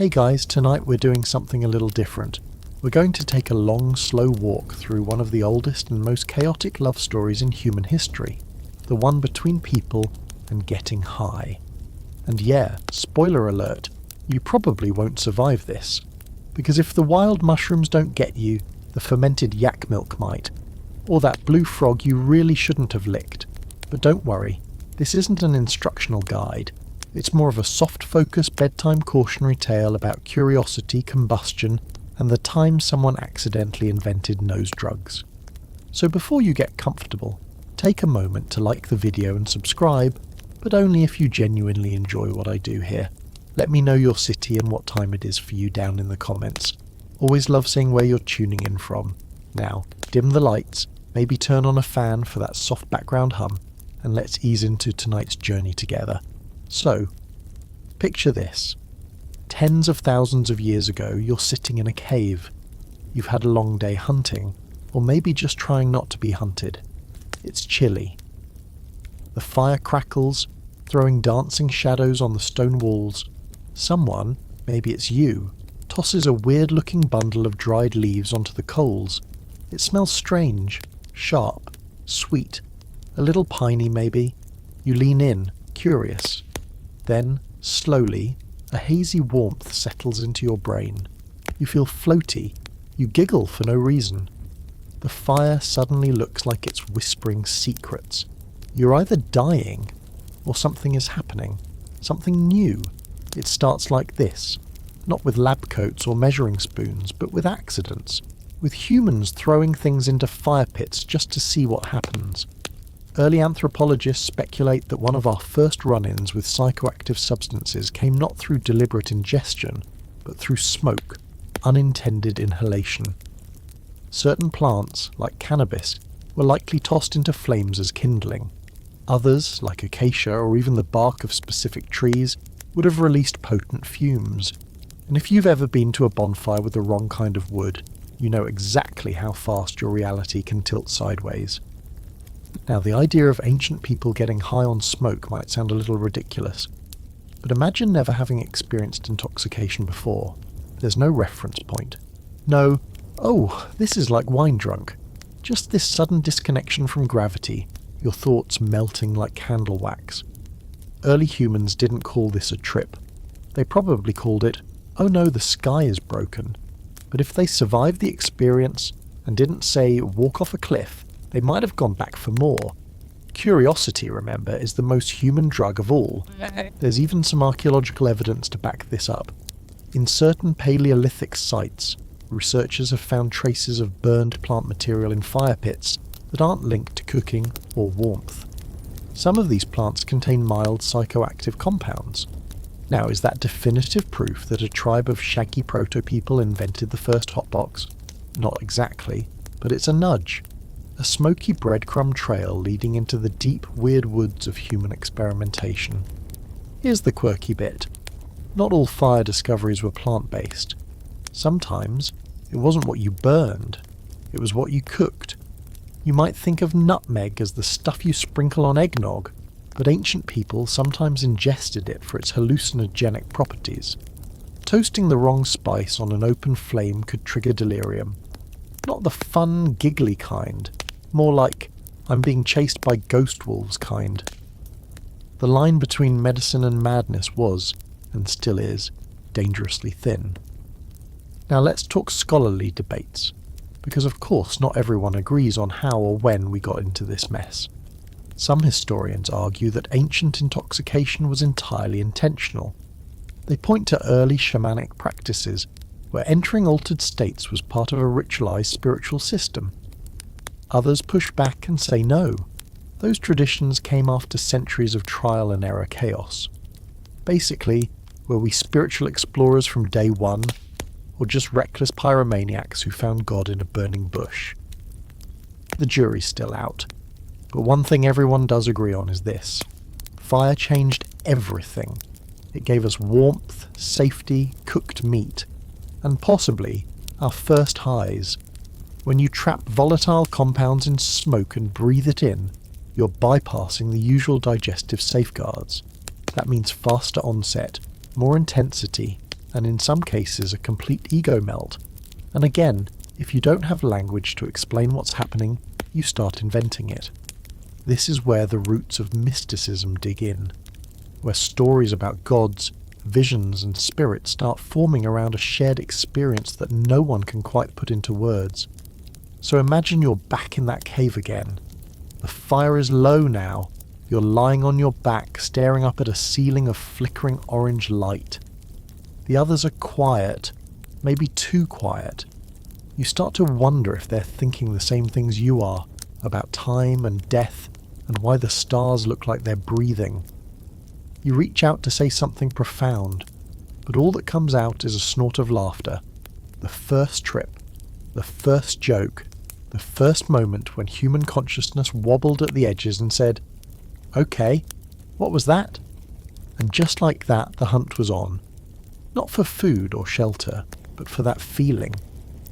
Hey guys, tonight we're doing something a little different. We're going to take a long, slow walk through one of the oldest and most chaotic love stories in human history. The one between people and getting high. And yeah, spoiler alert, you probably won't survive this. Because if the wild mushrooms don't get you, the fermented yak milk might. Or that blue frog you really shouldn't have licked. But don't worry, this isn't an instructional guide. It's more of a soft-focus bedtime cautionary tale about curiosity, combustion, and the time someone accidentally invented nose drugs. So before you get comfortable, take a moment to like the video and subscribe, but only if you genuinely enjoy what I do here. Let me know your city and what time it is for you down in the comments. Always love seeing where you're tuning in from. Now, dim the lights, maybe turn on a fan for that soft background hum, and let's ease into tonight's journey together. So, picture this. Tens of thousands of years ago, you're sitting in a cave. You've had a long day hunting, or maybe just trying not to be hunted. It's chilly. The fire crackles, throwing dancing shadows on the stone walls. Someone, maybe it's you, tosses a weird-looking bundle of dried leaves onto the coals. It smells strange, sharp, sweet, a little piney maybe. You lean in, curious. Then, slowly, a hazy warmth settles into your brain. You feel floaty. You giggle for no reason. The fire suddenly looks like it's whispering secrets. You're either dying, or something is happening. Something new. It starts like this. Not with lab coats or measuring spoons, but with accidents. With humans throwing things into fire pits just to see what happens. Early anthropologists speculate that one of our first run-ins with psychoactive substances came not through deliberate ingestion, but through smoke, unintended inhalation. Certain plants, like cannabis, were likely tossed into flames as kindling. Others, like acacia or even the bark of specific trees, would have released potent fumes. And if you've ever been to a bonfire with the wrong kind of wood, you know exactly how fast your reality can tilt sideways. Now, the idea of ancient people getting high on smoke might sound a little ridiculous, but imagine never having experienced intoxication before. There's no reference point. No, oh, this is like wine drunk. Just this sudden disconnection from gravity, your thoughts melting like candle wax. Early humans didn't call this a trip. They probably called it, oh no, the sky is broken. But if they survived the experience and didn't say, walk off a cliff, they might have gone back for more. Curiosity, remember, is the most human drug of all. There's even some archaeological evidence to back this up. In certain Paleolithic sites, researchers have found traces of burned plant material in fire pits that aren't linked to cooking or warmth. Some of these plants contain mild psychoactive compounds. Now, is that definitive proof that a tribe of shaggy proto-people invented the first hotbox? Not exactly, but it's a nudge. A smoky breadcrumb trail leading into the deep, weird woods of human experimentation. Here's the quirky bit. Not all fire discoveries were plant-based. Sometimes, it wasn't what you burned, it was what you cooked. You might think of nutmeg as the stuff you sprinkle on eggnog, but ancient people sometimes ingested it for its hallucinogenic properties. Toasting the wrong spice on an open flame could trigger delirium. Not the fun, giggly kind. More like, I'm being chased by ghost wolves kind. The line between medicine and madness was, and still is, dangerously thin. Now let's talk scholarly debates, because of course not everyone agrees on how or when we got into this mess. Some historians argue that ancient intoxication was entirely intentional. They point to early shamanic practices, where entering altered states was part of a ritualized spiritual system. Others push back and say no. Those traditions came after centuries of trial and error chaos. Basically, were we spiritual explorers from day one, or just reckless pyromaniacs who found God in a burning bush? The jury's still out. But one thing everyone does agree on is this. Fire changed everything. It gave us warmth, safety, cooked meat, and possibly our first highs. When you trap volatile compounds in smoke and breathe it in, you're bypassing the usual digestive safeguards. That means faster onset, more intensity, and in some cases a complete ego melt. And again, if you don't have language to explain what's happening, you start inventing it. This is where the roots of mysticism dig in, where stories about gods, visions and spirits start forming around a shared experience that no one can quite put into words. So imagine you're back in that cave again. The fire is low now. You're lying on your back, staring up at a ceiling of flickering orange light. The others are quiet, maybe too quiet. You start to wonder if they're thinking the same things you are, about time and death, and why the stars look like they're breathing. You reach out to say something profound, but all that comes out is a snort of laughter. The first trip, the first joke, the first moment when human consciousness wobbled at the edges and said, "Okay, what was that?" And just like that, the hunt was on. Not for food or shelter, but for that feeling,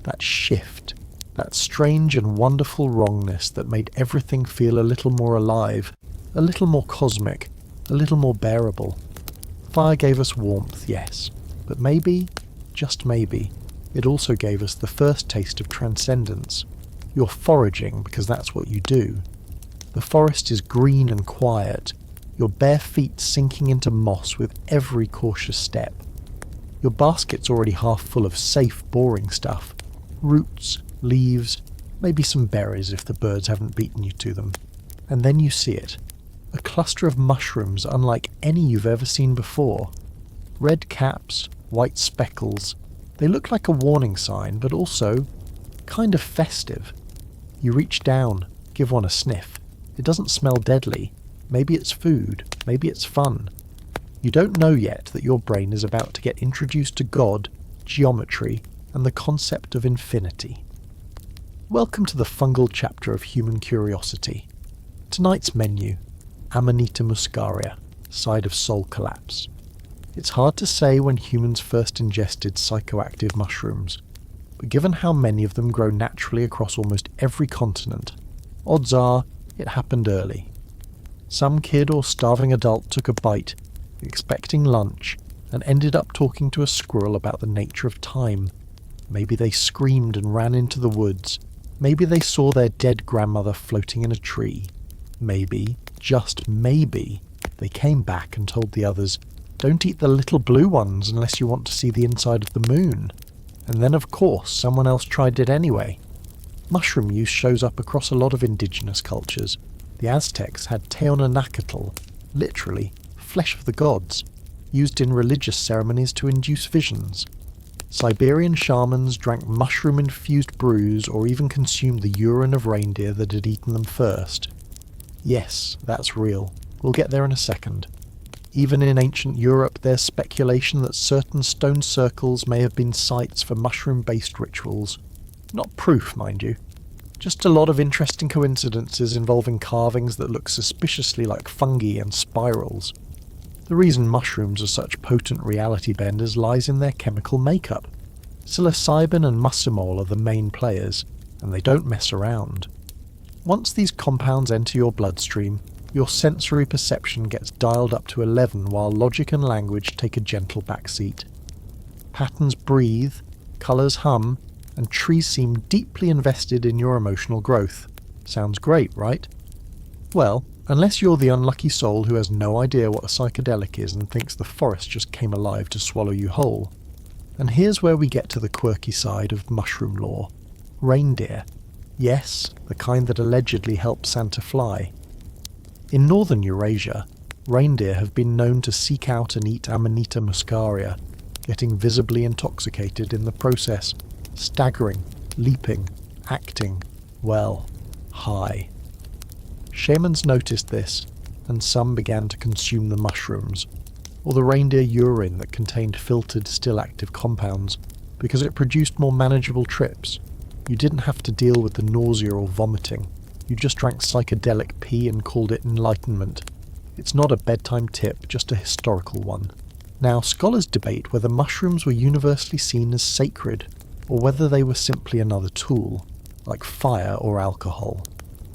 that shift, that strange and wonderful wrongness that made everything feel a little more alive, a little more cosmic, a little more bearable. Fire gave us warmth, yes, but maybe, just maybe, it also gave us the first taste of transcendence. You're foraging because that's what you do. The forest is green and quiet, your bare feet sinking into moss with every cautious step. Your basket's already half full of safe, boring stuff. Roots, leaves, maybe some berries if the birds haven't beaten you to them. And then you see it. A cluster of mushrooms unlike any you've ever seen before. Red caps, white speckles. They look like a warning sign, but also kind of festive. You reach down, give one a sniff. It doesn't smell deadly. Maybe it's food. Maybe it's fun. You don't know yet that your brain is about to get introduced to God, geometry, and the concept of infinity. Welcome to the fungal chapter of human curiosity. Tonight's menu: Amanita muscaria, side of soul collapse. It's hard to say when humans first ingested psychoactive mushrooms, but given how many of them grow naturally across almost every continent, odds are it happened early. Some kid or starving adult took a bite, expecting lunch, and ended up talking to a squirrel about the nature of time. Maybe they screamed and ran into the woods. Maybe they saw their dead grandmother floating in a tree. Maybe, just maybe, they came back and told the others, "Don't eat the little blue ones unless you want to see the inside of the moon." And then of course someone else tried it anyway. Mushroom use shows up across a lot of indigenous cultures. The Aztecs had teonanacatl, literally flesh of the gods, used in religious ceremonies to induce visions. Siberian shamans drank mushroom-infused brews or even consumed the urine of reindeer that had eaten them first. Yes, that's real. We'll get there in a second. Even in ancient Europe, there's speculation that certain stone circles may have been sites for mushroom-based rituals. Not proof, mind you. Just a lot of interesting coincidences involving carvings that look suspiciously like fungi and spirals. The reason mushrooms are such potent reality benders lies in their chemical makeup. Psilocybin and muscimol are the main players, and they don't mess around. Once these compounds enter your bloodstream, your sensory perception gets dialed up to 11 while logic and language take a gentle backseat. Patterns breathe, colours hum, and trees seem deeply invested in your emotional growth. Sounds great, right? Well, unless you're the unlucky soul who has no idea what a psychedelic is and thinks the forest just came alive to swallow you whole. And here's where we get to the quirky side of mushroom lore. Reindeer. Yes, the kind that allegedly help Santa fly. In northern Eurasia, reindeer have been known to seek out and eat Amanita muscaria, getting visibly intoxicated in the process, staggering, leaping, acting, well, high. Shamans noticed this, and some began to consume the mushrooms, or the reindeer urine that contained filtered still-active compounds, because it produced more manageable trips. You didn't have to deal with the nausea or vomiting. You just drank psychedelic pee and called it enlightenment. It's not a bedtime tip, just a historical one. Now, scholars debate whether mushrooms were universally seen as sacred, or whether they were simply another tool, like fire or alcohol.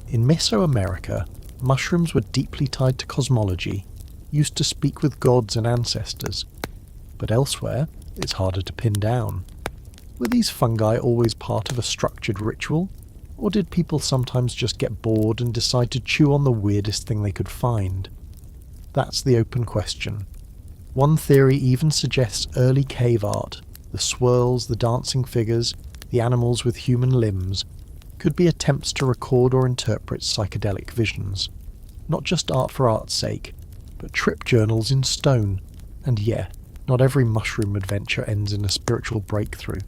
In Mesoamerica, mushrooms were deeply tied to cosmology, used to speak with gods and ancestors. But elsewhere, it's harder to pin down. Were these fungi always part of a structured ritual, or did people sometimes just get bored and decide to chew on the weirdest thing they could find? That's the open question. One theory even suggests early cave art, the swirls, the dancing figures, the animals with human limbs, could be attempts to record or interpret psychedelic visions. Not just art for art's sake, but trip journals in stone. And yeah, not every mushroom adventure ends in a spiritual breakthrough.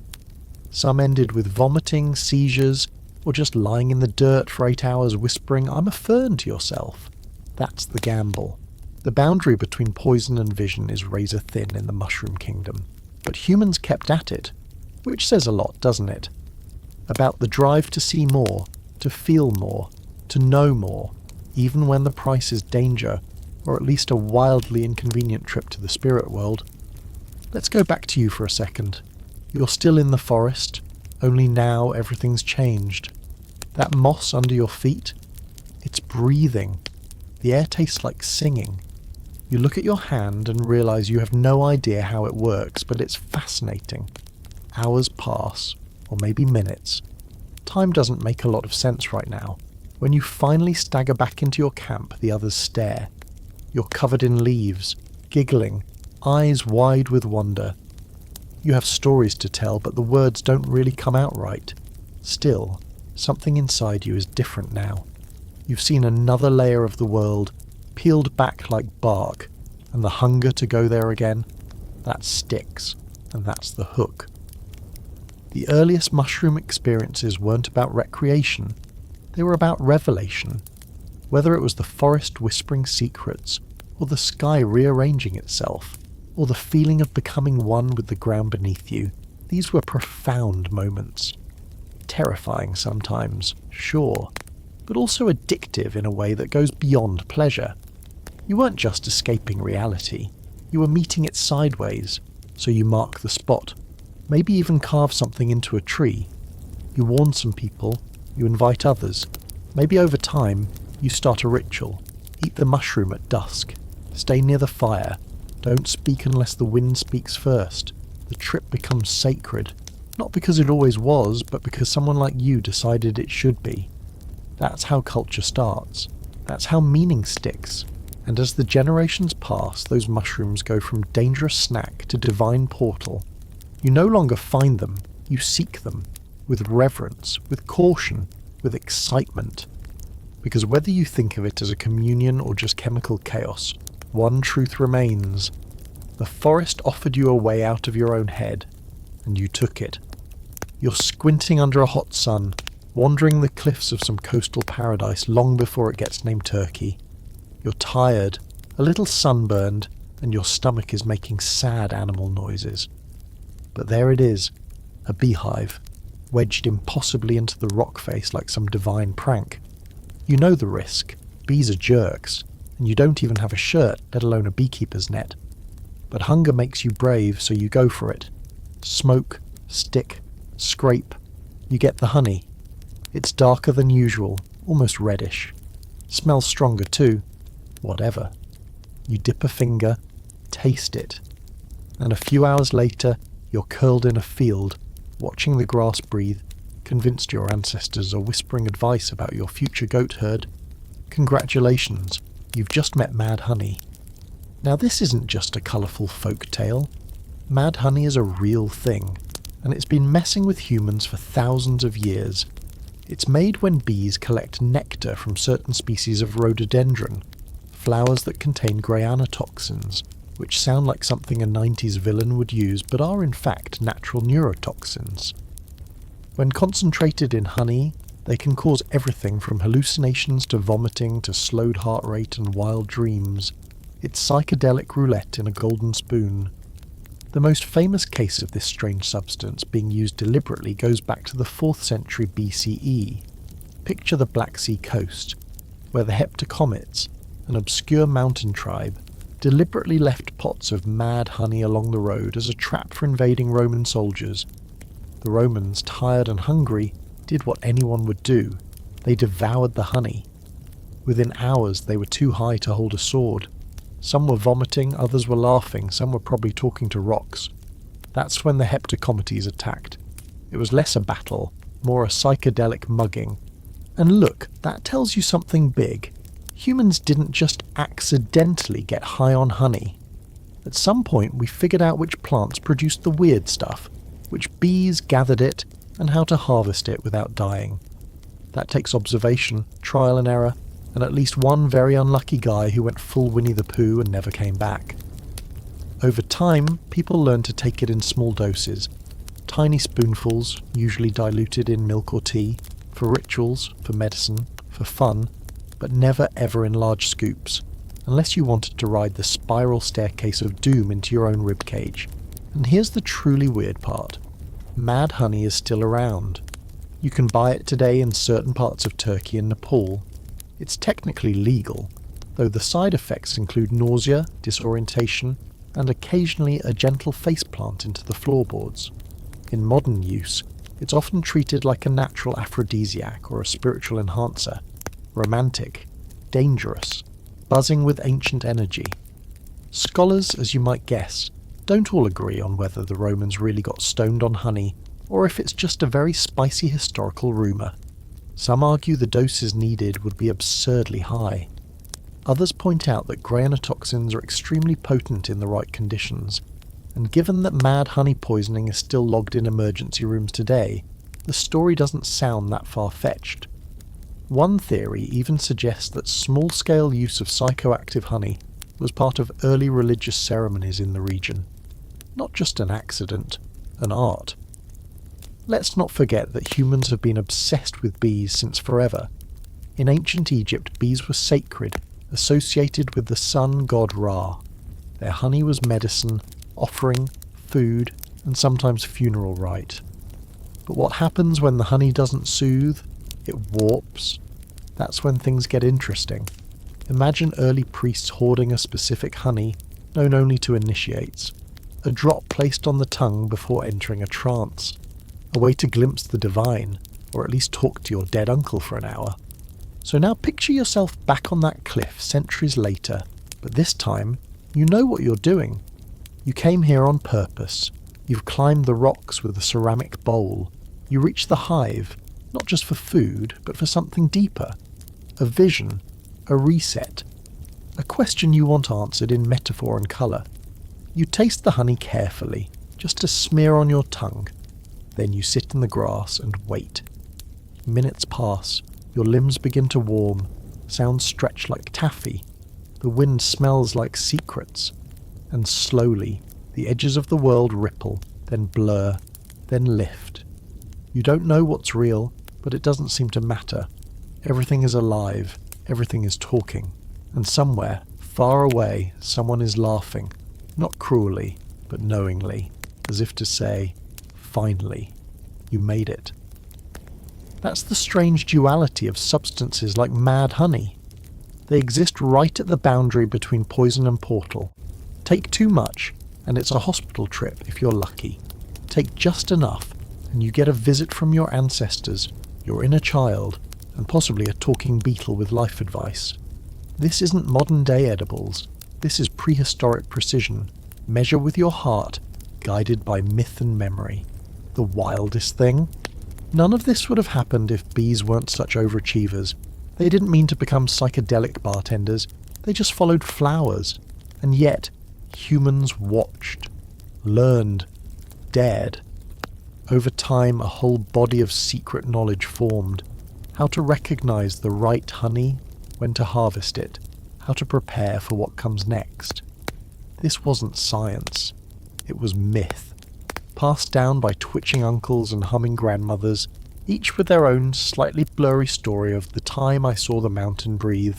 Some ended with vomiting, seizures, or just lying in the dirt for 8 hours whispering, "I'm a fern," to yourself. That's the gamble. The boundary between poison and vision is razor thin in the mushroom kingdom. But humans kept at it, which says a lot, doesn't it? About the drive to see more, to feel more, to know more, even when the price is danger, or at least a wildly inconvenient trip to the spirit world. Let's go back to you for a second. You're still in the forest, only now everything's changed. That moss under your feet, it's breathing. The air tastes like singing. You look at your hand and realise you have no idea how it works, but it's fascinating. Hours pass, or maybe minutes. Time doesn't make a lot of sense right now. When you finally stagger back into your camp, the others stare. You're covered in leaves, giggling, eyes wide with wonder. You have stories to tell, but the words don't really come out right. Still, something inside you is different now. You've seen another layer of the world, peeled back like bark, and the hunger to go there again, that sticks, and that's the hook. The earliest mushroom experiences weren't about recreation, they were about revelation. Whether it was the forest whispering secrets, or the sky rearranging itself, or the feeling of becoming one with the ground beneath you, these were profound moments. Terrifying sometimes, sure, but also addictive in a way that goes beyond pleasure. You weren't just escaping reality, you were meeting it sideways, so you mark the spot, maybe even carve something into a tree. You warn some people, you invite others, maybe over time you start a ritual, eat the mushroom at dusk, stay near the fire, don't speak unless the wind speaks first. The trip becomes sacred, not because it always was, but because someone like you decided it should be. That's how culture starts. That's how meaning sticks. And as the generations pass, those mushrooms go from dangerous snack to divine portal. You no longer find them, you seek them, with reverence, with caution, with excitement. Because whether you think of it as a communion or just chemical chaos, one truth remains. The forest offered you a way out of your own head, and you took it. You're squinting under a hot sun, wandering the cliffs of some coastal paradise long before it gets named Turkey. You're tired, a little sunburned, and your stomach is making sad animal noises. But there it is, a beehive, wedged impossibly into the rock face like some divine prank. You know the risk. Bees are jerks, and you don't even have a shirt, let alone a beekeeper's net. But hunger makes you brave, so you go for it. Smoke, stick, scrape. You get the honey. It's darker than usual, almost reddish. Smells stronger too. Whatever. You dip a finger, taste it. And a few hours later, you're curled in a field, watching the grass breathe, convinced your ancestors are whispering advice about your future goat herd. Congratulations, you've just met mad honey. Now this isn't just a colourful folk tale. Mad honey is a real thing, and it's been messing with humans for thousands of years. It's made when bees collect nectar from certain species of rhododendron, flowers that contain greyanotoxins, which sound like something a 90s villain would use but are in fact natural neurotoxins. When concentrated in honey, they can cause everything from hallucinations to vomiting to slowed heart rate and wild dreams. It's psychedelic roulette in a golden spoon. The most famous case of this strange substance being used deliberately goes back to the 4th century BCE. Picture the Black Sea coast, where the Heptacomets, an obscure mountain tribe, deliberately left pots of mad honey along the road as a trap for invading Roman soldiers. The Romans, tired and hungry, did what anyone would do. They devoured the honey. Within hours they were too high to hold a sword. Some were vomiting, others were laughing, some were probably talking to rocks. That's when the Heptacometes attacked. It was less a battle, more a psychedelic mugging. And look, that tells you something big. Humans didn't just accidentally get high on honey. At some point we figured out which plants produced the weird stuff, which bees gathered it, and how to harvest it without dying. That takes observation, trial and error, and at least one very unlucky guy who went full Winnie the Pooh and never came back. Over time, people learned to take it in small doses, tiny spoonfuls, usually diluted in milk or tea, for rituals, for medicine, for fun, but never ever in large scoops, unless you wanted to ride the spiral staircase of doom into your own ribcage. And here's the truly weird part. Mad honey is still around. You can buy it today in certain parts of Turkey and Nepal. It's technically legal, though the side effects include nausea, disorientation, and occasionally a gentle faceplant into the floorboards. In modern use, it's often treated like a natural aphrodisiac or a spiritual enhancer. Romantic, dangerous, buzzing with ancient energy. Scholars, as you might guess, don't all agree on whether the Romans really got stoned on honey, or if it's just a very spicy historical rumour. Some argue the doses needed would be absurdly high. Others point out that grey-toxins are extremely potent in the right conditions, and given that mad honey poisoning is still logged in emergency rooms today, the story doesn't sound that far-fetched. One theory even suggests that small-scale use of psychoactive honey was part of early religious ceremonies in the region. Not just an accident, an art. Let's not forget that humans have been obsessed with bees since forever. In ancient Egypt, bees were sacred, associated with the sun god Ra. Their honey was medicine, offering, food, and sometimes funeral rite. But what happens when the honey doesn't soothe? It warps. That's when things get interesting. Imagine early priests hoarding a specific honey, known only to initiates. A drop placed on the tongue before entering a trance. A way to glimpse the divine, or at least talk to your dead uncle for an hour. So now picture yourself back on that cliff centuries later, but this time, you know what you're doing. You came here on purpose. You've climbed the rocks with a ceramic bowl. You reached the hive, not just for food, but for something deeper. A vision, a reset, a question you want answered in metaphor and colour. You taste the honey carefully, just a smear on your tongue. Then you sit in the grass and wait. Minutes pass, your limbs begin to warm, sounds stretch like taffy, the wind smells like secrets, and slowly the edges of the world ripple, then blur, then lift. You don't know what's real, but it doesn't seem to matter. Everything is alive, everything is talking, and somewhere, far away, someone is laughing, not cruelly, but knowingly, as if to say, finally, you made it. That's the strange duality of substances like mad honey. They exist right at the boundary between poison and portal. Take too much, and it's a hospital trip if you're lucky. Take just enough, and you get a visit from your ancestors, your inner child, and possibly a talking beetle with life advice. This isn't modern-day edibles. This is prehistoric precision. Measure with your heart, guided by myth and memory. The wildest thing? None of this would have happened if bees weren't such overachievers. They didn't mean to become psychedelic bartenders. They just followed flowers. And yet, humans watched, learned, dared. Over time, a whole body of secret knowledge formed. How to recognize the right honey, when to harvest it, how to prepare for what comes next. This wasn't science. It was myth. Passed down by twitching uncles and humming grandmothers, each with their own slightly blurry story of the time I saw the mountain breathe.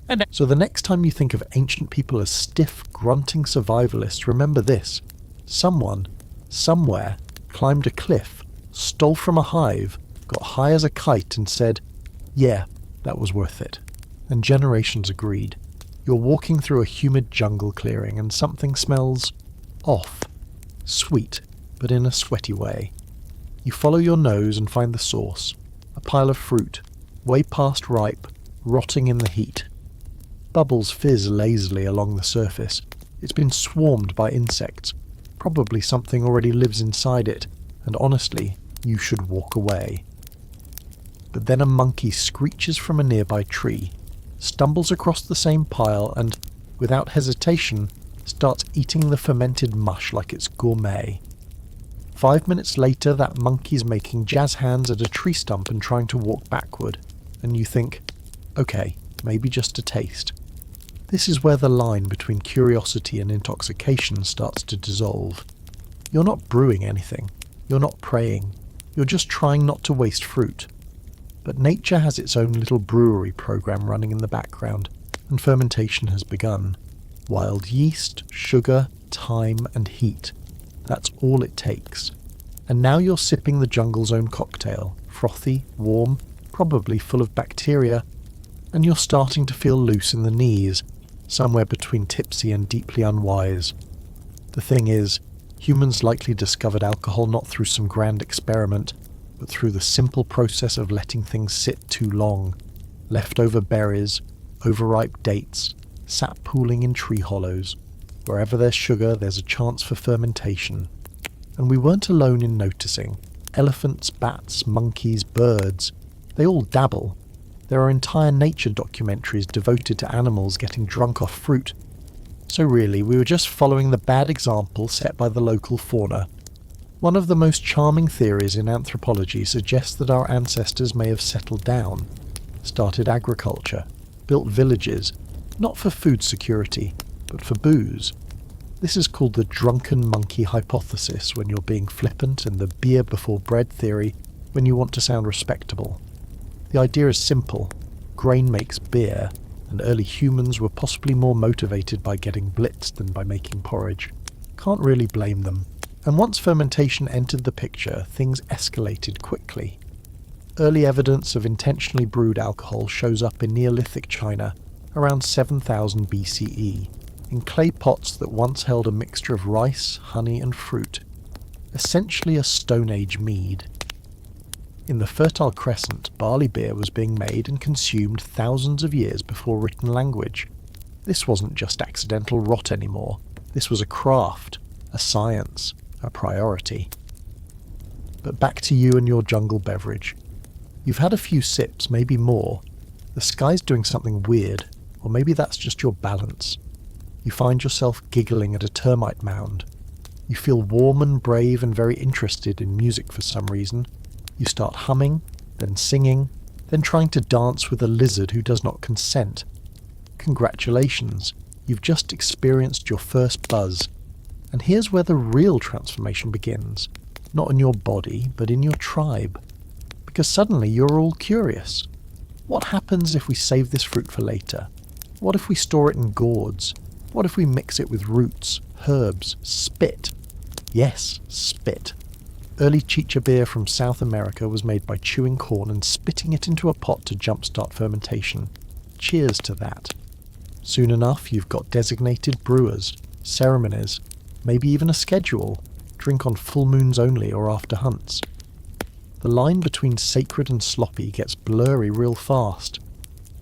And so the next time you think of ancient people as stiff, grunting survivalists, remember this. Someone, somewhere, climbed a cliff, stole from a hive, got high as a kite and said, yeah, that was worth it. And generations agreed. You're walking through a humid jungle clearing and something smells off. Sweet, but in a sweaty way. You follow your nose and find the source. A pile of fruit, way past ripe, rotting in the heat. Bubbles fizz lazily along the surface. It's been swarmed by insects. probably something already lives inside it, and honestly, you should walk away. But then a monkey screeches from a nearby tree, stumbles across the same pile and, without hesitation, starts eating the fermented mush like it's gourmet. 5 minutes later, that monkey's making jazz hands at a tree stump and trying to walk backward, and you think, okay, maybe just a taste. This is where the line between curiosity and intoxication starts to dissolve. You're not brewing anything, you're not praying, you're just trying not to waste fruit. But nature has its own little brewery program running in the background, and fermentation has begun. Wild yeast, sugar, thyme, and heat. That's all it takes. And now you're sipping the jungle's own cocktail, frothy, warm, probably full of bacteria, and you're starting to feel loose in the knees, somewhere between tipsy and deeply unwise. The thing is, humans likely discovered alcohol not through some grand experiment, but through the simple process of letting things sit too long. Leftover berries, overripe dates, sap pooling in tree hollows. Wherever there's sugar, there's a chance for fermentation. And we weren't alone in noticing. Elephants, bats, monkeys, birds, they all dabble. There are entire nature documentaries devoted to animals getting drunk off fruit. So really, we were just following the bad example set by the local fauna. One of the most charming theories in anthropology suggests that our ancestors may have settled down, started agriculture, built villages, not for food security, but for booze. This is called the drunken monkey hypothesis when you're being flippant, and the beer before bread theory when you want to sound respectable. The idea is simple. Grain makes beer, and early humans were possibly more motivated by getting blitzed than by making porridge. Can't really blame them. And once fermentation entered the picture, things escalated quickly. Early evidence of intentionally brewed alcohol shows up in Neolithic China around 7000 BCE, in clay pots that once held a mixture of rice, honey and fruit, essentially a Stone Age mead. In the Fertile Crescent, barley beer was being made and consumed thousands of years before written language. This wasn't just accidental rot anymore. This was a craft, a science, a priority. But back to you and your jungle beverage. You've had a few sips, maybe more. The sky's doing something weird, or maybe that's just your balance. You find yourself giggling at a termite mound. You feel warm and brave and very interested in music for some reason. You start humming, then singing, then trying to dance with a lizard who does not consent. Congratulations, you've just experienced your first buzz. And here's where the real transformation begins. Not in your body, but in your tribe. Because suddenly you're all curious. What happens if we save this fruit for later? What if we store it in gourds? What if we mix it with roots, herbs, spit? Yes, spit. Early chicha beer from South America was made by chewing corn and spitting it into a pot to jumpstart fermentation. Cheers to that. Soon enough, you've got designated brewers, ceremonies, maybe even a schedule. Drink on full moons only or after hunts. The line between sacred and sloppy gets blurry real fast.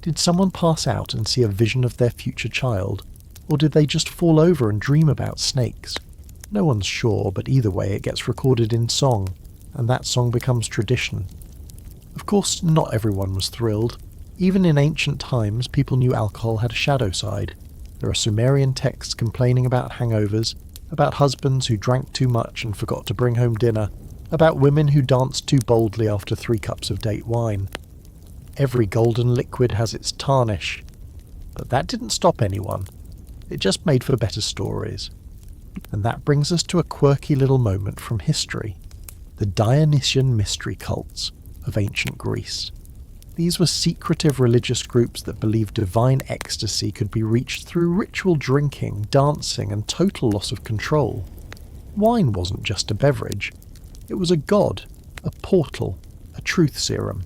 Did someone pass out and see a vision of their future child? Or did they just fall over and dream about snakes? No one's sure, but either way it gets recorded in song, and that song becomes tradition. Of course, not everyone was thrilled. Even in ancient times, people knew alcohol had a shadow side. There are Sumerian texts complaining about hangovers, about husbands who drank too much and forgot to bring home dinner, about women who danced too boldly after 3 cups of date wine. Every golden liquid has its tarnish. But that didn't stop anyone. It just made for better stories. And that brings us to a quirky little moment from history. The Dionysian mystery cults of ancient Greece. These were secretive religious groups that believed divine ecstasy could be reached through ritual drinking, dancing, and total loss of control. Wine wasn't just a beverage. It was a god, a portal, a truth serum.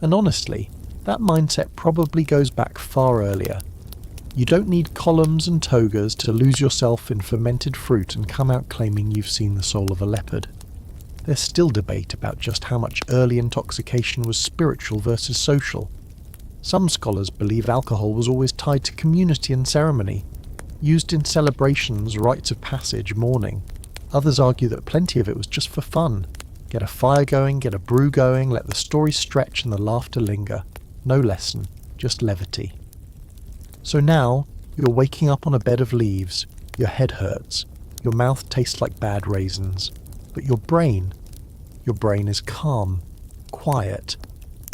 And honestly, that mindset probably goes back far earlier. You don't need columns and togas to lose yourself in fermented fruit and come out claiming you've seen the soul of a leopard. There's still debate about just how much early intoxication was spiritual versus social. Some scholars believe alcohol was always tied to community and ceremony, used in celebrations, rites of passage, mourning. Others argue that plenty of it was just for fun. Get a fire going, get a brew going, let the story stretch and the laughter linger. No lesson, just levity. So now, you're waking up on a bed of leaves, your head hurts, your mouth tastes like bad raisins, but your brain is calm, quiet,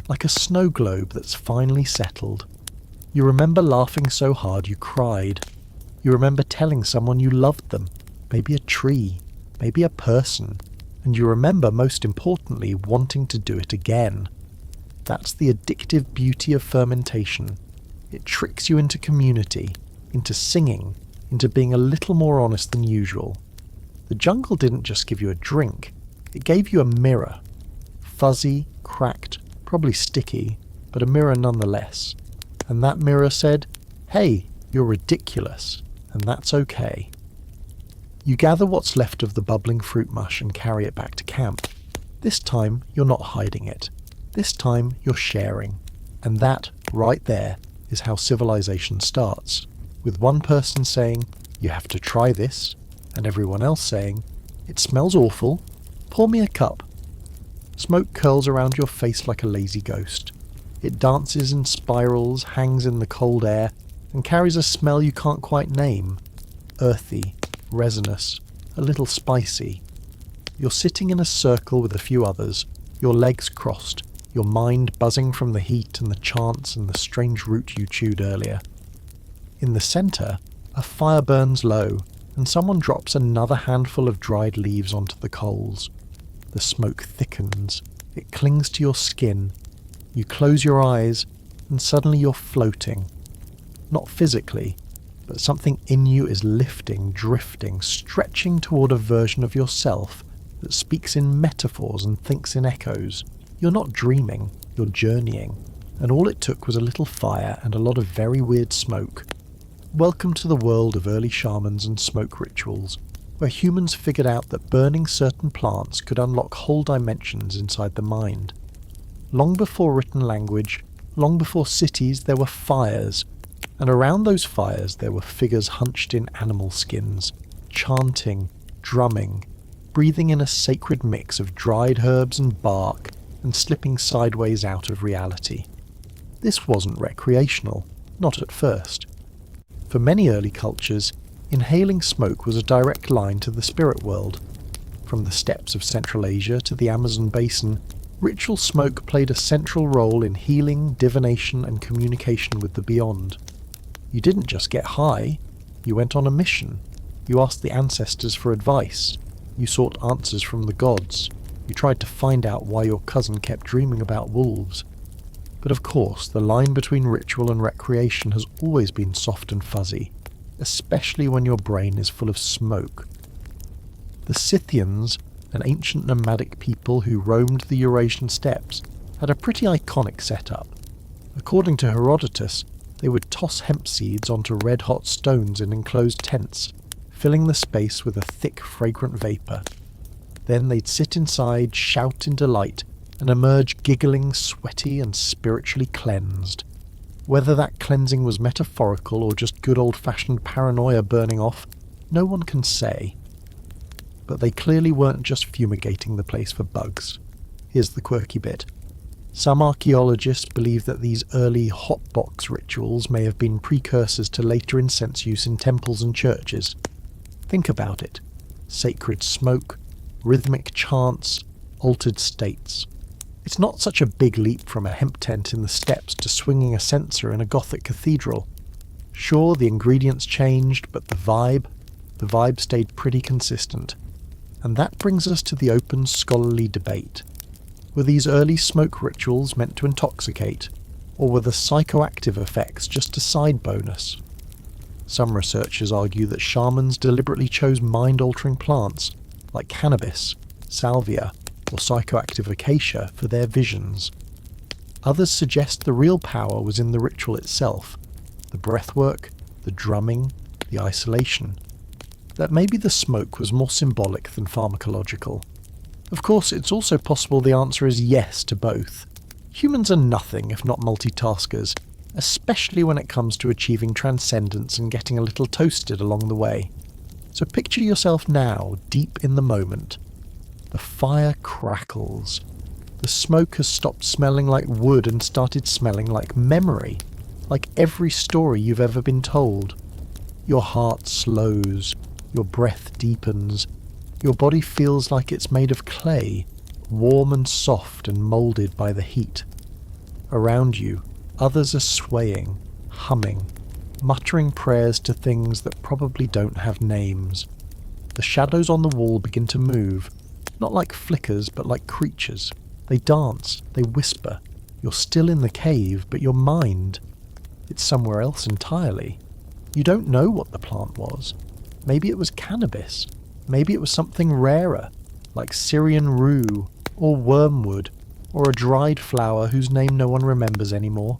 like a snow globe that's finally settled. You remember laughing so hard you cried. You remember telling someone you loved them, maybe a tree, maybe a person, and you remember, most importantly, wanting to do it again. That's the addictive beauty of fermentation. It tricks you into community, into singing, into being a little more honest than usual. The jungle didn't just give you a drink, it gave you a mirror. Fuzzy, cracked, probably sticky, but a mirror nonetheless. And that mirror said, hey, you're ridiculous, and that's okay. You gather what's left of the bubbling fruit mush and carry it back to camp. This time, you're not hiding it. This time, you're sharing. And that, right there, is how civilization starts. With one person saying, you have to try this, and everyone else saying, it smells awful, pour me a cup. Smoke curls around your face like a lazy ghost. It dances in spirals, hangs in the cold air, and carries a smell you can't quite name. Earthy, resinous, a little spicy. You're sitting in a circle with a few others, your legs crossed, your mind buzzing from the heat and the chants and the strange root you chewed earlier. In the centre, a fire burns low, and someone drops another handful of dried leaves onto the coals. The smoke thickens, it clings to your skin. You close your eyes, and suddenly you're floating. Not physically, but something in you is lifting, drifting, stretching toward a version of yourself that speaks in metaphors and thinks in echoes. You're not dreaming, you're journeying, and all it took was a little fire and a lot of very weird smoke. Welcome to the world of early shamans and smoke rituals, where humans figured out that burning certain plants could unlock whole dimensions inside the mind. Long before written language, long before cities, there were fires, and around those fires there were figures hunched in animal skins, chanting, drumming, breathing in a sacred mix of dried herbs and bark, and slipping sideways out of reality. This wasn't recreational, not at first. For many early cultures, inhaling smoke was a direct line to the spirit world. From the steppes of Central Asia to the Amazon basin, ritual smoke played a central role in healing, divination, and communication with the beyond. You didn't just get high, you went on a mission. You asked the ancestors for advice. You sought answers from the gods. You tried to find out why your cousin kept dreaming about wolves. But of course, the line between ritual and recreation has always been soft and fuzzy, especially when your brain is full of smoke. The Scythians, an ancient nomadic people who roamed the Eurasian steppes, had a pretty iconic setup. According to Herodotus, they would toss hemp seeds onto red-hot stones in enclosed tents, filling the space with a thick, fragrant vapour. Then they'd sit inside, shout in delight, and emerge giggling, sweaty, and spiritually cleansed. Whether that cleansing was metaphorical or just good old-fashioned paranoia burning off, no one can say. But they clearly weren't just fumigating the place for bugs. Here's the quirky bit. Some archaeologists believe that these early hotbox rituals may have been precursors to later incense use in temples and churches. Think about it. Sacred smoke, rhythmic chants, altered states. It's not such a big leap from a hemp tent in the steppes to swinging a censer in a Gothic cathedral. Sure, the ingredients changed, but the vibe stayed pretty consistent. And that brings us to the open scholarly debate. Were these early smoke rituals meant to intoxicate, or were the psychoactive effects just a side bonus? Some researchers argue that shamans deliberately chose mind-altering plants, like cannabis, salvia, or psychoactive acacia for their visions. Others suggest the real power was in the ritual itself, the breathwork, the drumming, the isolation. That maybe the smoke was more symbolic than pharmacological. Of course, it's also possible the answer is yes to both. Humans are nothing if not multitaskers, especially when it comes to achieving transcendence and getting a little toasted along the way. So picture yourself now, deep in the moment. The fire crackles. The smoke has stopped smelling like wood and started smelling like memory, like every story you've ever been told. Your heart slows, your breath deepens, your body feels like it's made of clay, warm and soft and moulded by the heat. Around you, others are swaying, humming, muttering prayers to things that probably don't have names. The shadows on the wall begin to move, not like flickers but like creatures. They dance, they whisper. You're still in the cave, but your mind, it's somewhere else entirely. You don't know what the plant was. Maybe it was cannabis. Maybe it was something rarer, like Syrian rue, or wormwood, or a dried flower whose name no one remembers anymore.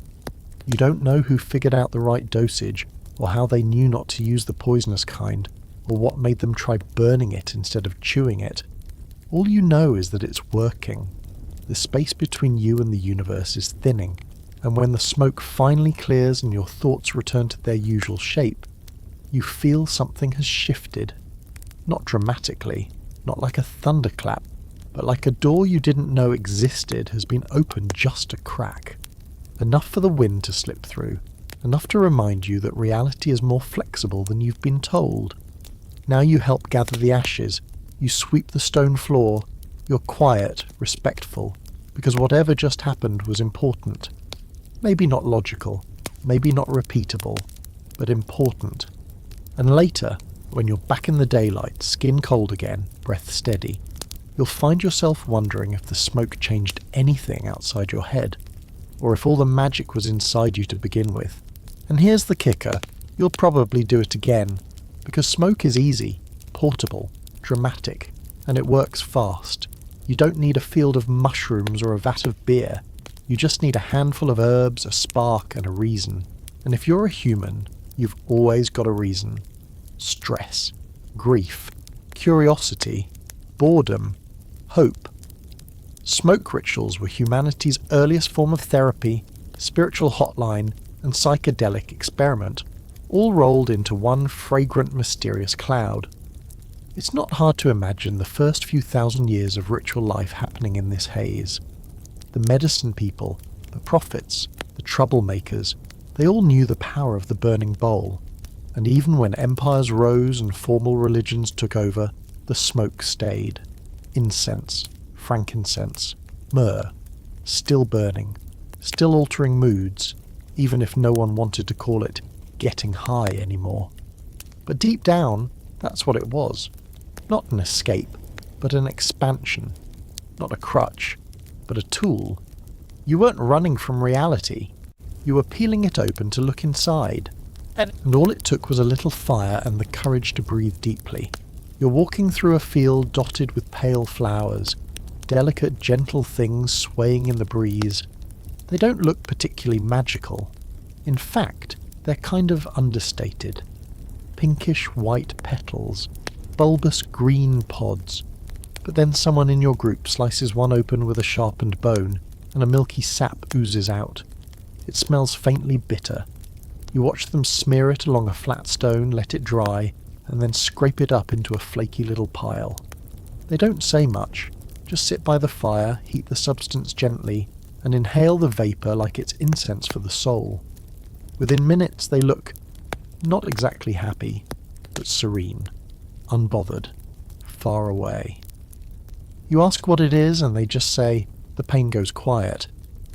You don't know who figured out the right dosage, or how they knew not to use the poisonous kind, or what made them try burning it instead of chewing it. All you know is that it's working. The space between you and the universe is thinning, and when the smoke finally clears and your thoughts return to their usual shape, you feel something has shifted. Not dramatically, not like a thunderclap, but like a door you didn't know existed has been opened just a crack. Enough for the wind to slip through, enough to remind you that reality is more flexible than you've been told. Now you help gather the ashes, you sweep the stone floor. You're quiet, respectful, because whatever just happened was important. Maybe not logical, maybe not repeatable, but important. And later, when you're back in the daylight, skin cold again, breath steady, you'll find yourself wondering if the smoke changed anything outside your head, or if all the magic was inside you to begin with. And here's the kicker, you'll probably do it again, because smoke is easy, portable, dramatic, and it works fast. You don't need a field of mushrooms or a vat of beer. You just need a handful of herbs, a spark, and a reason. And if you're a human, you've always got a reason. Stress, grief, curiosity, boredom, hope. Smoke rituals were humanity's earliest form of therapy, spiritual hotline, and psychedelic experiment, all rolled into one fragrant, mysterious cloud. It's not hard to imagine the first few thousand years of ritual life happening in this haze. The medicine people, the prophets, the troublemakers, they all knew the power of the burning bowl, and even when empires rose and formal religions took over, the smoke stayed. Incense, frankincense, myrrh, still burning, still altering moods, even if no one wanted to call it getting high anymore. But deep down, that's what it was. Not an escape, but an expansion. Not a crutch, but a tool. You weren't running from reality. You were peeling it open to look inside. And all it took was a little fire and the courage to breathe deeply. You're walking through a field dotted with pale flowers, delicate, gentle things swaying in the breeze. They don't look particularly magical. In fact, they're kind of understated. Pinkish white petals, bulbous green pods. But then someone in your group slices one open with a sharpened bone, and a milky sap oozes out. It smells faintly bitter. You watch them smear it along a flat stone, let it dry, and then scrape it up into a flaky little pile. They don't say much, just sit by the fire, heat the substance gently, and inhale the vapour like it's incense for the soul. Within minutes they look not exactly happy, but serene. Unbothered, far away. You ask what it is and they just say, the pain goes quiet.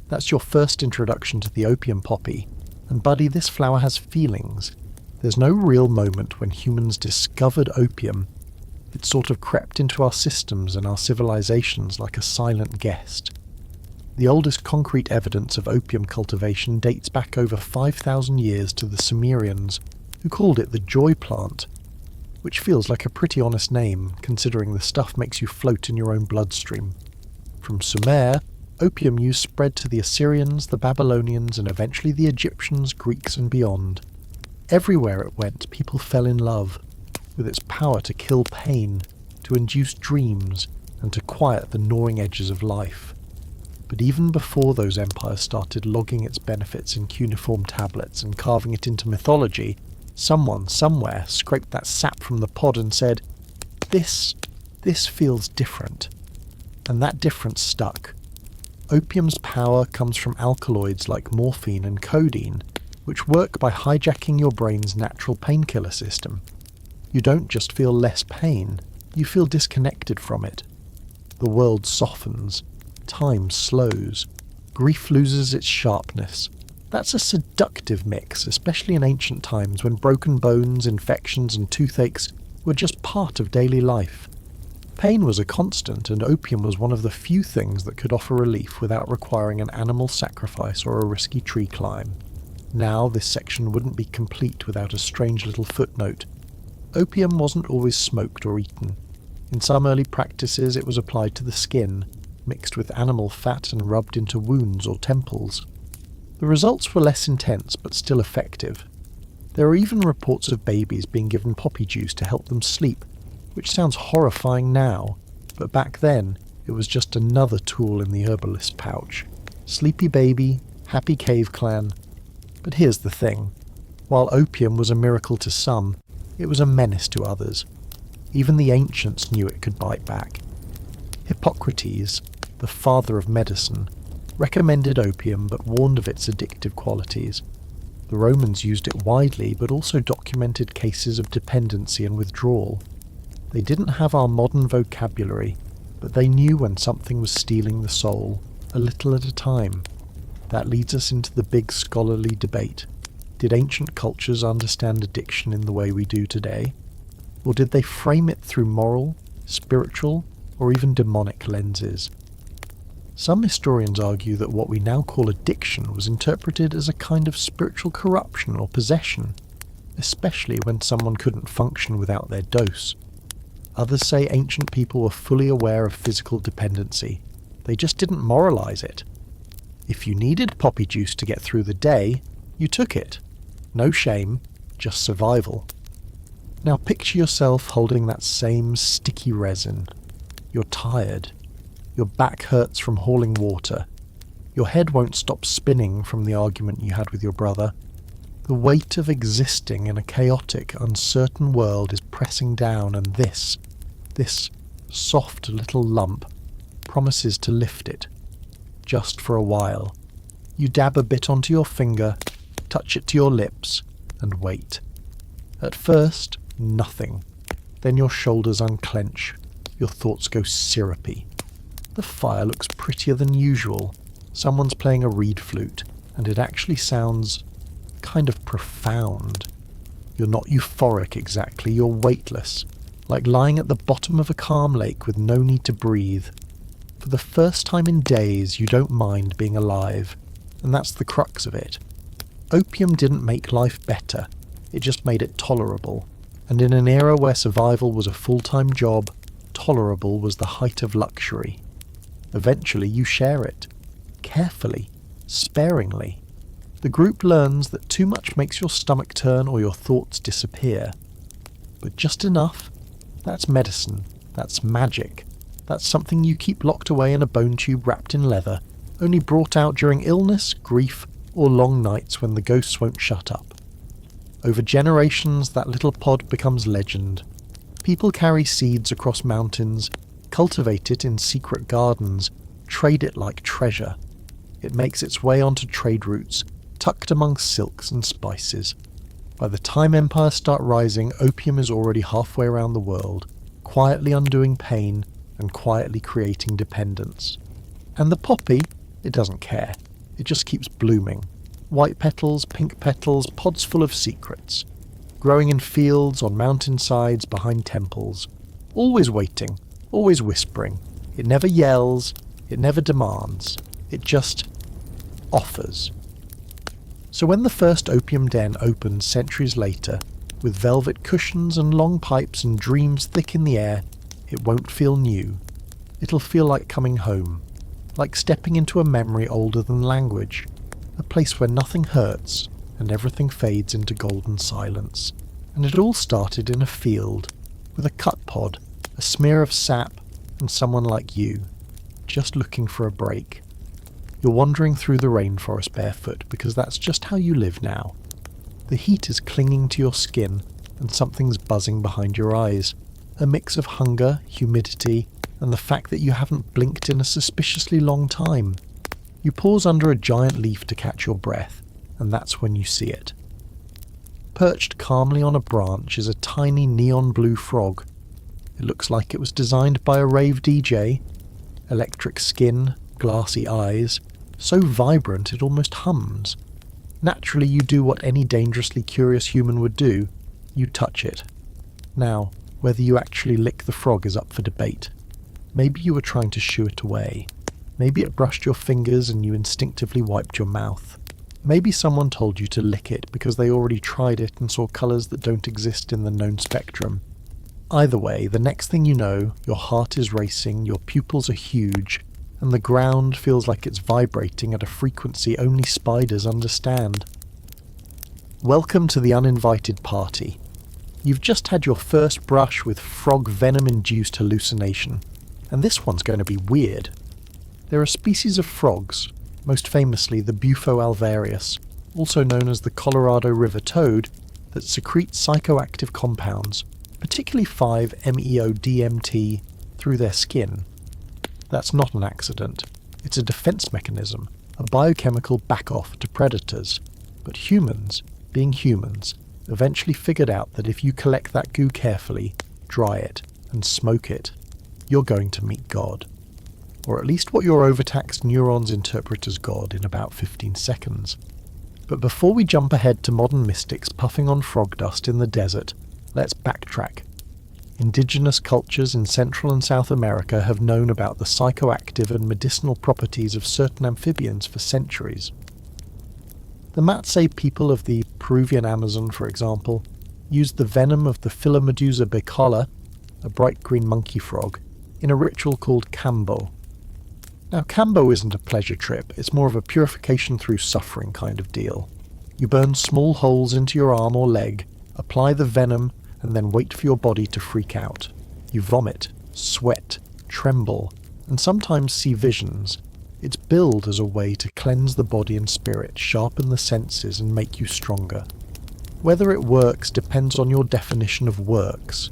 That's your first introduction to the opium poppy. And buddy, this flower has feelings. There's no real moment when humans discovered opium. It sort of crept into our systems and our civilizations like a silent guest. The oldest concrete evidence of opium cultivation dates back over 5,000 years to the Sumerians, who called it the joy plant, which feels like a pretty honest name, considering the stuff makes you float in your own bloodstream. From Sumer, opium use spread to the Assyrians, the Babylonians, and eventually the Egyptians, Greeks, and beyond. Everywhere it went, people fell in love, with its power to kill pain, to induce dreams, and to quiet the gnawing edges of life. But even before those empires started logging its benefits in cuneiform tablets and carving it into mythology, Someone, somewhere, scraped that sap from the pod and said, This feels different. And that difference stuck. Opium's power comes from alkaloids like morphine and codeine, which work by hijacking your brain's natural painkiller system. You don't just feel less pain, you feel disconnected from it. The world softens, time slows, grief loses its sharpness. That's a seductive mix, especially in ancient times when broken bones, infections and toothaches were just part of daily life. Pain was a constant, and opium was one of the few things that could offer relief without requiring an animal sacrifice or a risky tree climb. Now this section wouldn't be complete without a strange little footnote. Opium wasn't always smoked or eaten. In some early practices it was applied to the skin, mixed with animal fat and rubbed into wounds or temples. The results were less intense but still effective. There are even reports of babies being given poppy juice to help them sleep, which sounds horrifying now, but back then it was just another tool in the herbalist's pouch. Sleepy baby, happy cave clan. But here's the thing. While opium was a miracle to some, it was a menace to others. Even the ancients knew it could bite back. Hippocrates, the father of medicine, recommended opium but warned of its addictive qualities. The Romans used it widely but also documented cases of dependency and withdrawal. They didn't have our modern vocabulary, but they knew when something was stealing the soul, a little at a time. That leads us into the big scholarly debate. Did ancient cultures understand addiction in the way we do today? Or did they frame it through moral, spiritual, or even demonic lenses? Some historians argue that what we now call addiction was interpreted as a kind of spiritual corruption or possession, especially when someone couldn't function without their dose. Others say ancient people were fully aware of physical dependency. They just didn't moralize it. If you needed poppy juice to get through the day, you took it. No shame, just survival. Now picture yourself holding that same sticky resin. You're tired. Your back hurts from hauling water. Your head won't stop spinning from the argument you had with your brother. The weight of existing in a chaotic, uncertain world is pressing down, and this soft little lump promises to lift it. Just for a while. You dab a bit onto your finger, touch it to your lips, and wait. At first, nothing. Then your shoulders unclench. Your thoughts go syrupy. The fire looks prettier than usual. Someone's playing a reed flute, and it actually sounds kind of profound. You're not euphoric exactly, you're weightless, like lying at the bottom of a calm lake with no need to breathe. For the first time in days, you don't mind being alive, and that's the crux of it. Opium didn't make life better, it just made it tolerable, and in an era where survival was a full-time job, tolerable was the height of luxury. Eventually you share it, carefully, sparingly. The group learns that too much makes your stomach turn or your thoughts disappear. But just enough, that's medicine, that's magic, that's something you keep locked away in a bone tube wrapped in leather, only brought out during illness, grief, or long nights when the ghosts won't shut up. Over generations, that little pod becomes legend. People carry seeds across mountains, cultivate it in secret gardens, trade it like treasure. It makes its way onto trade routes, tucked among silks and spices. By the time empires start rising, opium is already halfway around the world, quietly undoing pain and quietly creating dependence. And the poppy, it doesn't care. It just keeps blooming. White petals, pink petals, pods full of secrets. Growing in fields, on mountainsides, behind temples. Always waiting, always whispering. It never yells, it never demands. It just offers. So when the first opium den opened centuries later, with velvet cushions and long pipes and dreams thick in the air, it won't feel new. It'll feel like coming home, like stepping into a memory older than language, a place where nothing hurts and everything fades into golden silence. And it all started in a field, with a cut pod, a smear of sap, and someone like you, just looking for a break. You're wandering through the rainforest barefoot because that's just how you live now. The heat is clinging to your skin, and something's buzzing behind your eyes. A mix of hunger, humidity, and the fact that you haven't blinked in a suspiciously long time. You pause under a giant leaf to catch your breath, and that's when you see it. Perched calmly on a branch is a tiny neon blue frog. It looks like it was designed by a rave DJ. Electric skin, glassy eyes, so vibrant it almost hums. Naturally, you do what any dangerously curious human would do. You touch it. Now, whether you actually lick the frog is up for debate. Maybe you were trying to shoo it away. Maybe it brushed your fingers and you instinctively wiped your mouth. Maybe someone told you to lick it because they already tried it and saw colours that don't exist in the known spectrum. Either way, the next thing you know, your heart is racing, your pupils are huge, and the ground feels like it's vibrating at a frequency only spiders understand. Welcome to the uninvited party. You've just had your first brush with frog venom-induced hallucination, and this one's going to be weird. There are species of frogs, most famously the Bufo alvarius, also known as the Colorado River toad, that secrete psychoactive compounds, particularly 5-MeO-DMT, through their skin. That's not an accident. It's a defense mechanism, a biochemical back-off to predators. But humans, being humans, eventually figured out that if you collect that goo carefully, dry it, and smoke it, you're going to meet God. Or at least what your overtaxed neurons interpret as God in about 15 seconds. But before we jump ahead to modern mystics puffing on frog dust in the desert, let's backtrack. Indigenous cultures in Central and South America have known about the psychoactive and medicinal properties of certain amphibians for centuries. The Matsé people of the Peruvian Amazon, for example, used the venom of the Philomedusa bicolor, a bright green monkey frog, in a ritual called cambo. Now, cambo isn't a pleasure trip, it's more of a purification through suffering kind of deal. You burn small holes into your arm or leg, apply the venom, and then wait for your body to freak out. You vomit, sweat, tremble, and sometimes see visions. It's billed as a way to cleanse the body and spirit, sharpen the senses, and make you stronger. Whether it works depends on your definition of works.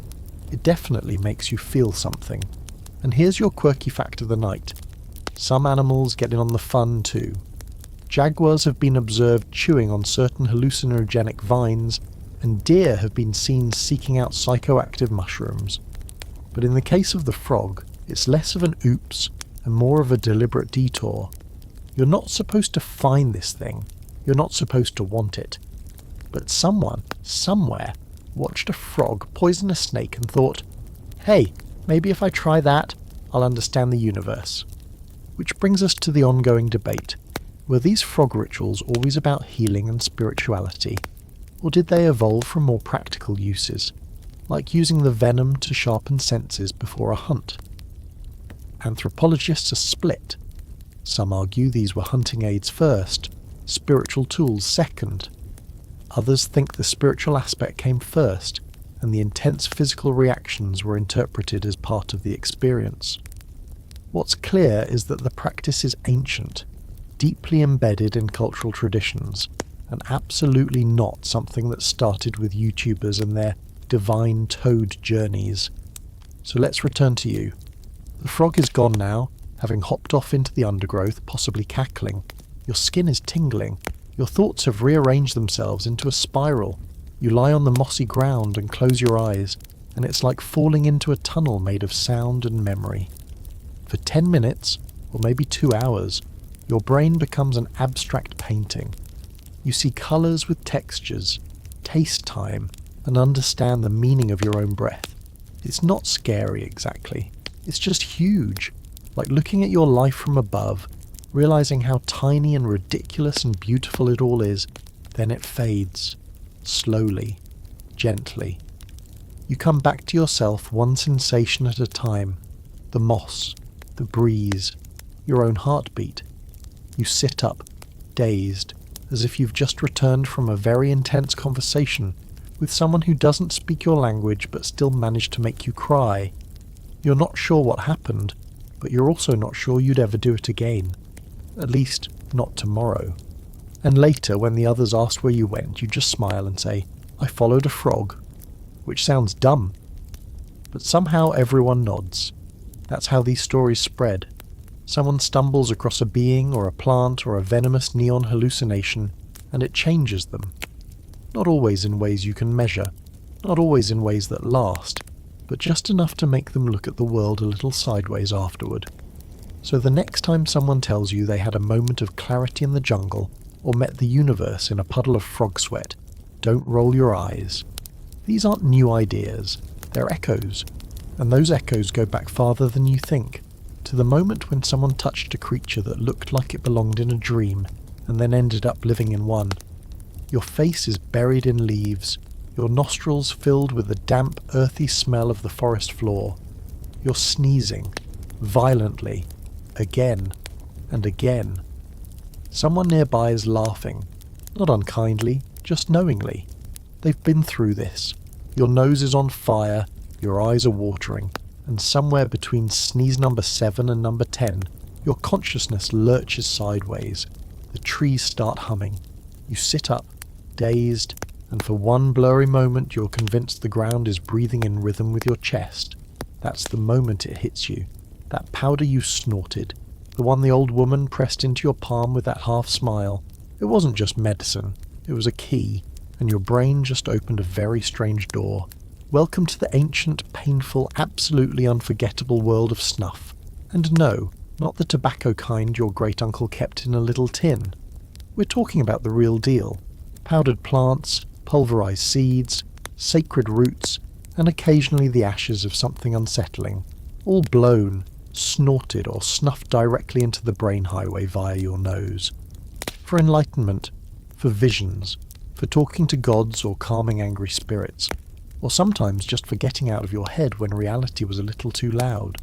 It definitely makes you feel something. And here's your quirky fact of the night. Some animals get in on the fun too. Jaguars have been observed chewing on certain hallucinogenic vines, and deer have been seen seeking out psychoactive mushrooms. But in the case of the frog, it's less of an oops and more of a deliberate detour. You're not supposed to find this thing. You're not supposed to want it. But someone, somewhere, watched a frog poison a snake and thought, hey, maybe if I try that, I'll understand the universe. Which brings us to the ongoing debate. Were these frog rituals always about healing and spirituality? Or did they evolve from more practical uses, like using the venom to sharpen senses before a hunt? Anthropologists are split. Some argue these were hunting aids first, spiritual tools second. Others think the spiritual aspect came first, and the intense physical reactions were interpreted as part of the experience. What's clear is that the practice is ancient, deeply embedded in cultural traditions, and absolutely not something that started with YouTubers and their divine toad journeys. So let's return to you. The frog is gone now, having hopped off into the undergrowth, possibly cackling. Your skin is tingling. Your thoughts have rearranged themselves into a spiral. You lie on the mossy ground and close your eyes, and it's like falling into a tunnel made of sound and memory. For 10 minutes, or maybe 2 hours, your brain becomes an abstract painting. You see colours with textures, taste time, and understand the meaning of your own breath. It's not scary exactly. It's just huge, like looking at your life from above, realising how tiny and ridiculous and beautiful it all is, then it fades, slowly, gently. You come back to yourself one sensation at a time, the moss, the breeze, your own heartbeat. You sit up, dazed, as if you've just returned from a very intense conversation with someone who doesn't speak your language but still managed to make you cry. You're not sure what happened, but you're also not sure you'd ever do it again. At least, not tomorrow. And later, when the others ask where you went, you just smile and say, "I followed a frog," which sounds dumb. But somehow everyone nods. That's how these stories spread. Someone stumbles across a being or a plant or a venomous neon hallucination, and it changes them. Not always in ways you can measure, not always in ways that last, but just enough to make them look at the world a little sideways afterward. So the next time someone tells you they had a moment of clarity in the jungle, or met the universe in a puddle of frog sweat, don't roll your eyes. These aren't new ideas, they're echoes, and those echoes go back farther than you think, to the moment when someone touched a creature that looked like it belonged in a dream, and then ended up living in one. Your face is buried in leaves, your nostrils filled with the damp, earthy smell of the forest floor. You're sneezing, violently, again and again. Someone nearby is laughing, not unkindly, just knowingly. They've been through this. Your nose is on fire, your eyes are watering, and somewhere between sneeze number 7 and number 10, your consciousness lurches sideways. The trees start humming. You sit up, dazed, and for one blurry moment you're convinced the ground is breathing in rhythm with your chest. That's the moment it hits you. That powder you snorted, the one the old woman pressed into your palm with that half smile. It wasn't just medicine, it was a key, and your brain just opened a very strange door. Welcome to the ancient, painful, absolutely unforgettable world of snuff. And no, not the tobacco kind your great-uncle kept in a little tin. We're talking about the real deal. Powdered plants, pulverized seeds, sacred roots, and occasionally the ashes of something unsettling, all blown, snorted or snuffed directly into the brain highway via your nose. For enlightenment, for visions, for talking to gods or calming angry spirits, or sometimes just for getting out of your head when reality was a little too loud.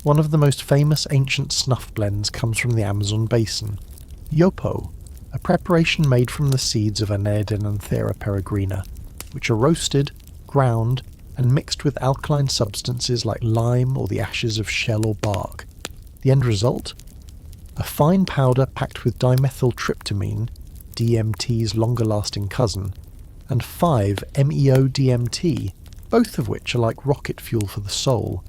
One of the most famous ancient snuff blends comes from the Amazon basin. Yopo, a preparation made from the seeds of Anedenanthera peregrina, which are roasted, ground, and mixed with alkaline substances like lime or the ashes of shell or bark. The end result? A fine powder packed with dimethyltryptamine, DMT's longer-lasting cousin, and 5-MeO-DMT, both of which are like rocket fuel for the soul.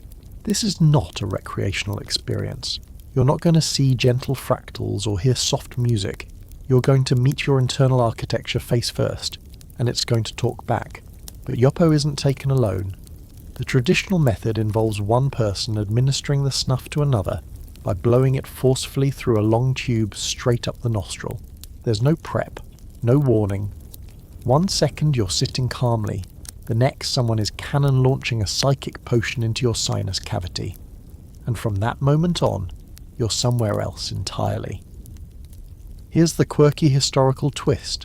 This is not a recreational experience. You're not going to see gentle fractals or hear soft music. You're going to meet your internal architecture face first, and it's going to talk back. But Yopo isn't taken alone. The traditional method involves one person administering the snuff to another by blowing it forcefully through a long tube straight up the nostril. There's no prep, no warning. 1 second you're sitting calmly, the next someone is cannon launching a psychic potion into your sinus cavity. And from that moment on, you're somewhere else entirely. Here's the quirky historical twist.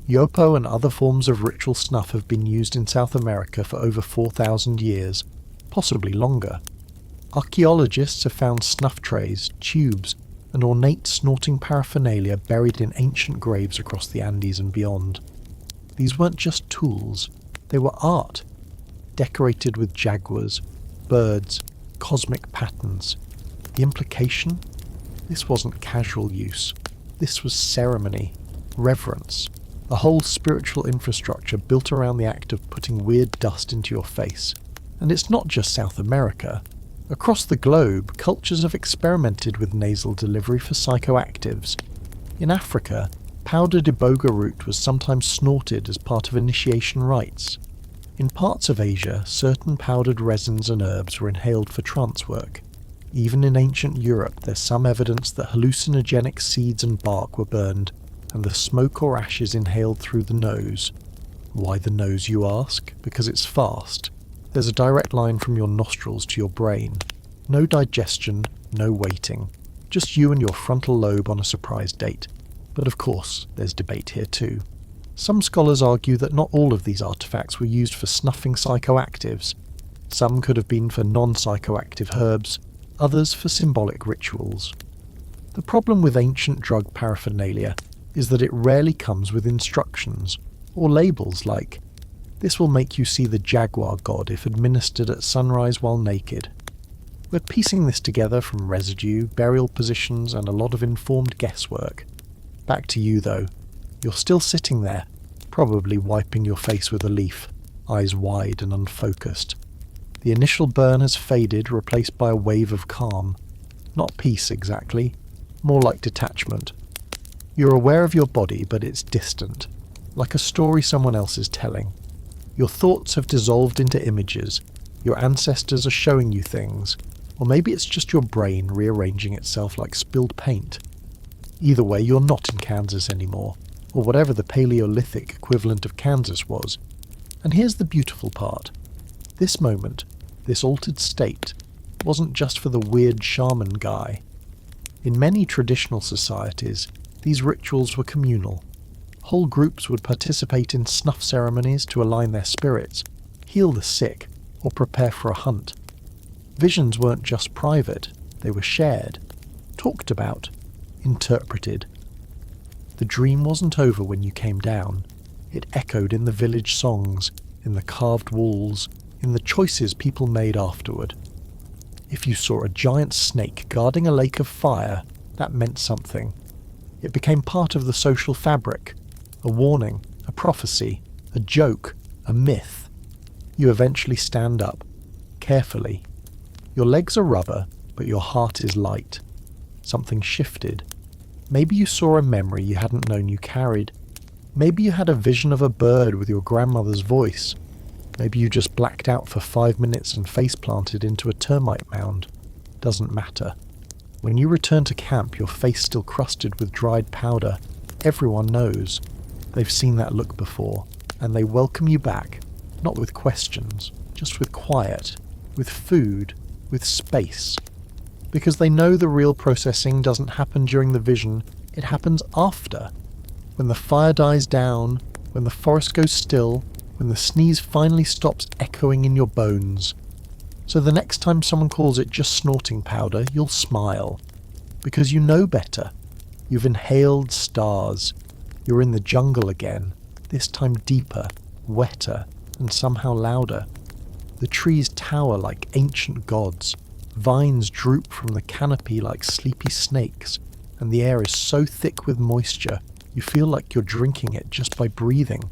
Yopo and other forms of ritual snuff have been used in South America for over 4,000 years, possibly longer. Archaeologists have found snuff trays, tubes, and ornate snorting paraphernalia buried in ancient graves across the Andes and beyond. These weren't just tools, they were art, decorated with jaguars, birds, cosmic patterns. The implication? This wasn't casual use. This was ceremony, reverence, a whole spiritual infrastructure built around the act of putting weird dust into your face. And it's not just South America. Across the globe, cultures have experimented with nasal delivery for psychoactives. In Africa, powdered iboga root was sometimes snorted as part of initiation rites. In parts of Asia, certain powdered resins and herbs were inhaled for trance work. Even in ancient Europe, there's some evidence that hallucinogenic seeds and bark were burned, and the smoke or ashes inhaled through the nose. Why the nose, you ask? Because it's fast. There's a direct line from your nostrils to your brain. No digestion, no waiting. Just you and your frontal lobe on a surprise date. But of course, there's debate here too. Some scholars argue that not all of these artifacts were used for snuffing psychoactives. Some could have been for non-psychoactive herbs, others for symbolic rituals. The problem with ancient drug paraphernalia is that it rarely comes with instructions, or labels like, "This will make you see the jaguar god if administered at sunrise while naked." We're piecing this together from residue, burial positions, and a lot of informed guesswork. Back to you though. You're still sitting there, probably wiping your face with a leaf, eyes wide and unfocused. The initial burn has faded, replaced by a wave of calm. Not peace exactly, more like detachment. You're aware of your body, but it's distant, like a story someone else is telling. Your thoughts have dissolved into images. Your ancestors are showing you things, or maybe it's just your brain rearranging itself like spilled paint. Either way, you're not in Kansas anymore, or whatever the Paleolithic equivalent of Kansas was. And here's the beautiful part. This moment, this altered state, wasn't just for the weird shaman guy. In many traditional societies, these rituals were communal. Whole groups would participate in snuff ceremonies to align their spirits, heal the sick, or prepare for a hunt. Visions weren't just private, they were shared, talked about, interpreted. The dream wasn't over when you came down. It echoed in the village songs, in the carved walls, in the choices people made afterward. If you saw a giant snake guarding a lake of fire, that meant something. It became part of the social fabric, a warning, a prophecy, a joke, a myth. You eventually stand up, carefully. Your legs are rubber, but your heart is light. Something shifted. Maybe you saw a memory you hadn't known you carried. Maybe you had a vision of a bird with your grandmother's voice. Maybe you just blacked out for 5 minutes and face-planted into a termite mound. Doesn't matter. When you return to camp, your face still crusted with dried powder. Everyone knows. They've seen that look before, and they welcome you back, not with questions, just with quiet, with food, with space. Because they know the real processing doesn't happen during the vision, it happens after. When the fire dies down, when the forest goes still, when the sneeze finally stops echoing in your bones. So the next time someone calls it just snorting powder, you'll smile. Because you know better. You've inhaled stars. You're in the jungle again, this time deeper, wetter, and somehow louder. The trees tower like ancient gods. Vines droop from the canopy like sleepy snakes, and the air is so thick with moisture, you feel like you're drinking it just by breathing.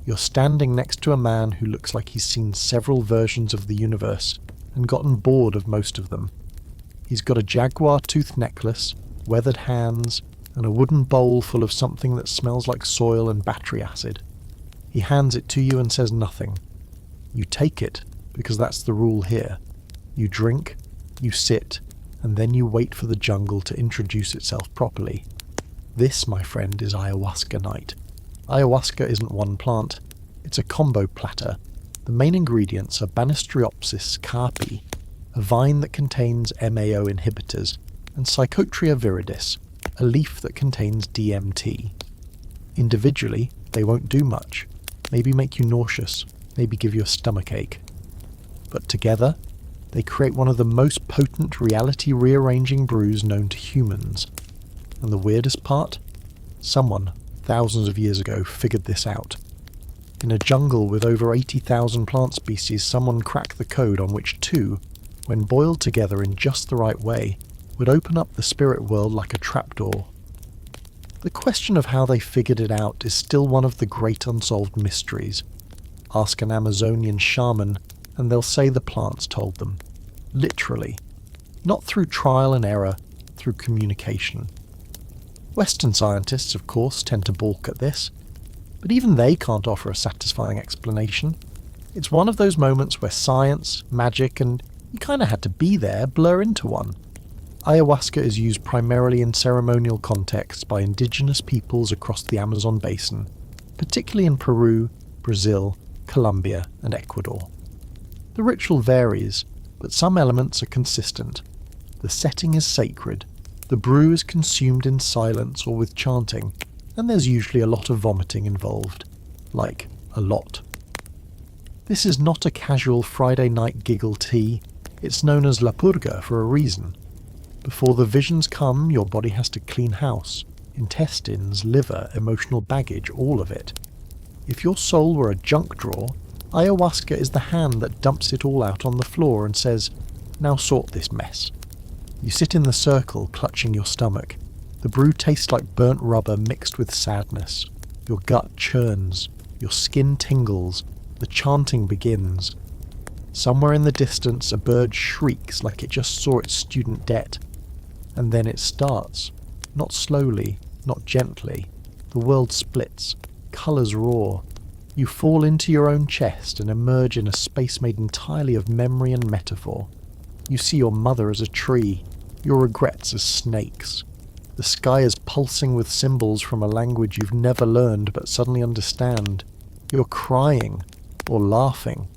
You're standing next to a man who looks like he's seen several versions of the universe and gotten bored of most of them. He's got a jaguar tooth necklace, weathered hands, and a wooden bowl full of something that smells like soil and battery acid. He hands it to you and says nothing. You take it, because that's the rule here. You drink, you sit, and then you wait for the jungle to introduce itself properly. This, my friend, is ayahuasca night. Ayahuasca isn't one plant, it's a combo platter. The main ingredients are Banistriopsis carpi, a vine that contains MAO inhibitors, and Psychotria viridis, a leaf that contains DMT. Individually, they won't do much, maybe make you nauseous, maybe give you a stomachache. But together, they create one of the most potent reality-rearranging brews known to humans. And the weirdest part? Someone, thousands of years ago, figured this out. In a jungle with over 80,000 plant species, someone cracked the code on which two, when boiled together in just the right way, would open up the spirit world like a trapdoor. The question of how they figured it out is still one of the great unsolved mysteries. Ask an Amazonian shaman, and they'll say the plants told them. Literally. Not through trial and error, through communication. Western scientists, of course, tend to balk at this, but even they can't offer a satisfying explanation. It's one of those moments where science, magic, and you kinda had to be there blur into one. Ayahuasca is used primarily in ceremonial contexts by indigenous peoples across the Amazon basin, particularly in Peru, Brazil, Colombia, and Ecuador. The ritual varies, but some elements are consistent. The setting is sacred, the brew is consumed in silence or with chanting, and there's usually a lot of vomiting involved. Like, a lot. This is not a casual Friday night giggle tea, it's known as La Purga for a reason. Before the visions come, your body has to clean house. Intestines, liver, emotional baggage, all of it. If your soul were a junk drawer, ayahuasca is the hand that dumps it all out on the floor and says, "Now sort this mess." You sit in the circle, clutching your stomach. The The brew tastes like burnt rubber mixed with sadness. Your gut churns, your skin tingles, the chanting begins. Somewhere in the distance a bird shrieks like it just saw its student debt. And then it starts. Not slowly, not gently. The world splits. Colours roar. You fall into your own chest and emerge in a space made entirely of memory and metaphor. You see your mother as a tree, your regrets as snakes. The sky is pulsing with symbols from a language you've never learned but suddenly understand. You're crying, or laughing,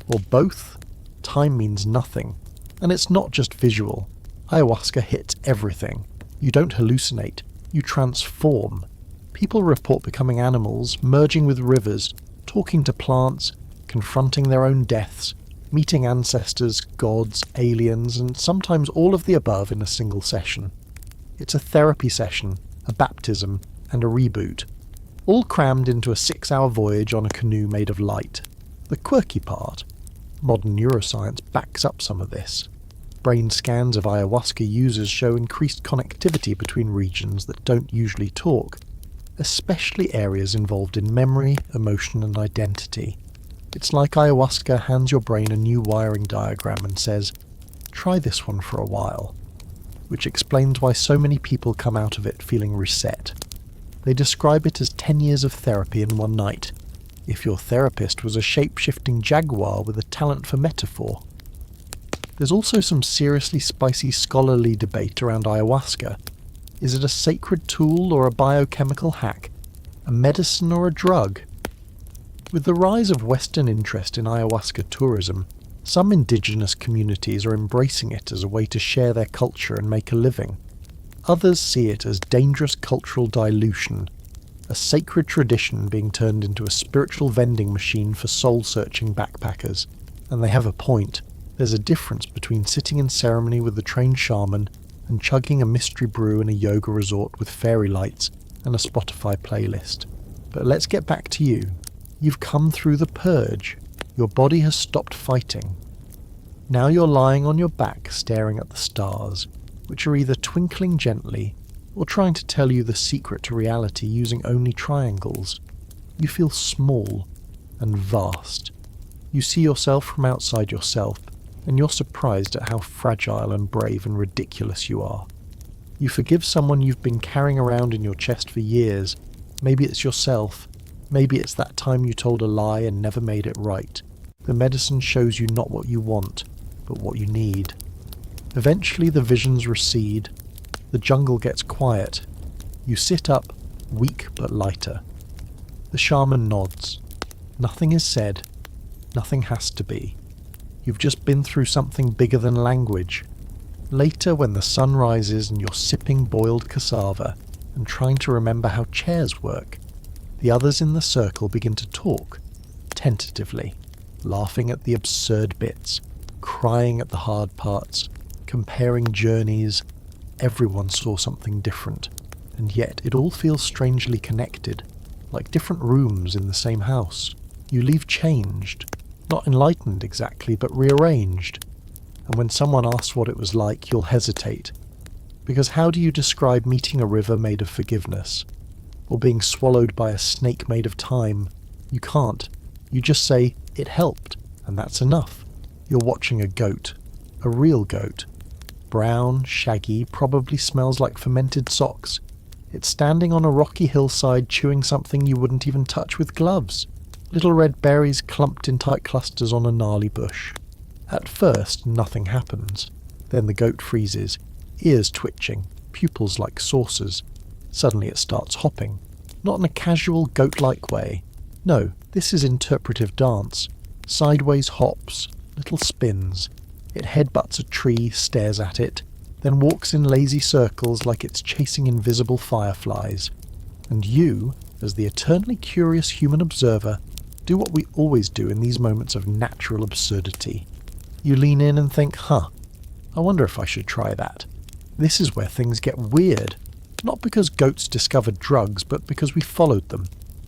or both. Time means nothing. And it's not just visual. Ayahuasca hits everything. You don't hallucinate, you transform. People report becoming animals, merging with rivers, talking to plants, confronting their own deaths, meeting ancestors, gods, aliens, and sometimes all of the above in a single session. It's a therapy session, a baptism, and a reboot, all crammed into a 6-hour voyage on a canoe made of light. The quirky part: modern neuroscience backs up some of this. Brain scans of ayahuasca users show increased connectivity between regions that don't usually talk, especially areas involved in memory, emotion, and identity. It's like ayahuasca hands your brain a new wiring diagram and says, "Try this one for a while," which explains why so many people come out of it feeling reset. They describe it as 10 years of therapy in one night, if your therapist was a shape-shifting jaguar with a talent for metaphor. There's also some seriously spicy scholarly debate around ayahuasca. Is it a sacred tool or a biochemical hack? A medicine or a drug? With the rise of Western interest in ayahuasca tourism, some indigenous communities are embracing it as a way to share their culture and make a living. Others see it as dangerous cultural dilution, a sacred tradition being turned into a spiritual vending machine for soul-searching backpackers. And they have a point. There's a difference between sitting in ceremony with a trained shaman and chugging a mystery brew in a yoga resort with fairy lights and a Spotify playlist. But let's get back to you. You've come through the purge. Your body has stopped fighting. Now you're lying on your back staring at the stars, which are either twinkling gently or trying to tell you the secret to reality using only triangles. You feel small and vast. You see yourself from outside yourself, and you're surprised at how fragile and brave and ridiculous you are. You forgive someone you've been carrying around in your chest for years. Maybe it's yourself. Maybe it's that time you told a lie and never made it right. The medicine shows you not what you want, but what you need. Eventually the visions recede. The jungle gets quiet. You sit up, weak but lighter. The shaman nods. Nothing is said. Nothing has to be. You've just been through something bigger than language. Later, when the sun rises and you're sipping boiled cassava and trying to remember how chairs work, the others in the circle begin to talk, tentatively, laughing at the absurd bits, crying at the hard parts, comparing journeys. Everyone saw something different, and yet it all feels strangely connected, like different rooms in the same house. You leave changed. Not enlightened exactly, but rearranged. And when someone asks what it was like, you'll hesitate. Because how do you describe meeting a river made of forgiveness? Or being swallowed by a snake made of time? You can't. You just say, it helped, and that's enough. You're watching a goat. A real goat. Brown, shaggy, probably smells like fermented socks. It's standing on a rocky hillside chewing something you wouldn't even touch with gloves. Little red berries clumped in tight clusters on a gnarly bush. At first, nothing happens. Then the goat freezes, ears twitching, pupils like saucers. Suddenly it starts hopping. Not in a casual goat-like way. No, this is interpretive dance. Sideways hops, little spins. It headbutts a tree, stares at it, then walks in lazy circles like it's chasing invisible fireflies. And you, as the eternally curious human observer, do what we always do in these moments of natural absurdity. You lean in and think, I wonder if I should try that. This is where things get weird. Not because goats discovered drugs, but because we followed them.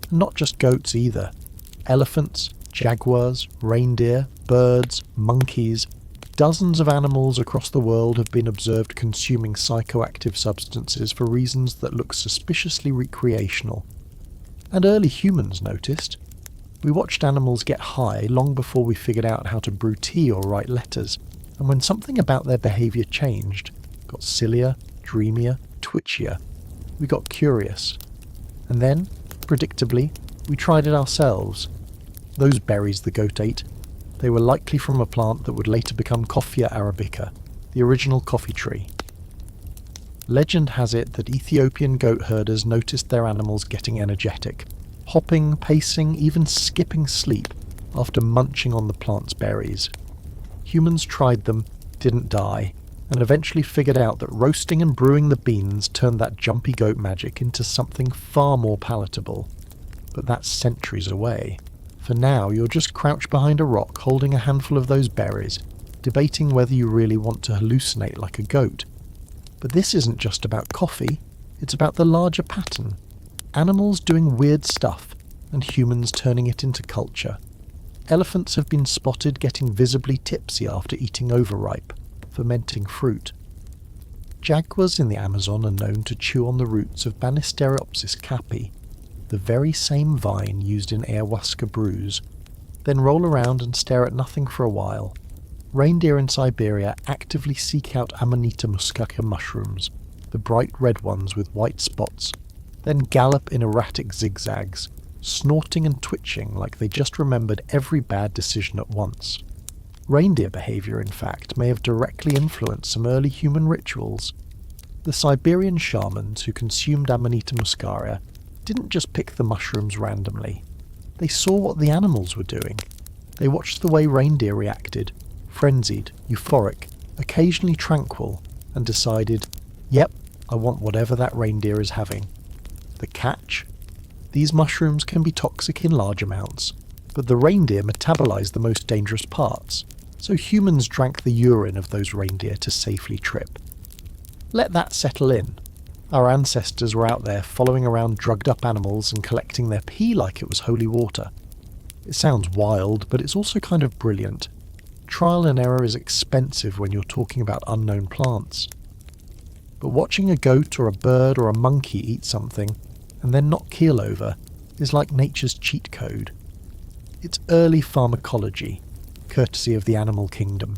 And not just goats either. Elephants, jaguars, reindeer, birds, monkeys. Dozens of animals across the world have been observed consuming psychoactive substances for reasons that look suspiciously recreational. And early humans noticed. We watched animals get high long before we figured out how to brew tea or write letters, and when something about their behaviour changed, got sillier, dreamier, twitchier, we got curious. And then, predictably, we tried it ourselves. Those berries the goat ate, they were likely from a plant that would later become Coffea arabica, the original coffee tree. Legend has it that Ethiopian goat herders noticed their animals getting energetic, hopping, pacing, even skipping sleep after munching on the plant's berries. Humans tried them, didn't die, and eventually figured out that roasting and brewing the beans turned that jumpy goat magic into something far more palatable. But that's centuries away. For now, you're just crouched behind a rock holding a handful of those berries, debating whether you really want to hallucinate like a goat. But this isn't just about coffee, it's about the larger pattern. Animals doing weird stuff, and humans turning it into culture. Elephants have been spotted getting visibly tipsy after eating overripe, fermenting fruit. Jaguars in the Amazon are known to chew on the roots of Banistereopsis caapi, the very same vine used in ayahuasca brews, then roll around and stare at nothing for a while. Reindeer in Siberia actively seek out Amanita muscaria mushrooms, the bright red ones with white spots, then gallop in erratic zigzags, snorting and twitching like they just remembered every bad decision at once. Reindeer behaviour, in fact, may have directly influenced some early human rituals. The Siberian shamans who consumed Amanita muscaria didn't just pick the mushrooms randomly. They saw what the animals were doing. They watched the way reindeer reacted, frenzied, euphoric, occasionally tranquil, and decided, yep, I want whatever that reindeer is having. The catch? These mushrooms can be toxic in large amounts, but the reindeer metabolized the most dangerous parts, so humans drank the urine of those reindeer to safely trip. Let that settle in. Our ancestors were out there following around drugged-up animals and collecting their pee like it was holy water. It sounds wild, but it's also kind of brilliant. Trial and error is expensive when you're talking about unknown plants. But watching a goat or a bird or a monkey eat something, and then not keel over, is like nature's cheat code. It's early pharmacology, courtesy of the animal kingdom.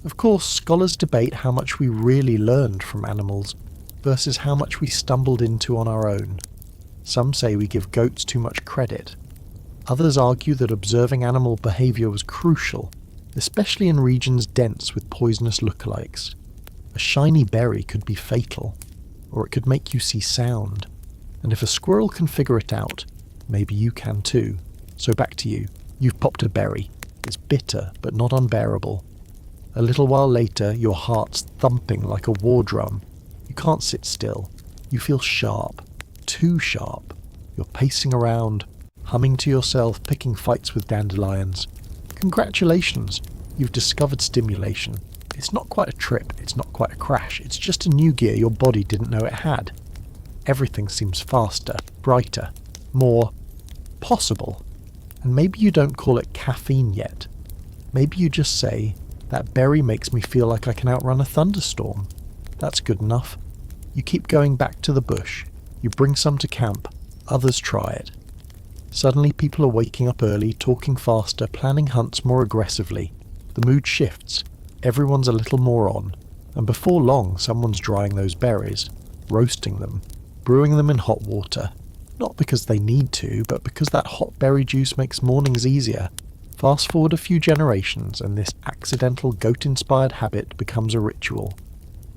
Of course, scholars debate how much we really learned from animals, versus how much we stumbled into on our own. Some say we give goats too much credit. Others argue that observing animal behaviour was crucial, especially in regions dense with poisonous lookalikes. A shiny berry could be fatal, or it could make you see sound. And if a squirrel can figure it out, maybe you can too. So back to you. You've popped a berry. It's bitter, but not unbearable. A little while later, your heart's thumping like a war drum. You can't sit still. You feel sharp. Too sharp. You're pacing around, humming to yourself, picking fights with dandelions. Congratulations, you've discovered stimulation. It's not quite a trip, it's not quite a crash, it's just a new gear your body didn't know it had. Everything seems faster, brighter, more possible. And maybe you don't call it caffeine yet. Maybe you just say, that berry makes me feel like I can outrun a thunderstorm. That's good enough. You keep going back to the bush. You bring some to camp. Others try it. Suddenly people are waking up early, talking faster, planning hunts more aggressively. The mood shifts. Everyone's a little more on. And before long, someone's drying those berries, roasting them, brewing them in hot water. Not because they need to, but because that hot berry juice makes mornings easier. Fast forward a few generations and this accidental goat-inspired habit becomes a ritual.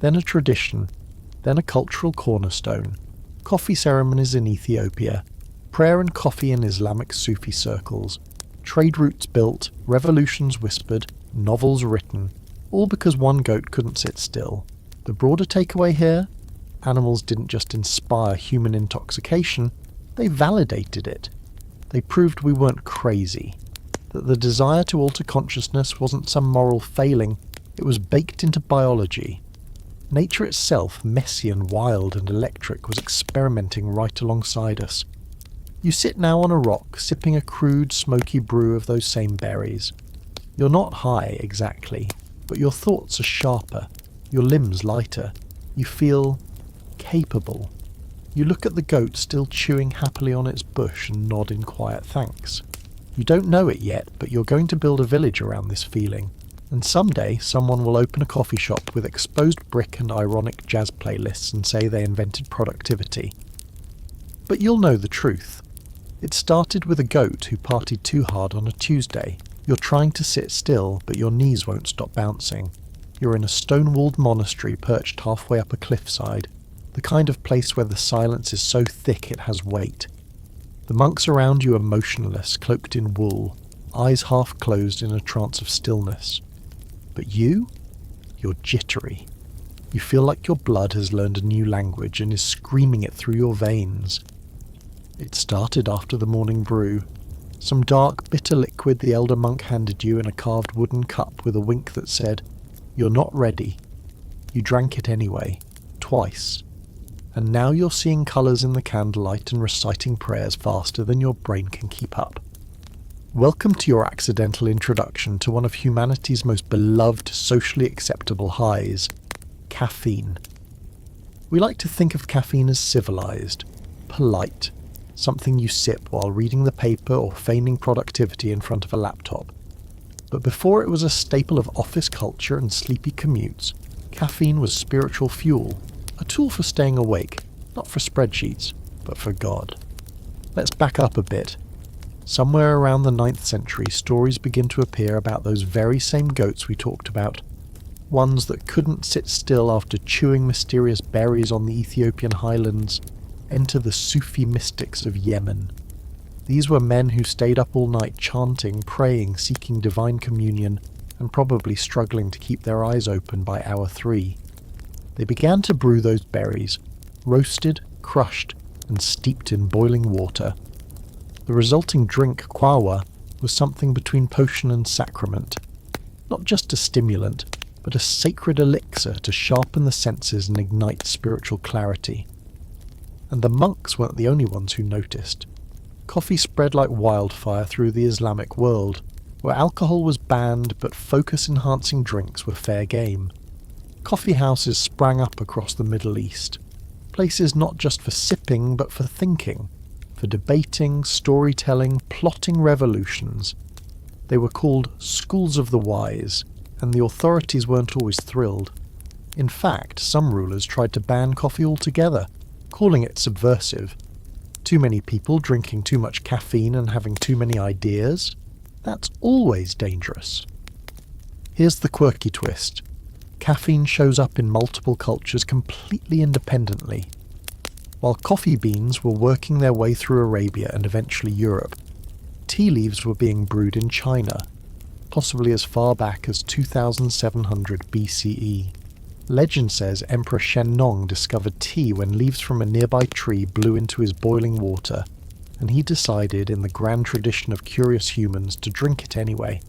Then a tradition. Then a cultural cornerstone. Coffee ceremonies in Ethiopia. Prayer and coffee in Islamic Sufi circles. Trade routes built, revolutions whispered, novels written. All because one goat couldn't sit still. The broader takeaway here? Animals didn't just inspire human intoxication, they validated it. They proved we weren't crazy. That the desire to alter consciousness wasn't some moral failing, it was baked into biology. Nature itself, messy and wild and electric, was experimenting right alongside us. You sit now on a rock, sipping a crude, smoky brew of those same berries. You're not high, exactly. but your thoughts are sharper, your limbs lighter. You feel capable. You look at the goat still chewing happily on its bush and nod in quiet thanks. You don't know it yet, but you're going to build a village around this feeling, and someday someone will open a coffee shop with exposed brick and ironic jazz playlists and say they invented productivity. But you'll know the truth. It started with a goat who partied too hard on a Tuesday. You're trying to sit still, but your knees won't stop bouncing. You're in a stone-walled monastery perched halfway up a cliffside, the kind of place where the silence is so thick it has weight. The monks around you are motionless, cloaked in wool, eyes half closed in a trance of stillness. But you're jittery. You feel like your blood has learned a new language and is screaming it through your veins. It started after the morning brew. Some dark, bitter liquid the elder monk handed you in a carved wooden cup with a wink that said, "You're not ready." You drank it anyway, twice. And now you're seeing colours in the candlelight and reciting prayers faster than your brain can keep up. Welcome to your accidental introduction to one of humanity's most beloved, socially acceptable highs, caffeine. We like to think of caffeine as civilized, polite, something you sip while reading the paper or feigning productivity in front of a laptop. But before it was a staple of office culture and sleepy commutes, caffeine was spiritual fuel, a tool for staying awake, not for spreadsheets, but for God. Let's back up a bit. Somewhere around the 9th century, stories begin to appear about those very same goats we talked about, ones that couldn't sit still after chewing mysterious berries on the Ethiopian highlands. Enter the Sufi mystics of Yemen. These were men who stayed up all night chanting, praying, seeking divine communion, and probably struggling to keep their eyes open by hour 3. They began to brew those berries, roasted, crushed, and steeped in boiling water. The resulting drink, kwawa, was something between potion and sacrament. Not just a stimulant, but a sacred elixir to sharpen the senses and ignite spiritual clarity. And the monks weren't the only ones who noticed. Coffee spread like wildfire through the Islamic world, where alcohol was banned but focus-enhancing drinks were fair game. Coffee houses sprang up across the Middle East, places not just for sipping but for thinking, for debating, storytelling, plotting revolutions. They were called schools of the wise, and the authorities weren't always thrilled. In fact, some rulers tried to ban coffee altogether, calling it subversive. Too many people drinking too much caffeine and having too many ideas? That's always dangerous. Here's the quirky twist. Caffeine shows up in multiple cultures completely independently. While coffee beans were working their way through Arabia and eventually Europe, tea leaves were being brewed in China, possibly as far back as 2700 BCE. Legend says Emperor Shennong discovered tea when leaves from a nearby tree blew into his boiling water, and he decided, in the grand tradition of curious humans, to drink it anyway.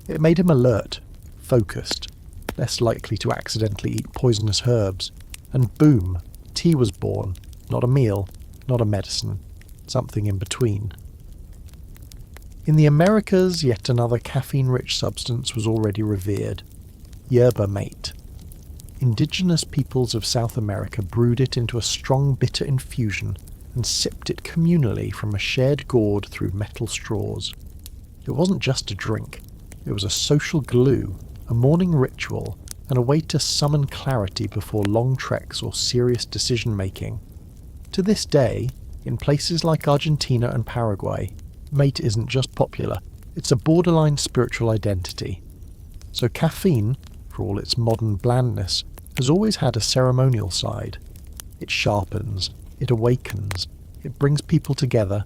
It made him alert, focused, less likely to accidentally eat poisonous herbs, and boom, tea was born. Not a meal, not a medicine, something in between. In the Americas, yet another caffeine-rich substance was already revered, yerba mate. Indigenous peoples of South America brewed it into a strong bitter infusion and sipped it communally from a shared gourd through metal straws. It wasn't just a drink, it was a social glue, a morning ritual, and a way to summon clarity before long treks or serious decision-making. To this day, in places like Argentina and Paraguay, mate isn't just popular, it's a borderline spiritual identity. So caffeine, for all its modern blandness, has always had a ceremonial side. It sharpens, it awakens, it brings people together,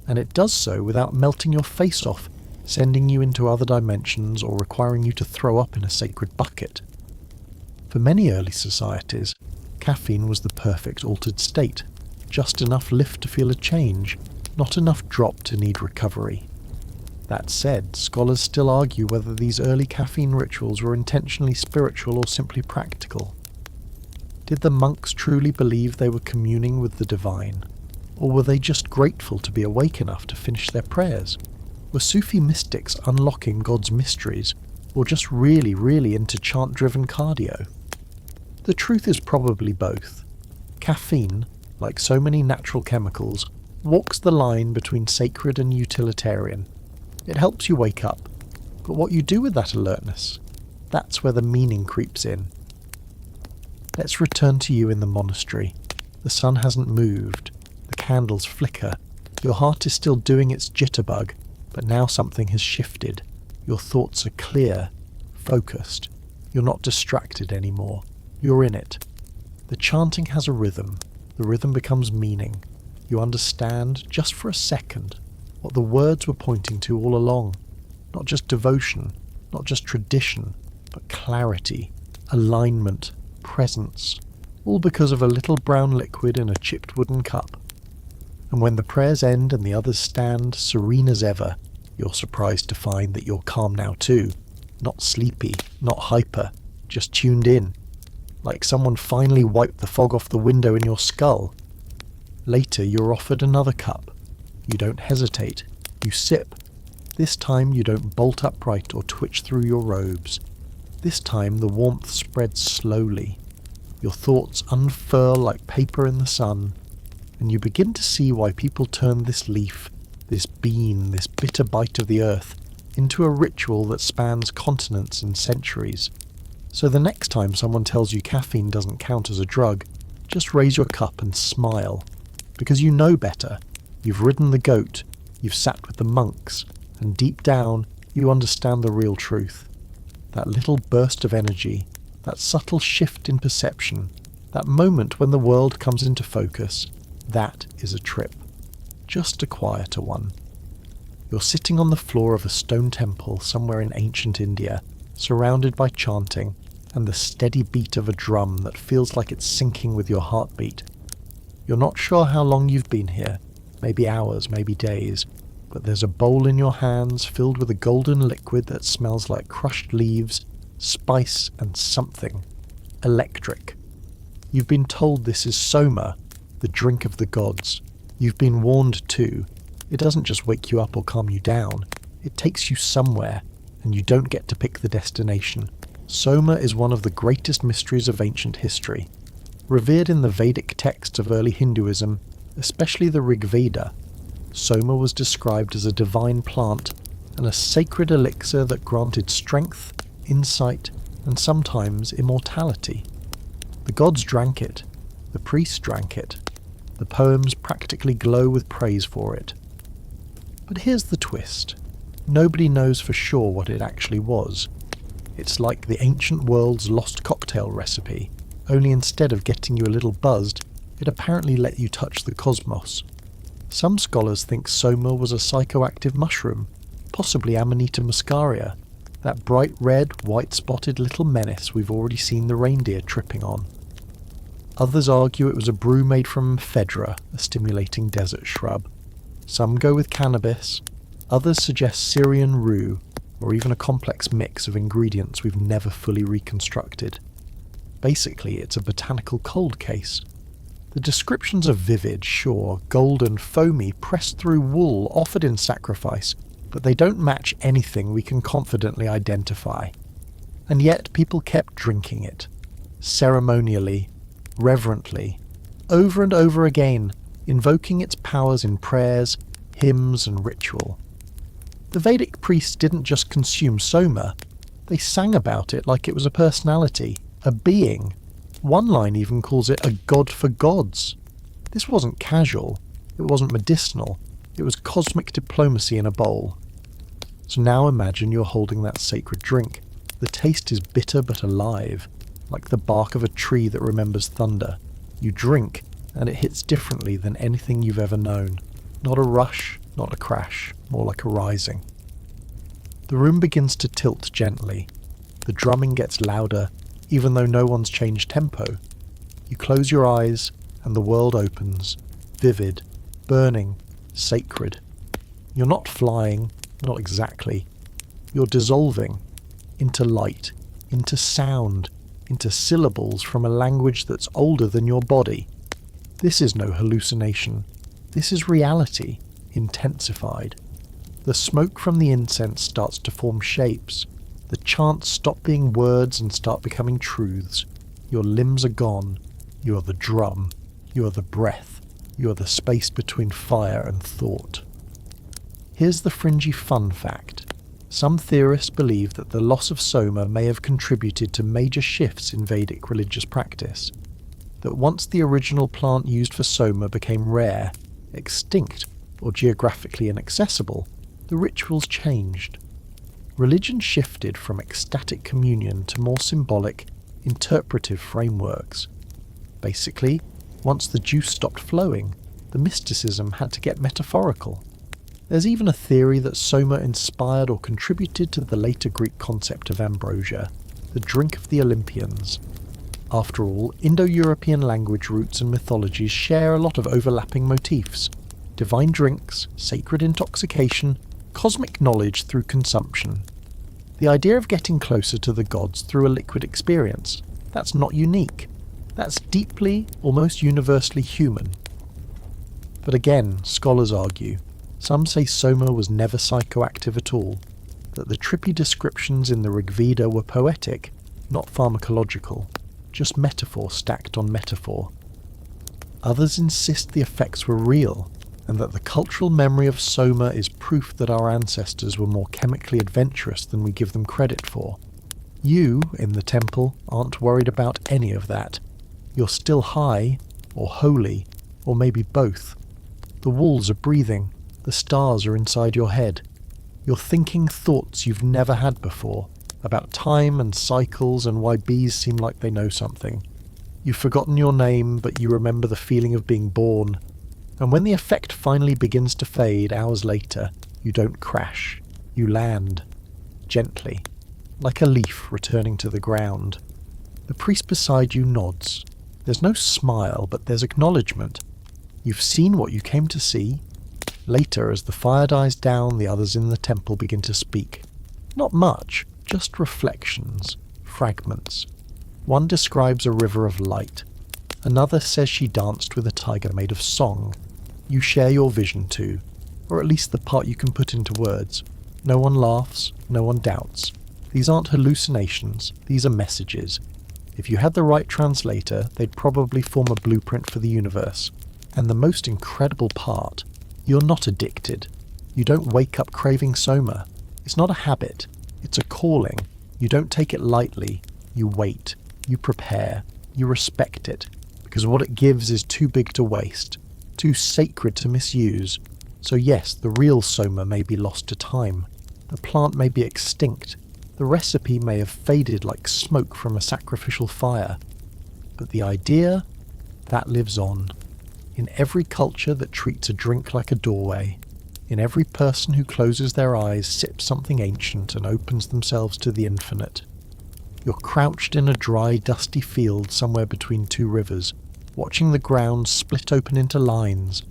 and it does so without melting your face off, sending you into other dimensions or requiring you to throw up in a sacred bucket. For many early societies, caffeine was the perfect altered state, just enough lift to feel a change, not enough drop to need recovery. That said, scholars still argue whether these early caffeine rituals were intentionally spiritual or simply practical. Did the monks truly believe they were communing with the divine, or were they just grateful to be awake enough to finish their prayers? Were Sufi mystics unlocking God's mysteries, or just really, really into chant-driven cardio? The truth is probably both. Caffeine, like so many natural chemicals, walks the line between sacred and utilitarian. It helps you wake up, but what you do with that alertness, that's where the meaning creeps in. Let's return to you in the monastery. The sun hasn't moved, the candles flicker, your heart is still doing its jitterbug, but now something has shifted. Your thoughts are clear, focused. You're not distracted anymore. You're in it. The chanting has a rhythm. The rhythm becomes meaning. You understand, just for a second, what the words were pointing to all along. Not just devotion, not just tradition, but clarity, alignment, presence, all because of a little brown liquid in a chipped wooden cup. And when the prayers end and the others stand, serene as ever, you're surprised to find that you're calm now too. Not sleepy, not hyper, just tuned in. Like someone finally wiped the fog off the window in your skull. Later you're offered another cup. You don't hesitate. You sip. This time you don't bolt upright or twitch through your robes. This time the warmth spreads slowly. Your thoughts unfurl like paper in the sun, and you begin to see why people turn this leaf, this bean, this bitter bite of the earth, into a ritual that spans continents and centuries. So the next time someone tells you caffeine doesn't count as a drug, just raise your cup and smile. Because you know better. You've ridden the goat, you've sat with the monks, and deep down you understand the real truth. That little burst of energy, that subtle shift in perception, that moment when the world comes into focus, that is a trip. Just a quieter one. You're sitting on the floor of a stone temple somewhere in ancient India, surrounded by chanting and the steady beat of a drum that feels like it's syncing with your heartbeat. You're not sure how long you've been here, maybe hours, maybe days, but there's a bowl in your hands filled with a golden liquid that smells like crushed leaves, spice and something. Electric. You've been told this is soma, the drink of the gods. You've been warned too. It doesn't just wake you up or calm you down. It takes you somewhere, and you don't get to pick the destination. Soma is one of the greatest mysteries of ancient history. Revered in the Vedic texts of early Hinduism, especially the Rig Veda, Soma was described as a divine plant and a sacred elixir that granted strength, insight, and sometimes immortality. The gods drank it. The priests drank it. The poems practically glow with praise for it. But here's the twist. Nobody knows for sure what it actually was. It's like the ancient world's lost cocktail recipe, only instead of getting you a little buzzed, it apparently let you touch the cosmos. Some scholars think soma was a psychoactive mushroom, possibly Amanita muscaria, that bright red, white-spotted little menace we've already seen the reindeer tripping on. Others argue it was a brew made from ephedra, a stimulating desert shrub. Some go with cannabis, others suggest Syrian rue, or even a complex mix of ingredients we've never fully reconstructed. Basically, it's a botanical cold case. The descriptions are vivid, sure, golden, foamy, pressed through wool, offered in sacrifice, but they don't match anything we can confidently identify. And yet people kept drinking it, ceremonially, reverently, over and over again, invoking its powers in prayers, hymns, and ritual. The Vedic priests didn't just consume soma, they sang about it like it was a personality, a being. One line even calls it a god for gods. This wasn't casual, it wasn't medicinal, it was cosmic diplomacy in a bowl. So now imagine you're holding that sacred drink. The taste is bitter but alive, like the bark of a tree that remembers thunder. You drink, and it hits differently than anything you've ever known. Not a rush, not a crash, more like a rising. The room begins to tilt gently. The drumming gets louder, even though no one's changed tempo. You close your eyes, and the world opens, vivid, burning, sacred. You're not flying, not exactly. You're dissolving into light, into sound, into syllables from a language that's older than your body. This is no hallucination. This is reality, intensified. The smoke from the incense starts to form shapes, The chants stop being words and start becoming truths. Your limbs are gone. You are the drum. You are the breath. You are the space between fire and thought. Here's the fringy fun fact. Some theorists believe that the loss of soma may have contributed to major shifts in Vedic religious practice. That once the original plant used for soma became rare, extinct, or geographically inaccessible, the rituals changed. Religion shifted from ecstatic communion to more symbolic, interpretive frameworks. Basically, once the juice stopped flowing, the mysticism had to get metaphorical. There's even a theory that soma inspired or contributed to the later Greek concept of ambrosia, the drink of the Olympians. After all, Indo-European language roots and mythologies share a lot of overlapping motifs. Divine drinks, sacred intoxication, cosmic knowledge through consumption. The idea of getting closer to the gods through a liquid experience, that's not unique. That's deeply, almost universally human. But again, scholars argue. Some say soma was never psychoactive at all, that the trippy descriptions in the Rig Veda were poetic, not pharmacological, just metaphor stacked on metaphor. Others insist the effects were real, and that the cultural memory of soma is proof that our ancestors were more chemically adventurous than we give them credit for. You, in the temple, aren't worried about any of that. You're still high, or holy, or maybe both. The walls are breathing. The stars are inside your head. You're thinking thoughts you've never had before, about time and cycles and why bees seem like they know something. You've forgotten your name, but you remember the feeling of being born. And when the effect finally begins to fade hours later, you don't crash. You land. Gently. Like a leaf returning to the ground. The priest beside you nods. There's no smile, but there's acknowledgement. You've seen what you came to see. Later, as the fire dies down, the others in the temple begin to speak. Not much, just reflections, fragments. One describes a river of light. Another says she danced with a tiger made of song. You share your vision too, or at least the part you can put into words. No one laughs, no one doubts. These aren't hallucinations, these are messages. If you had the right translator, they'd probably form a blueprint for the universe. And the most incredible part, you're not addicted. You don't wake up craving soma. It's not a habit. It's a calling. You don't take it lightly. You wait. You prepare. You respect it. Because what it gives is too big to waste. Too sacred to misuse. So yes, the real soma may be lost to time. The plant may be extinct. The recipe may have faded like smoke from a sacrificial fire. But the idea, that lives on. In every culture that treats a drink like a doorway, in every person who closes their eyes, sips something ancient and opens themselves to the infinite. You're crouched in a dry, dusty field somewhere between two rivers, watching the ground split open into lines.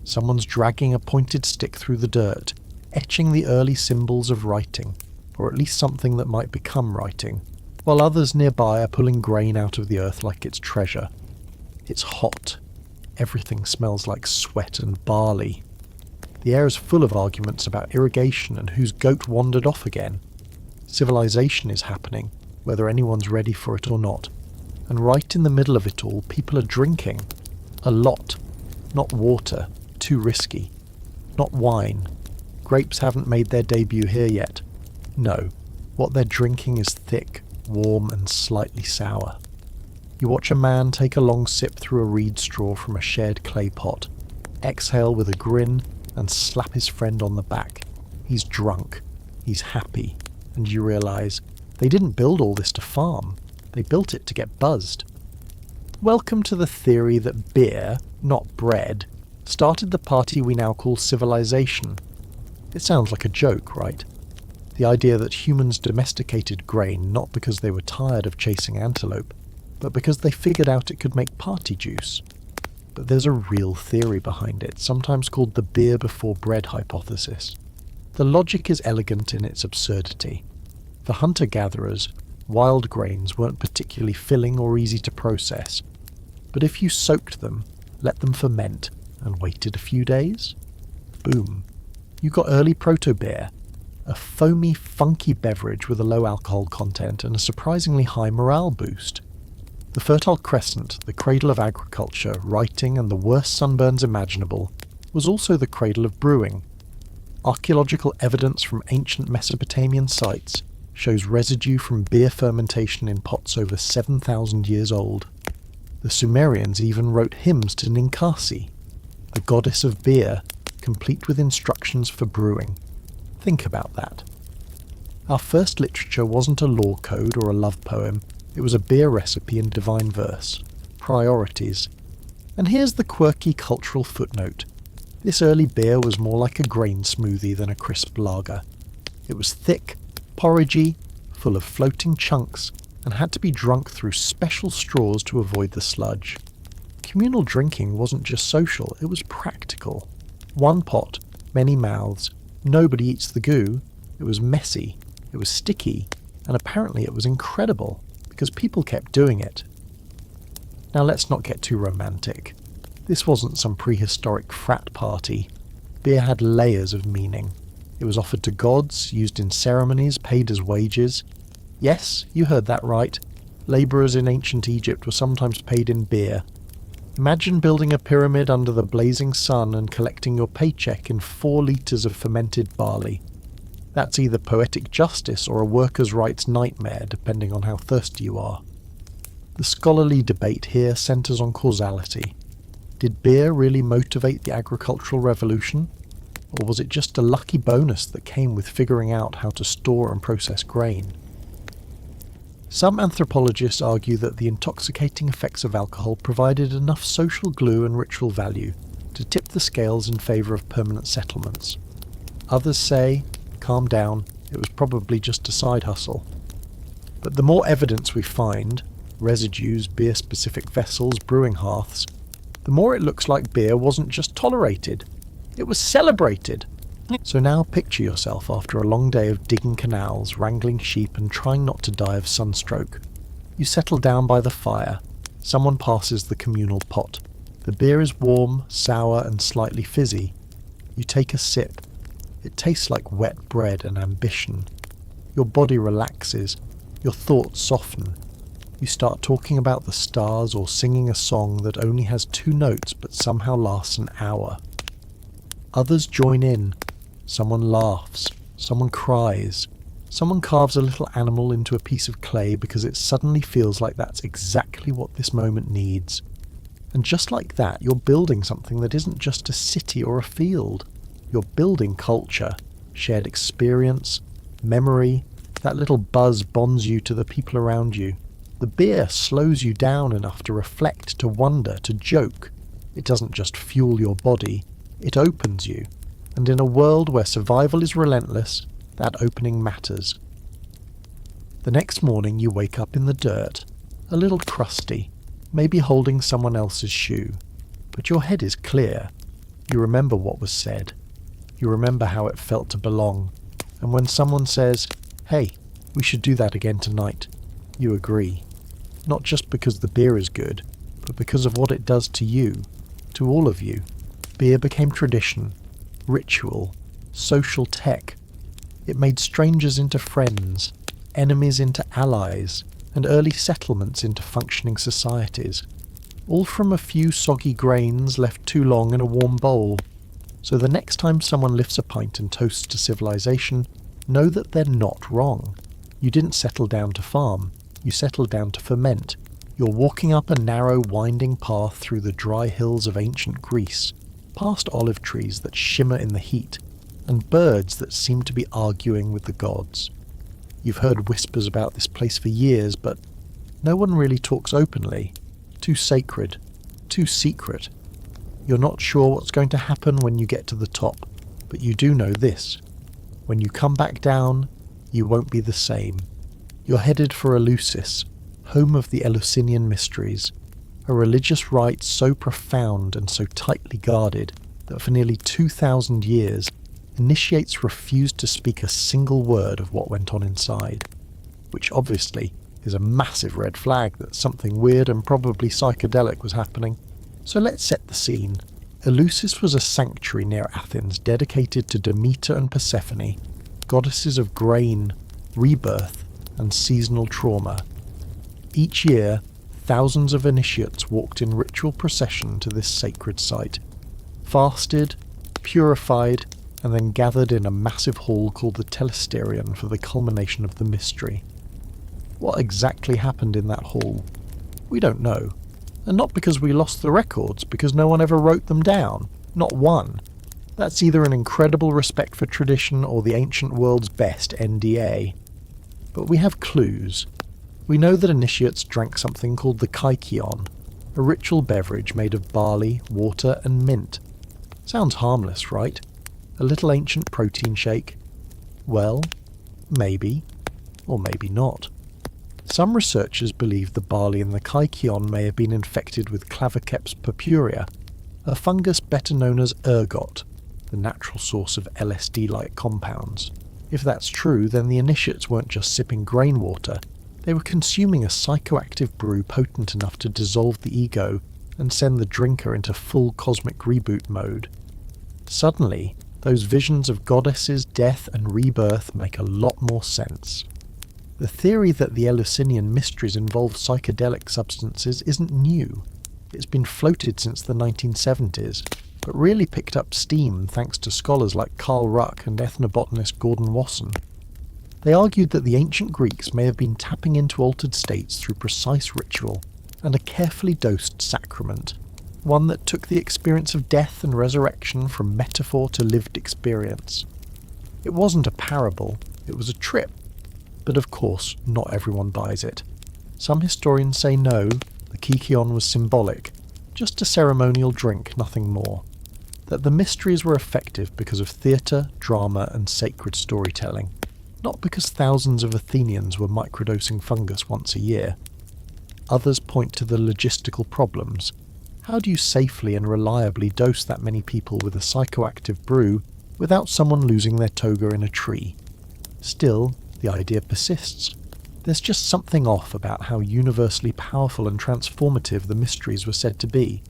Someone's dragging a pointed stick through the dirt, etching the early symbols of writing, or at least something that might become writing, while others nearby are pulling grain out of the earth like it's treasure. It's hot. Everything smells like sweat and barley. The air is full of arguments about irrigation and whose goat wandered off again. Civilization is happening, whether anyone's ready for it or not. And right in the middle of it all, people are drinking. A lot. Not water. Too risky. Not wine. Grapes haven't made their debut here yet. No. What they're drinking is thick, warm, and slightly sour. You watch a man take a long sip through a reed straw from a shared clay pot, exhale with a grin, and slap his friend on the back. He's drunk. He's happy. And you realise, they didn't build all this to farm. They built it to get buzzed. Welcome to the theory that beer, not bread, started the party we now call civilization. It sounds like a joke, right? The idea that humans domesticated grain not because they were tired of chasing antelope, but because they figured out it could make party juice. But there's a real theory behind it, sometimes called the beer before bread hypothesis. The logic is elegant in its absurdity. For hunter-gatherers, wild grains weren't particularly filling or easy to process. But if you soaked them, let them ferment, and waited a few days, boom, you got early proto-beer. A foamy, funky beverage with a low alcohol content and a surprisingly high morale boost. The Fertile Crescent, the cradle of agriculture, writing, and the worst sunburns imaginable, was also the cradle of brewing. Archaeological evidence from ancient Mesopotamian sites shows residue from beer fermentation in pots over 7,000 years old. The Sumerians even wrote hymns to Ninkasi, the goddess of beer, complete with instructions for brewing. Think about that. Our first literature wasn't a law code or a love poem, it was a beer recipe in divine verse. Priorities. And here's the quirky cultural footnote. This early beer was more like a grain smoothie than a crisp lager. It was thick, porridgey, full of floating chunks, and had to be drunk through special straws to avoid the sludge. Communal drinking wasn't just social, it was practical. One pot, many mouths, nobody eats the goo. It was messy, it was sticky, and apparently it was incredible, because people kept doing it. Now let's not get too romantic. This wasn't some prehistoric frat party. Beer had layers of meaning. It was offered to gods, used in ceremonies, paid as wages. Yes, you heard that right. Labourers in ancient Egypt were sometimes paid in beer. Imagine building a pyramid under the blazing sun and collecting your paycheck in 4 litres of fermented barley. That's either poetic justice or a workers' rights nightmare, depending on how thirsty you are. The scholarly debate here centres on causality. Did beer really motivate the agricultural revolution? Or was it just a lucky bonus that came with figuring out how to store and process grain? Some anthropologists argue that the intoxicating effects of alcohol provided enough social glue and ritual value to tip the scales in favour of permanent settlements. Others say, calm down, it was probably just a side hustle. But the more evidence we find, residues, beer-specific vessels, brewing hearths, the more it looks like beer wasn't just tolerated, it was celebrated. So now picture yourself after a long day of digging canals, wrangling sheep and trying not to die of sunstroke. You settle down by the fire, someone passes the communal pot. The beer is warm, sour and slightly fizzy. You take a sip. It tastes like wet bread and ambition. Your body relaxes, your thoughts soften. You start talking about the stars or singing a song that only has 2 notes but somehow lasts an hour. Others join in. Someone laughs. Someone cries. Someone carves a little animal into a piece of clay because it suddenly feels like that's exactly what this moment needs. And just like that, you're building something that isn't just a city or a field. You're building culture, shared experience, memory. That little buzz bonds you to the people around you. The beer slows you down enough to reflect, to wonder, to joke. It doesn't just fuel your body, it opens you. And in a world where survival is relentless, that opening matters. The next morning you wake up in the dirt, a little crusty, maybe holding someone else's shoe. But your head is clear. You remember what was said. You remember how it felt to belong. And when someone says, "Hey, we should do that again tonight," you agree. Not just because the beer is good, but because of what it does to you, to all of you. Beer became tradition, ritual, social tech. It made strangers into friends, enemies into allies, and early settlements into functioning societies. All from a few soggy grains left too long in a warm bowl. So the next time someone lifts a pint and toasts to civilization, know that they're not wrong. You didn't settle down to farm. You settled down to ferment. You're walking up a narrow, winding path through the dry hills of ancient Greece, past olive trees that shimmer in the heat, and birds that seem to be arguing with the gods. You've heard whispers about this place for years, but no one really talks openly. Too sacred, too secret. You're not sure what's going to happen when you get to the top, but you do know this. When you come back down, you won't be the same. You're headed for Eleusis, home of the Eleusinian mysteries, a religious rite so profound and so tightly guarded that for nearly 2,000 years, initiates refused to speak a single word of what went on inside, which obviously is a massive red flag that something weird and probably psychedelic was happening. So let's set the scene. Eleusis was a sanctuary near Athens dedicated to Demeter and Persephone. goddesses of grain, rebirth, and seasonal trauma. Each year, thousands of initiates walked in ritual procession to this sacred site, fasted, purified, and then gathered in a massive hall called the Telesterion for the culmination of the mystery. What exactly happened in that hall? We don't know. And not because we lost the records, because no one ever wrote them down. Not one. That's either an incredible respect for tradition or the ancient world's best NDA. But we have clues. We know that initiates drank something called the kykeon, a ritual beverage made of barley, water, and mint. Sounds harmless, right? A little ancient protein shake? Well, maybe, or maybe not. Some researchers believe the barley in the kykeon may have been infected with Claviceps purpurea, a fungus better known as ergot, the natural source of LSD-like compounds. If that's true, then the initiates weren't just sipping grain water, they were consuming a psychoactive brew potent enough to dissolve the ego and send the drinker into full cosmic reboot mode. Suddenly, those visions of goddesses, death, and rebirth make a lot more sense. The theory that the Eleusinian mysteries involve psychedelic substances isn't new. It's been floated since the 1970s, but really picked up steam thanks to scholars like Carl Ruck and ethnobotanist Gordon Wasson. They argued that the ancient Greeks may have been tapping into altered states through precise ritual and a carefully dosed sacrament, one that took the experience of death and resurrection from metaphor to lived experience. It wasn't a parable, it was a trip. But of course, not everyone buys it. Some historians say no, the kykeon was symbolic, just a ceremonial drink, nothing more. That the mysteries were effective because of theatre, drama, and sacred storytelling, not because thousands of Athenians were microdosing fungus once a year. Others point to the logistical problems. How do you safely and reliably dose that many people with a psychoactive brew without someone losing their toga in a tree? Still, the idea persists. There's just something off about how universally powerful and transformative the mysteries were said to be.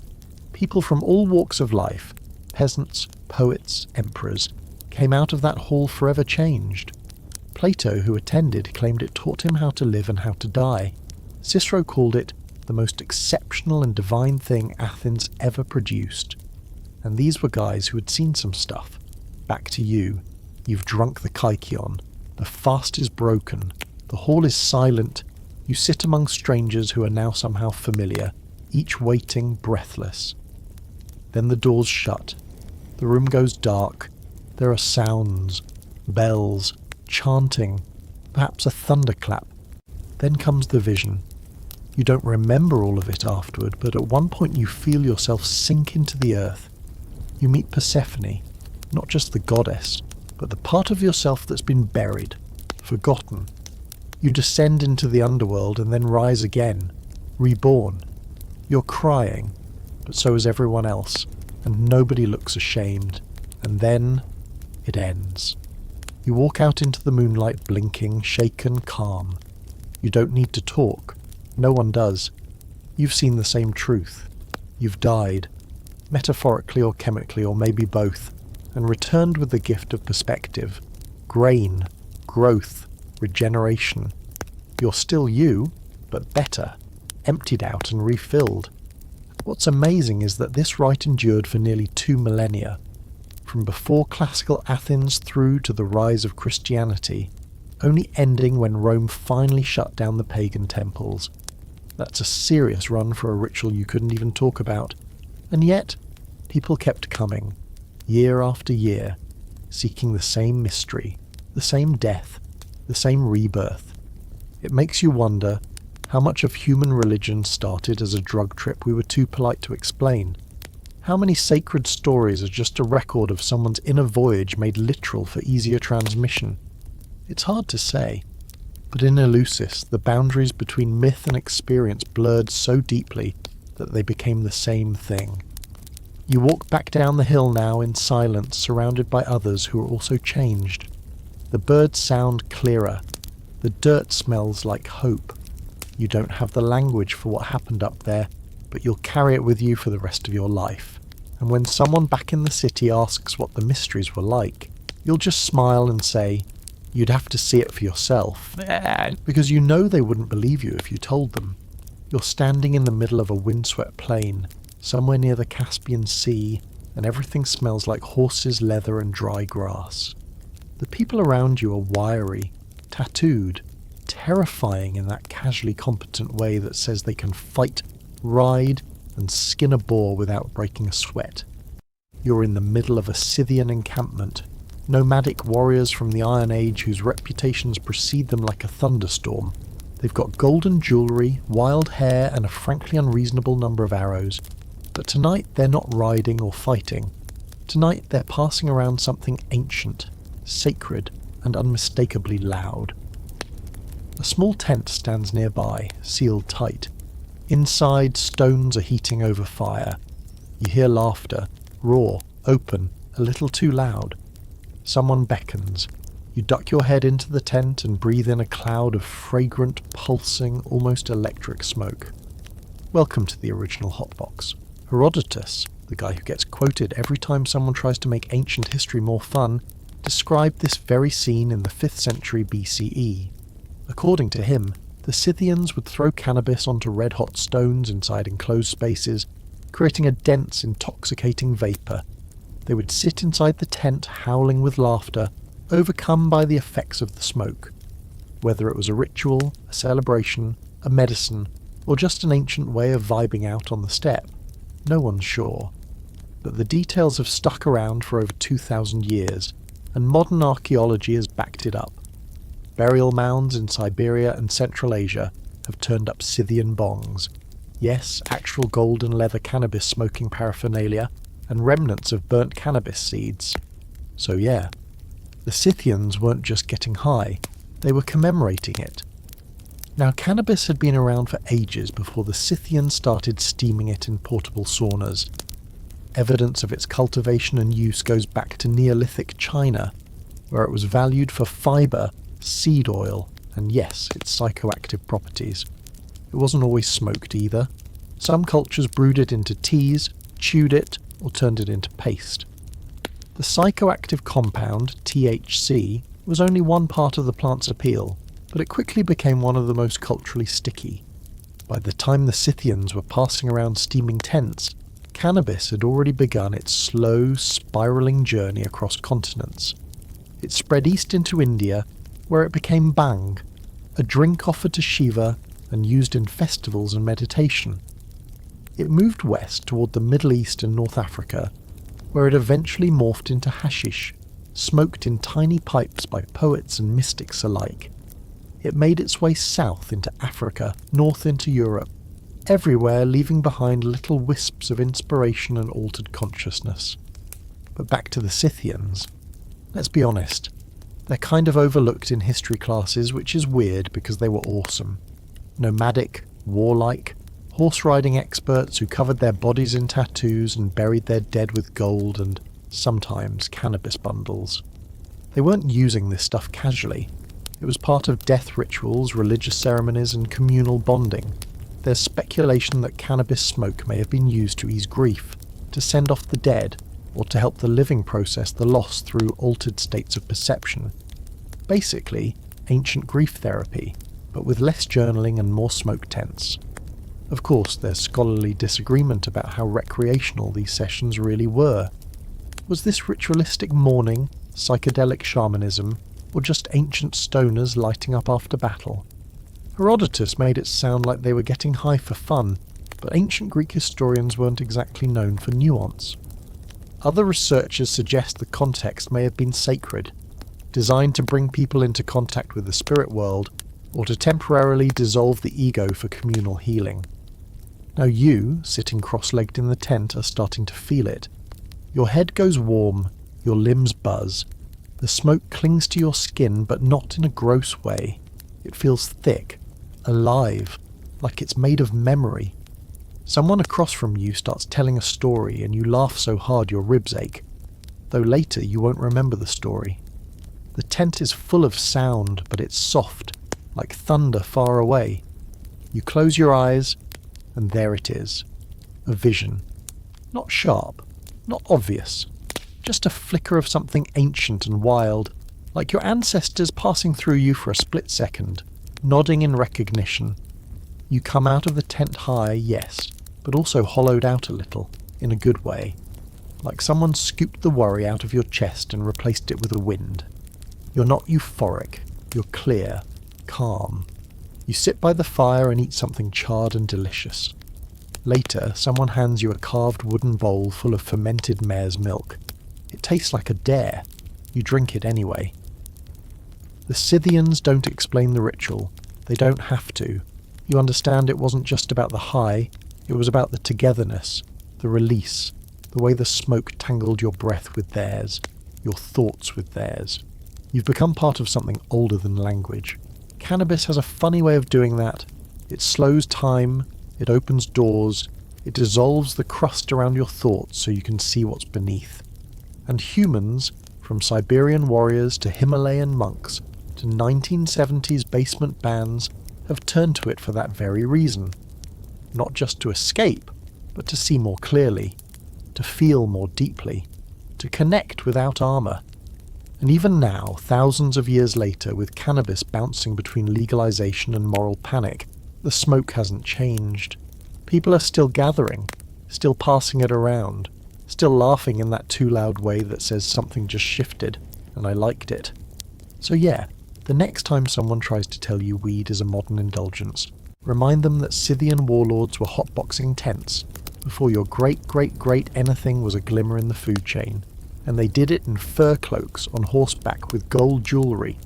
People from all walks of life, peasants, poets, emperors, came out of that hall forever changed. Plato, who attended, claimed it taught him how to live and how to die. Cicero called it the most exceptional and divine thing Athens ever produced. And these were guys who had seen some stuff. Back to you. You've drunk the kykeon. The fast is broken. The hall is silent. You sit among strangers who are now somehow familiar, each waiting, breathless. Then the doors shut. The room goes dark. There are sounds, bells, chanting, perhaps a thunderclap. Then comes the vision. You don't remember all of it afterward, but at one point you feel yourself sink into the earth. You meet Persephone, not just the goddess, but the part of yourself that's been buried, forgotten. You descend into the underworld and then rise again, reborn. You're crying, but so is everyone else, and nobody looks ashamed. And then it ends. You walk out into the moonlight blinking, shaken, calm. You don't need to talk. No one does. You've seen the same truth. You've died, metaphorically or chemically, or maybe both, and returned with the gift of perspective, grain, growth, regeneration. You're still you, but better, emptied out and refilled. What's amazing is that this rite endured for nearly 2 millennia, from before classical Athens through to the rise of Christianity, only ending when Rome finally shut down the pagan temples. That's a serious run for a ritual you couldn't even talk about. And yet, people kept coming, year after year, seeking the same mystery, the same death, the same rebirth. It makes you wonder how much of human religion started as a drug trip we were too polite to explain. How many sacred stories are just a record of someone's inner voyage made literal for easier transmission? It's hard to say, but in Eleusis, the boundaries between myth and experience blurred so deeply that they became the same thing. You walk back down the hill now in silence, surrounded by others who are also changed. The birds sound clearer. The dirt smells like hope. You don't have the language for what happened up there, but you'll carry it with you for the rest of your life. And when someone back in the city asks what the mysteries were like, you'll just smile and say, You'd have to see it for yourself, because you know they wouldn't believe you if you told them. You're standing in the middle of a windswept plain, somewhere near the Caspian Sea, and everything smells like horses' leather and dry grass. The people around you are wiry, tattooed, terrifying in that casually competent way that says they can fight, ride, and skin a boar without breaking a sweat. You're in the middle of a Scythian encampment, nomadic warriors from the Iron Age whose reputations precede them like a thunderstorm. They've got golden jewellery, wild hair, and a frankly unreasonable number of arrows. But tonight they're not riding or fighting. Tonight they're passing around something ancient, sacred, and unmistakably loud. A small tent stands nearby, sealed tight. Inside, stones are heating over fire. You hear laughter, raw, open, a little too loud. Someone beckons. You duck your head into the tent and breathe in a cloud of fragrant, pulsing, almost electric smoke. Welcome to the original hotbox. Herodotus, the guy who gets quoted every time someone tries to make ancient history more fun, described this very scene in the 5th century BCE. According to him, the Scythians would throw cannabis onto red-hot stones inside enclosed spaces, creating a dense, intoxicating vapour. They would sit inside the tent howling with laughter, overcome by the effects of the smoke. Whether it was a ritual, a celebration, a medicine, or just an ancient way of vibing out on the steppe, no one's sure. But the details have stuck around for over 2,000 years, and modern archaeology has backed it up. Burial mounds in Siberia and Central Asia have turned up Scythian bongs. Yes, actual gold and leather cannabis smoking paraphernalia, and remnants of burnt cannabis seeds. So yeah, the Scythians weren't just getting high, they were commemorating it. Now, cannabis had been around for ages before the Scythians started steaming it in portable saunas. Evidence of its cultivation and use goes back to Neolithic China, where it was valued for fibre, seed oil, and yes, its psychoactive properties. It wasn't always smoked either. Some cultures brewed it into teas, chewed it, or turned it into paste. The psychoactive compound, THC, was only one part of the plant's appeal, but it quickly became one of the most culturally sticky. By the time the Scythians were passing around steaming tents, cannabis had already begun its slow, spiralling journey across continents. It spread east into India, where it became bhang, a drink offered to Shiva and used in festivals and meditation. It moved west toward the Middle East and North Africa, where it eventually morphed into hashish, smoked in tiny pipes by poets and mystics alike. It made its way south into Africa, north into Europe, everywhere leaving behind little wisps of inspiration and altered consciousness. But back to the Scythians. Let's be honest, they're kind of overlooked in history classes, which is weird because they were awesome. Nomadic, warlike, horse-riding experts who covered their bodies in tattoos and buried their dead with gold and, sometimes, cannabis bundles. They weren't using this stuff casually. It was part of death rituals, religious ceremonies, and communal bonding. There's speculation that cannabis smoke may have been used to ease grief, to send off the dead, or to help the living process the loss through altered states of perception. Basically, ancient grief therapy, but with less journaling and more smoke tents. Of course, there's scholarly disagreement about how recreational these sessions really were. Was this ritualistic mourning, psychedelic shamanism, or just ancient stoners lighting up after battle? Herodotus made it sound like they were getting high for fun, but ancient Greek historians weren't exactly known for nuance. Other researchers suggest the context may have been sacred, designed to bring people into contact with the spirit world, or to temporarily dissolve the ego for communal healing. Now you, sitting cross-legged in the tent, are starting to feel it. Your head goes warm, your limbs buzz. The smoke clings to your skin, but not in a gross way. It feels thick, alive, like it's made of memory. Someone across from you starts telling a story and you laugh so hard your ribs ache, though later you won't remember the story. The tent is full of sound, but it's soft, like thunder far away. You close your eyes, and there it is. A vision. Not sharp, not obvious. Just a flicker of something ancient and wild, like your ancestors passing through you for a split second, nodding in recognition. You come out of the tent high, yes, but also hollowed out a little, in a good way, like someone scooped the worry out of your chest and replaced it with a wind. You're not euphoric, you're clear, calm. You sit by the fire and eat something charred and delicious. Later, someone hands you a carved wooden bowl full of fermented mare's milk. It tastes like a dare. You drink it anyway. The Scythians don't explain the ritual. They don't have to. You understand it wasn't just about the high, it was about the togetherness, the release, the way the smoke tangled your breath with theirs, your thoughts with theirs. You've become part of something older than language. Cannabis has a funny way of doing that. It slows time, it opens doors, it dissolves the crust around your thoughts so you can see what's beneath. And humans, from Siberian warriors to Himalayan monks to 1970s basement bands, have turned to it for that very reason. Not just to escape, but to see more clearly, to feel more deeply, to connect without armour. And even now, thousands of years later, with cannabis bouncing between legalization and moral panic, the smoke hasn't changed. People are still gathering, still passing it around, still laughing in that too loud way that says something just shifted, and I liked it. So yeah, the next time someone tries to tell you weed is a modern indulgence, remind them that Scythian warlords were hotboxing tents before your great anything was a glimmer in the food chain, and they did it in fur cloaks on horseback with gold jewellery.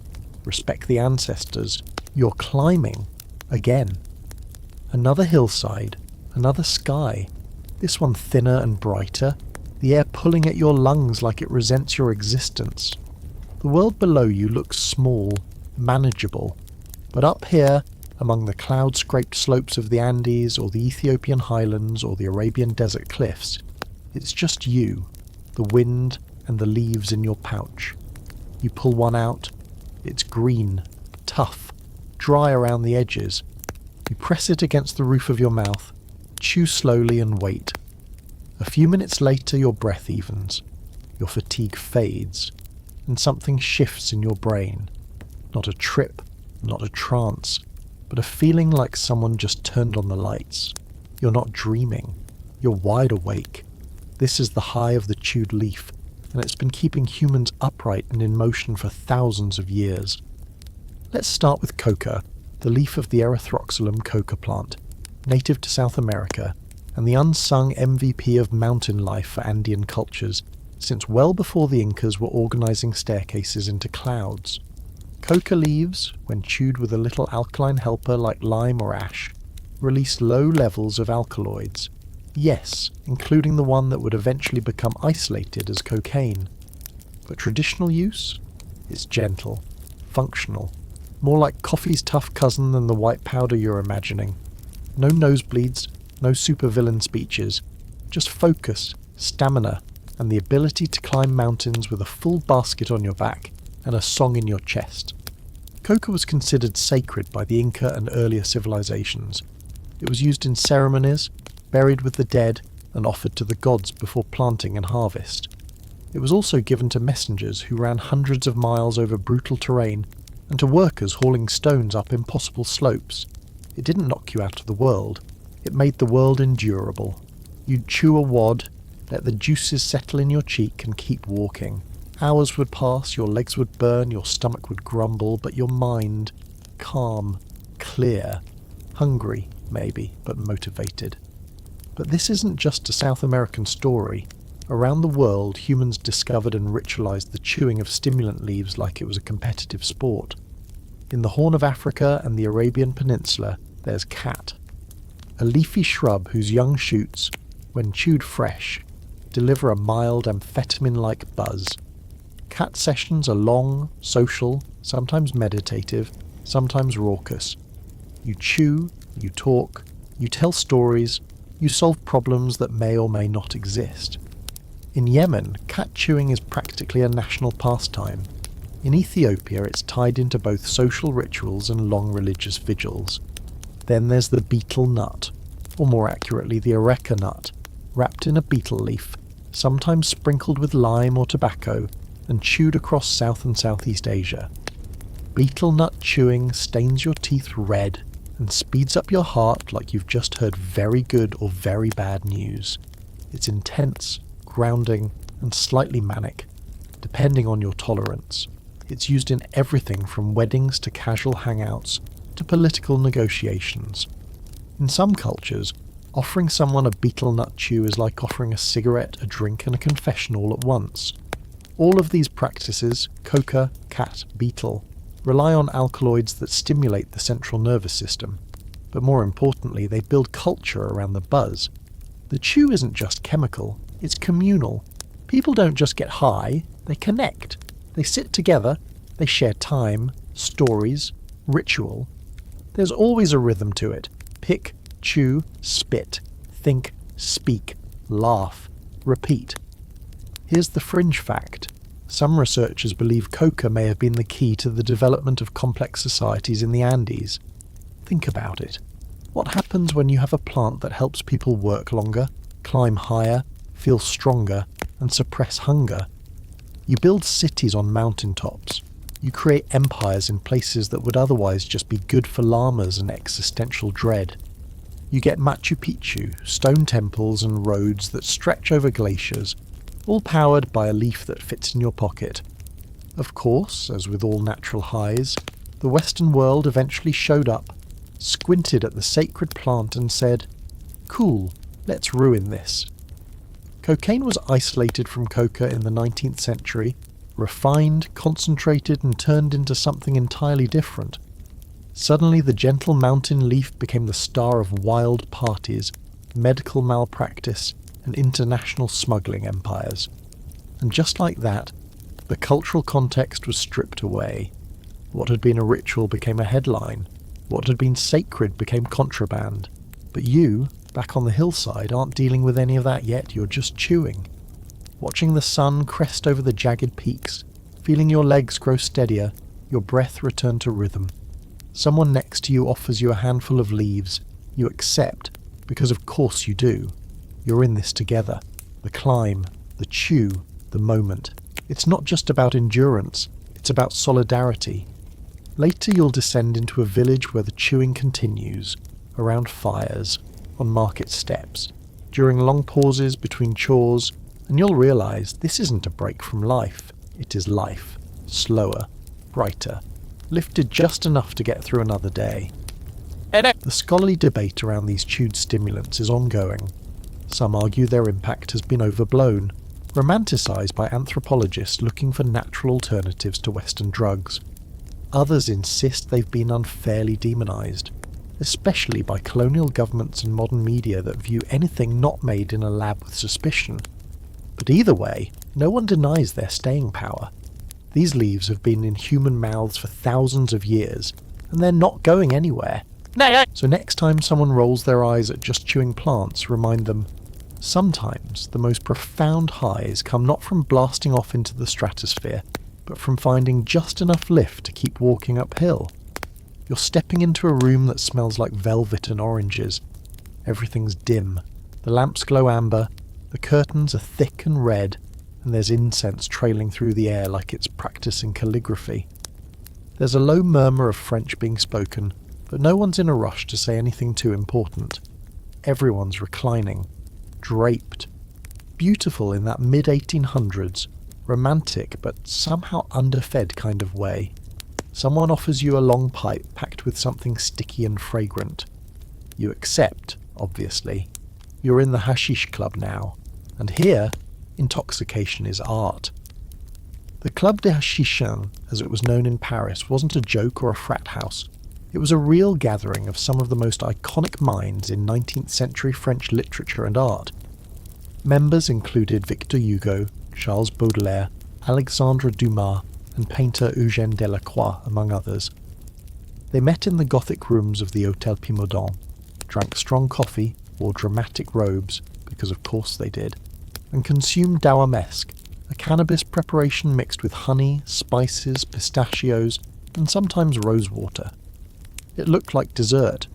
Respect the ancestors. You're climbing. Again. Another hillside. Another sky. This one thinner and brighter. The air pulling at your lungs like it resents your existence. The world below you looks small, manageable. But up here, among the cloud-scraped slopes of the Andes or the Ethiopian highlands or the Arabian desert cliffs, it's just you, the wind and the leaves in your pouch. You pull one out, it's green, tough, dry around the edges. You press it against the roof of your mouth, chew slowly and wait. A few minutes later your breath evens, your fatigue fades, and something shifts in your brain. Not a trip, not a trance, but a feeling like someone just turned on the lights. You're not dreaming, you're wide awake. This is the high of the chewed leaf, and it's been keeping humans upright and in motion for thousands of years. Let's start with coca, the leaf of the Erythroxylum coca plant, native to South America, and the unsung MVP of mountain life for Andean cultures, since well before the Incas were organising staircases into clouds. Coca leaves, when chewed with a little alkaline helper like lime or ash, release low levels of alkaloids. Yes, including the one that would eventually become isolated as cocaine. But traditional use? It's gentle, functional, more like coffee's tough cousin than the white powder you're imagining. No nosebleeds, no supervillain speeches, just focus, stamina, and the ability to climb mountains with a full basket on your back and a song in your chest. Coca was considered sacred by the Inca and earlier civilizations. It was used in ceremonies, buried with the dead, and offered to the gods before planting and harvest. It was also given to messengers who ran hundreds of miles over brutal terrain, and to workers hauling stones up impossible slopes. It didn't knock you out of the world. It made the world endurable. You'd chew a wad, let the juices settle in your cheek, and keep walking. Hours would pass, your legs would burn, your stomach would grumble, but your mind, calm, clear, hungry, maybe, but motivated. But this isn't just a South American story. Around the world, humans discovered and ritualized the chewing of stimulant leaves like it was a competitive sport. In the Horn of Africa and the Arabian Peninsula, there's khat, a leafy shrub whose young shoots, when chewed fresh, deliver a mild amphetamine-like buzz. Khat sessions are long, social, sometimes meditative, sometimes raucous. You chew, you talk, you tell stories, you solve problems that may or may not exist. In Yemen, khat chewing is practically a national pastime. In Ethiopia, it's tied into both social rituals and long religious vigils. Then there's the betel nut, or more accurately the areca nut, wrapped in a betel leaf, sometimes sprinkled with lime or tobacco, and chewed across South and Southeast Asia. Betel nut chewing stains your teeth red and speeds up your heart like you've just heard very good or very bad news. It's intense, grounding, and slightly manic, depending on your tolerance. It's used in everything from weddings to casual hangouts to political negotiations. In some cultures, offering someone a betel nut chew is like offering a cigarette, a drink, and a confession all at once. All of these practices, coca, cat, betel, rely on alkaloids that stimulate the central nervous system, but more importantly, they build culture around the buzz. The chew isn't just chemical, it's communal. People don't just get high, they connect. They sit together, they share time, stories, ritual. There's always a rhythm to it. Pick, chew, spit, think, speak, laugh, repeat. Here's the fringe fact. Some researchers believe coca may have been the key to the development of complex societies in the Andes. Think about it. What happens when you have a plant that helps people work longer, climb higher, feel stronger, and suppress hunger? You build cities on mountaintops. You create empires in places that would otherwise just be good for llamas and existential dread. You get Machu Picchu, stone temples and roads that stretch over glaciers, all powered by a leaf that fits in your pocket. Of course, as with all natural highs, the Western world eventually showed up, squinted at the sacred plant and said, "Cool, let's ruin this." Cocaine was isolated from coca in the 19th century, refined, concentrated, and turned into something entirely different. Suddenly the gentle mountain leaf became the star of wild parties, medical malpractice, and international smuggling empires. And just like that, the cultural context was stripped away. What had been a ritual became a headline. What had been sacred became contraband. But you, back on the hillside, aren't dealing with any of that yet, you're just chewing. Watching the sun crest over the jagged peaks, feeling your legs grow steadier, your breath return to rhythm. Someone next to you offers you a handful of leaves. You accept, because of course you do. You're in this together. The climb, the chew, the moment. It's not just about endurance, it's about solidarity. Later you'll descend into a village where the chewing continues, around fires, on market steps, during long pauses between chores, and you'll realise this isn't a break from life. It is life, slower, brighter, lifted just enough to get through another day. The scholarly debate around these chewed stimulants is ongoing. Some argue their impact has been overblown, romanticised by anthropologists looking for natural alternatives to Western drugs. Others insist they've been unfairly demonised, especially by colonial governments and modern media that view anything not made in a lab with suspicion. But either way, no one denies their staying power. These leaves have been in human mouths for thousands of years, and they're not going anywhere. So next time someone rolls their eyes at just chewing plants, remind them, sometimes the most profound highs come not from blasting off into the stratosphere, but from finding just enough lift to keep walking uphill. You're stepping into a room that smells like velvet and oranges. Everything's dim. The lamps glow amber, the curtains are thick and red, and there's incense trailing through the air like it's practicing calligraphy. There's a low murmur of French being spoken, but no one's in a rush to say anything too important. Everyone's reclining, draped, beautiful in that mid-1800s, romantic but somehow underfed kind of way. Someone offers you a long pipe packed with something sticky and fragrant. You accept, obviously. You're in the hashish club now, and here, intoxication is art. The Club des Hachishins, as it was known in Paris, wasn't a joke or a frat house. It was a real gathering of some of the most iconic minds in 19th century French literature and art. Members included Victor Hugo, Charles Baudelaire, Alexandre Dumas, and painter Eugène Delacroix, among others. They met in the Gothic rooms of the Hôtel Pimodon, drank strong coffee, wore dramatic robes, because of course they did, and consumed dawamesque, a cannabis preparation mixed with honey, spices, pistachios, and sometimes rosewater. It looked like dessert,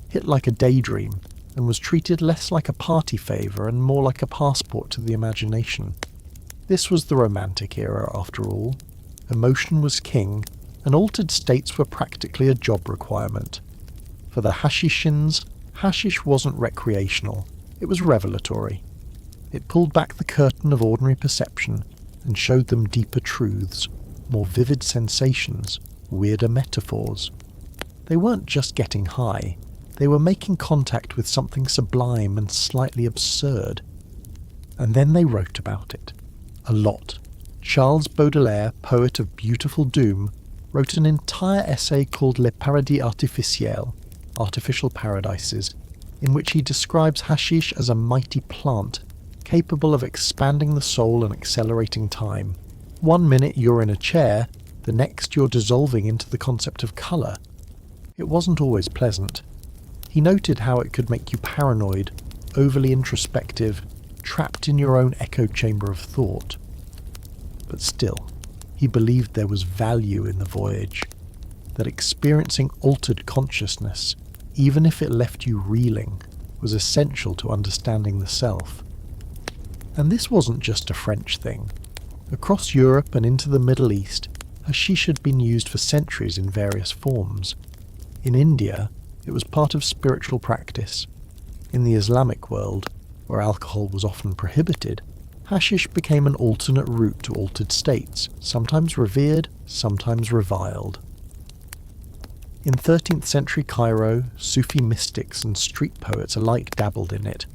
hit like a daydream, and was treated less like a party favour and more like a passport to the imagination. This was the Romantic era, after all. Emotion was king, and altered states were practically a job requirement. For the Hashishins, hashish wasn't recreational, it was revelatory. It pulled back the curtain of ordinary perception and showed them deeper truths, more vivid sensations, weirder metaphors. They weren't just getting high, they were making contact with something sublime and slightly absurd. And then they wrote about it. A lot. Charles Baudelaire, poet of beautiful doom, wrote an entire essay called Les Paradis Artificiels, Artificial Paradises, in which he describes hashish as a mighty plant, capable of expanding the soul and accelerating time. 1 minute you're in a chair, the next you're dissolving into the concept of colour. It wasn't always pleasant. He noted how it could make you paranoid, overly introspective, trapped in your own echo chamber of thought. But still, he believed there was value in the voyage, that experiencing altered consciousness, even if it left you reeling, was essential to understanding the self. And this wasn't just a French thing. Across Europe and into the Middle East, hashish had been used for centuries in various forms. In India, it was part of spiritual practice. In the Islamic world, where alcohol was often prohibited, hashish became an alternate route to altered states, sometimes revered, sometimes reviled. In 13th century Cairo, Sufi mystics and street poets alike dabbled in it.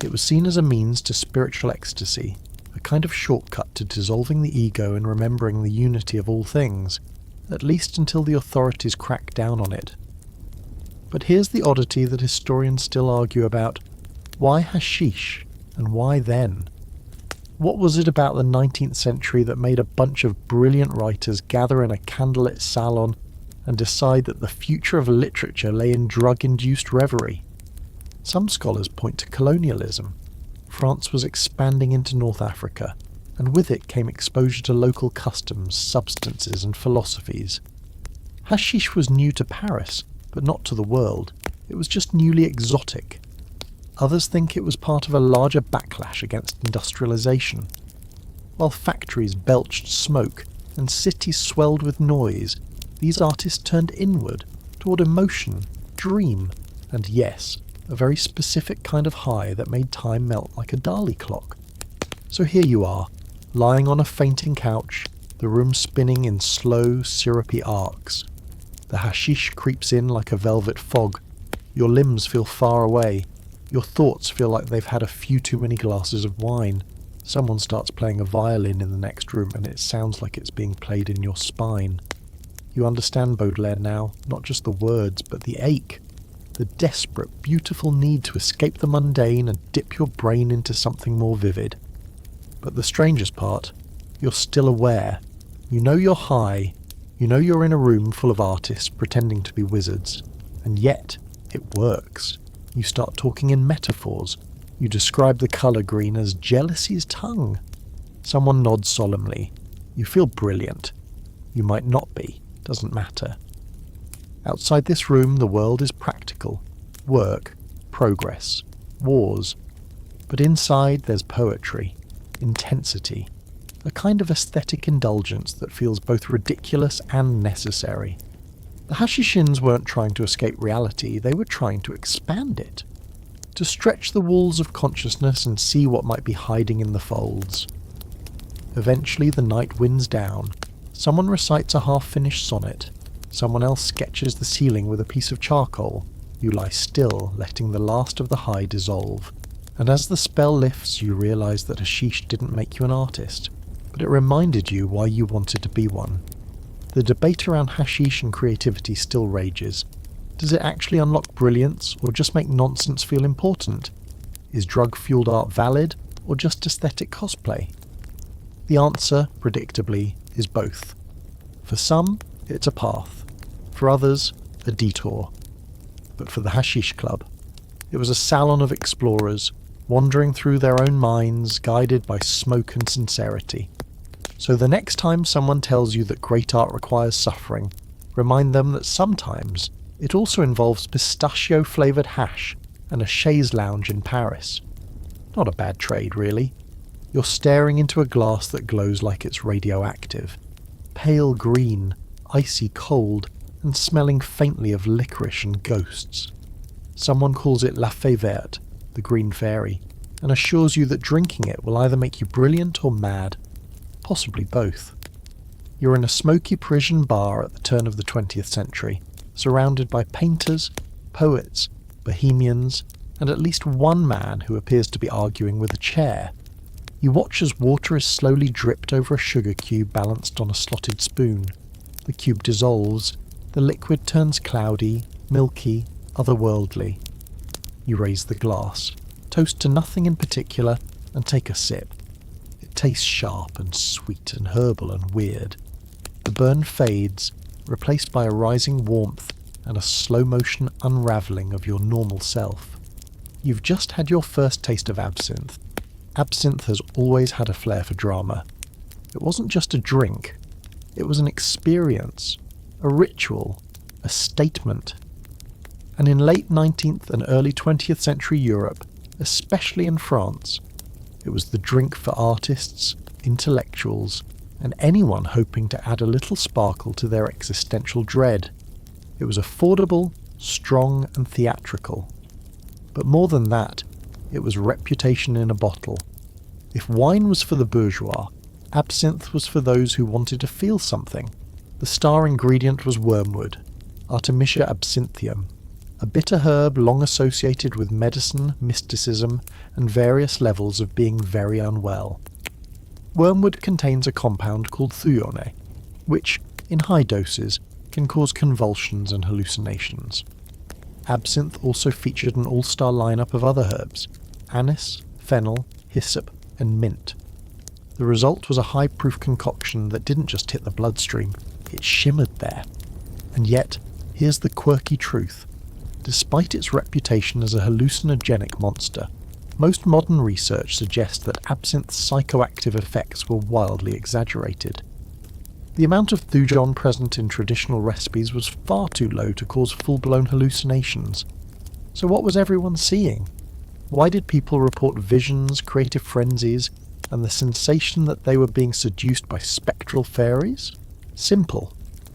It was seen as a means to spiritual ecstasy, a kind of shortcut to dissolving the ego and remembering the unity of all things, at least until the authorities cracked down on it. But here's the oddity that historians still argue about. Why hashish, and why then? What was it about the 19th century that made a bunch of brilliant writers gather in a candlelit salon and decide that the future of literature lay in drug-induced reverie? Some scholars point to colonialism. France was expanding into North Africa, and with it came exposure to local customs, substances, and philosophies. Hashish was new to Paris, but not to the world. It was just newly exotic. Others think it was part of a larger backlash against industrialization. While factories belched smoke and cities swelled with noise, these artists turned inward, toward emotion, dream, and yes, a very specific kind of high that made time melt like a Dali clock. So here you are, lying on a fainting couch, the room spinning in slow, syrupy arcs. The hashish creeps in like a velvet fog. Your limbs feel far away. Your thoughts feel like they've had a few too many glasses of wine. Someone starts playing a violin in the next room and it sounds like it's being played in your spine. You understand Baudelaire now, not just the words, but the ache. The desperate, beautiful need to escape the mundane and dip your brain into something more vivid. But the strangest part, you're still aware. You know you're high. You know you're in a room full of artists pretending to be wizards. And yet, it works. You start talking in metaphors. You describe the colour green as jealousy's tongue. Someone nods solemnly. You feel brilliant. You might not be. Doesn't matter. Outside this room, the world is practical. Work, progress, wars. But inside, there's poetry, intensity, a kind of aesthetic indulgence that feels both ridiculous and necessary. The Hashishins weren't trying to escape reality, they were trying to expand it, to stretch the walls of consciousness and see what might be hiding in the folds. Eventually the night winds down, someone recites a half-finished sonnet, someone else sketches the ceiling with a piece of charcoal. You lie still, letting the last of the high dissolve, and as the spell lifts you realise that hashish didn't make you an artist, but it reminded you why you wanted to be one. The debate around hashish and creativity still rages. Does it actually unlock brilliance, or just make nonsense feel important? Is drug-fueled art valid, or just aesthetic cosplay? The answer, predictably, is both. For some, it's a path. For others, a detour. But for the Hashish Club, it was a salon of explorers, wandering through their own minds, guided by smoke and sincerity. So the next time someone tells you that great art requires suffering, remind them that sometimes it also involves pistachio-flavoured hash and a chaise lounge in Paris. Not a bad trade, really. You're staring into a glass that glows like it's radioactive. Pale green, icy cold, and smelling faintly of licorice and ghosts. Someone calls it La Fée Verte, the green fairy, and assures you that drinking it will either make you brilliant or mad, possibly both. You're in a smoky Parisian bar at the turn of the 20th century, surrounded by painters, poets, bohemians, and at least one man who appears to be arguing with a chair. You watch as water is slowly dripped over a sugar cube balanced on a slotted spoon. The cube dissolves, the liquid turns cloudy, milky, otherworldly. You raise the glass, toast to nothing in particular, and take a sip. It tastes sharp and sweet and herbal and weird. The burn fades, replaced by a rising warmth and a slow-motion unravelling of your normal self. You've just had your first taste of absinthe. Absinthe has always had a flair for drama. It wasn't just a drink. It was an experience, a ritual, a statement. And in late 19th and early 20th century Europe, especially in France, it was the drink for artists, intellectuals, and anyone hoping to add a little sparkle to their existential dread. It was affordable, strong, and theatrical. But more than that, it was reputation in a bottle. If wine was for the bourgeois, absinthe was for those who wanted to feel something. The star ingredient was wormwood, Artemisia absinthium, a bitter herb long associated with medicine, mysticism, and various levels of being very unwell. Wormwood contains a compound called thujone, which, in high doses, can cause convulsions and hallucinations. Absinthe also featured an all-star lineup of other herbs: anise, fennel, hyssop, and mint. The result was a high-proof concoction that didn't just hit the bloodstream, it shimmered there. And yet, here's the quirky truth. Despite its reputation as a hallucinogenic monster, most modern research suggests that absinthe's psychoactive effects were wildly exaggerated. The amount of thujone present in traditional recipes was far too low to cause full-blown hallucinations. So what was everyone seeing? Why did people report visions, creative frenzies, and the sensation that they were being seduced by spectral fairies? Simple.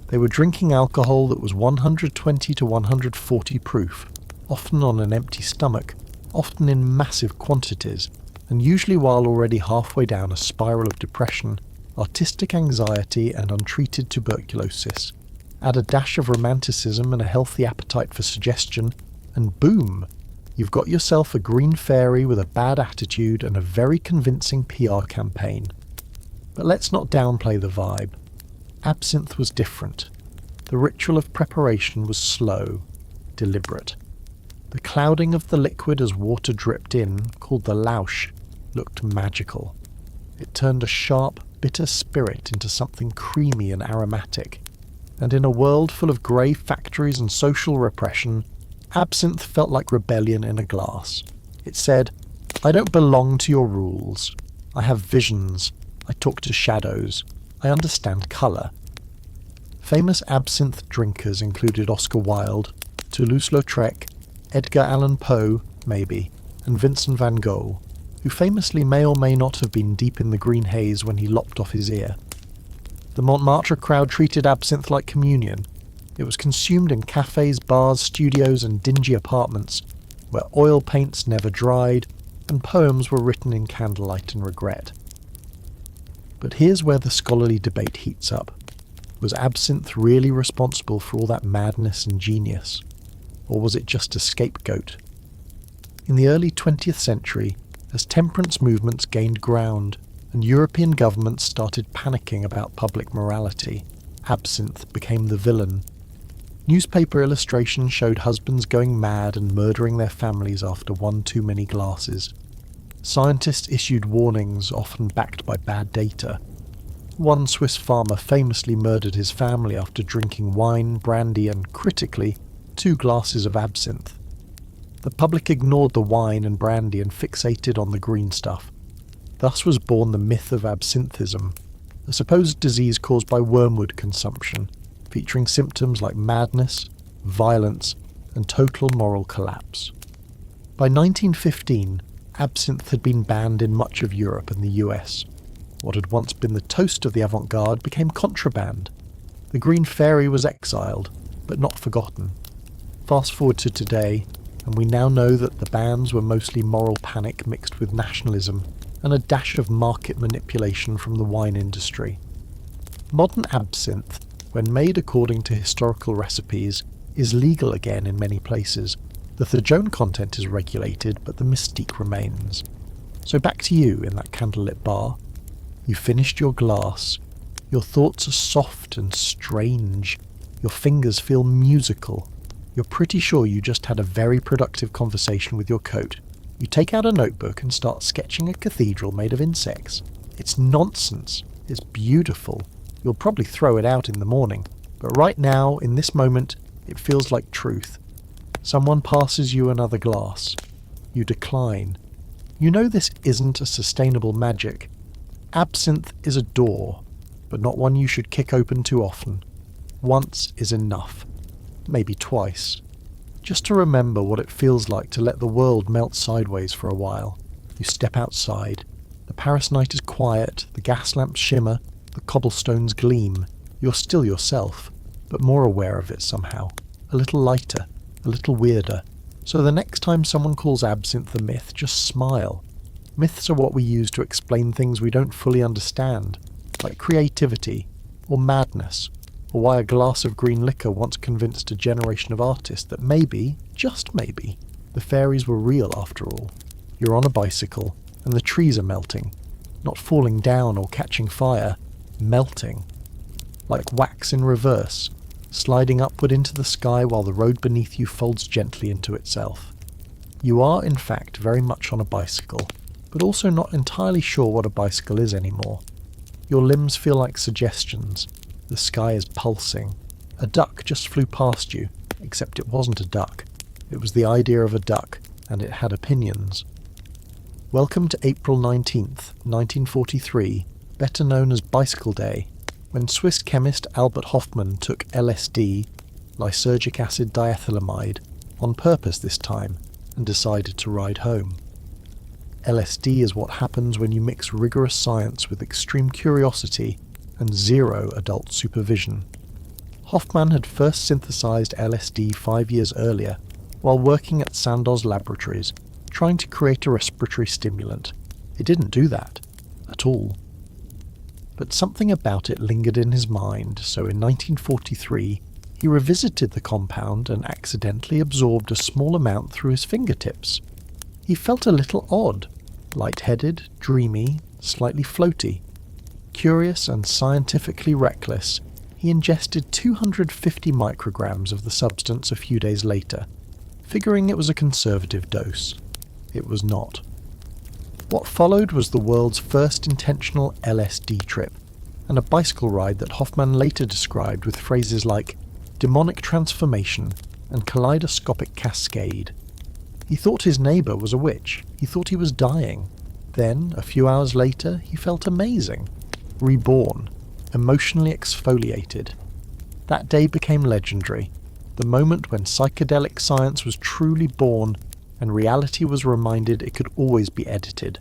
They were drinking alcohol that was 120 to 140 proof, often on an empty stomach, often in massive quantities, and usually while already halfway down a spiral of depression, artistic anxiety, and untreated tuberculosis. Add a dash of romanticism and a healthy appetite for suggestion, and boom! You've got yourself a green fairy with a bad attitude and a very convincing PR campaign. But let's not downplay the vibe. Absinthe was different. The ritual of preparation was slow, deliberate. The clouding of the liquid as water dripped in, called the lausch, looked magical. It turned a sharp, bitter spirit into something creamy and aromatic. And in a world full of grey factories and social repression, absinthe felt like rebellion in a glass. It said, "I don't belong to your rules. I have visions. I talk to shadows. I understand colour." Famous absinthe drinkers included Oscar Wilde, Toulouse-Lautrec, Edgar Allan Poe, maybe, and Vincent van Gogh, who famously may or may not have been deep in the green haze when he lopped off his ear. The Montmartre crowd treated absinthe like communion. It was consumed in cafes, bars, studios, and dingy apartments, where oil paints never dried, and poems were written in candlelight and regret. But here's where the scholarly debate heats up. Was absinthe really responsible for all that madness and genius? Or was it just a scapegoat? In the early 20th century, as temperance movements gained ground and European governments started panicking about public morality, absinthe became the villain. Newspaper illustrations showed husbands going mad and murdering their families after one too many glasses. Scientists issued warnings, often backed by bad data. One Swiss farmer famously murdered his family after drinking wine, brandy, and, critically, 2 glasses of absinthe. The public ignored the wine and brandy and fixated on the green stuff. Thus was born the myth of absinthism, a supposed disease caused by wormwood consumption, featuring symptoms like madness, violence, and total moral collapse. By 1915, absinthe had been banned in much of Europe and the US. What had once been the toast of the avant-garde became contraband. The Green Fairy was exiled, but not forgotten. Fast forward to today, and we now know that the bans were mostly moral panic mixed with nationalism and a dash of market manipulation from the wine industry. Modern absinthe, when made according to historical recipes, is legal again in many places. The Thajone content is regulated, but the mystique remains. So back to you in that candlelit bar. You finished your glass. Your thoughts are soft and strange. Your fingers feel musical. You're pretty sure you just had a very productive conversation with your coat. You take out a notebook and start sketching a cathedral made of insects. It's nonsense. It's beautiful. You'll probably throw it out in the morning. But right now, in this moment, it feels like truth. Someone passes you another glass. You decline. You know this isn't a sustainable magic. Absinthe is a door, but not one you should kick open too often. Once is enough. Maybe twice. Just to remember what it feels like to let the world melt sideways for a while. You step outside. The Paris night is quiet, the gas lamps shimmer, the cobblestones gleam. You're still yourself, but more aware of it somehow. A little lighter, a little weirder. So the next time someone calls absinthe a myth, just smile. Myths are what we use to explain things we don't fully understand, like creativity, or madness, or why a glass of green liquor once convinced a generation of artists that maybe, just maybe, the fairies were real after all. You're on a bicycle, and the trees are melting. Not falling down or catching fire, melting. Like wax in reverse, sliding upward into the sky while the road beneath you folds gently into itself. You are, in fact, very much on a bicycle, but also not entirely sure what a bicycle is anymore. Your limbs feel like suggestions. The sky is pulsing. A duck just flew past you, except it wasn't a duck. It was the idea of a duck, and it had opinions. Welcome to April 19th, 1943, better known as Bicycle Day, when Swiss chemist Albert Hofmann took LSD, lysergic acid diethylamide, on purpose this time, and decided to ride home. LSD is what happens when you mix rigorous science with extreme curiosity and zero adult supervision. Hofmann had first synthesized LSD 5 years earlier, while working at Sandoz Laboratories, trying to create a respiratory stimulant. It didn't do that, at all. But something about it lingered in his mind, so in 1943 he revisited the compound and accidentally absorbed a small amount through his fingertips. He felt a little odd, light-headed, dreamy, slightly floaty. Curious and scientifically reckless, he ingested 250 micrograms of the substance a few days later, figuring it was a conservative dose. It was not. What followed was the world's first intentional LSD trip, and a bicycle ride that Hofmann later described with phrases like demonic transformation and kaleidoscopic cascade. He thought his neighbour was a witch. He thought he was dying. Then, a few hours later, he felt amazing. Reborn. Emotionally exfoliated. That day became legendary. The moment when psychedelic science was truly born and reality was reminded it could always be edited.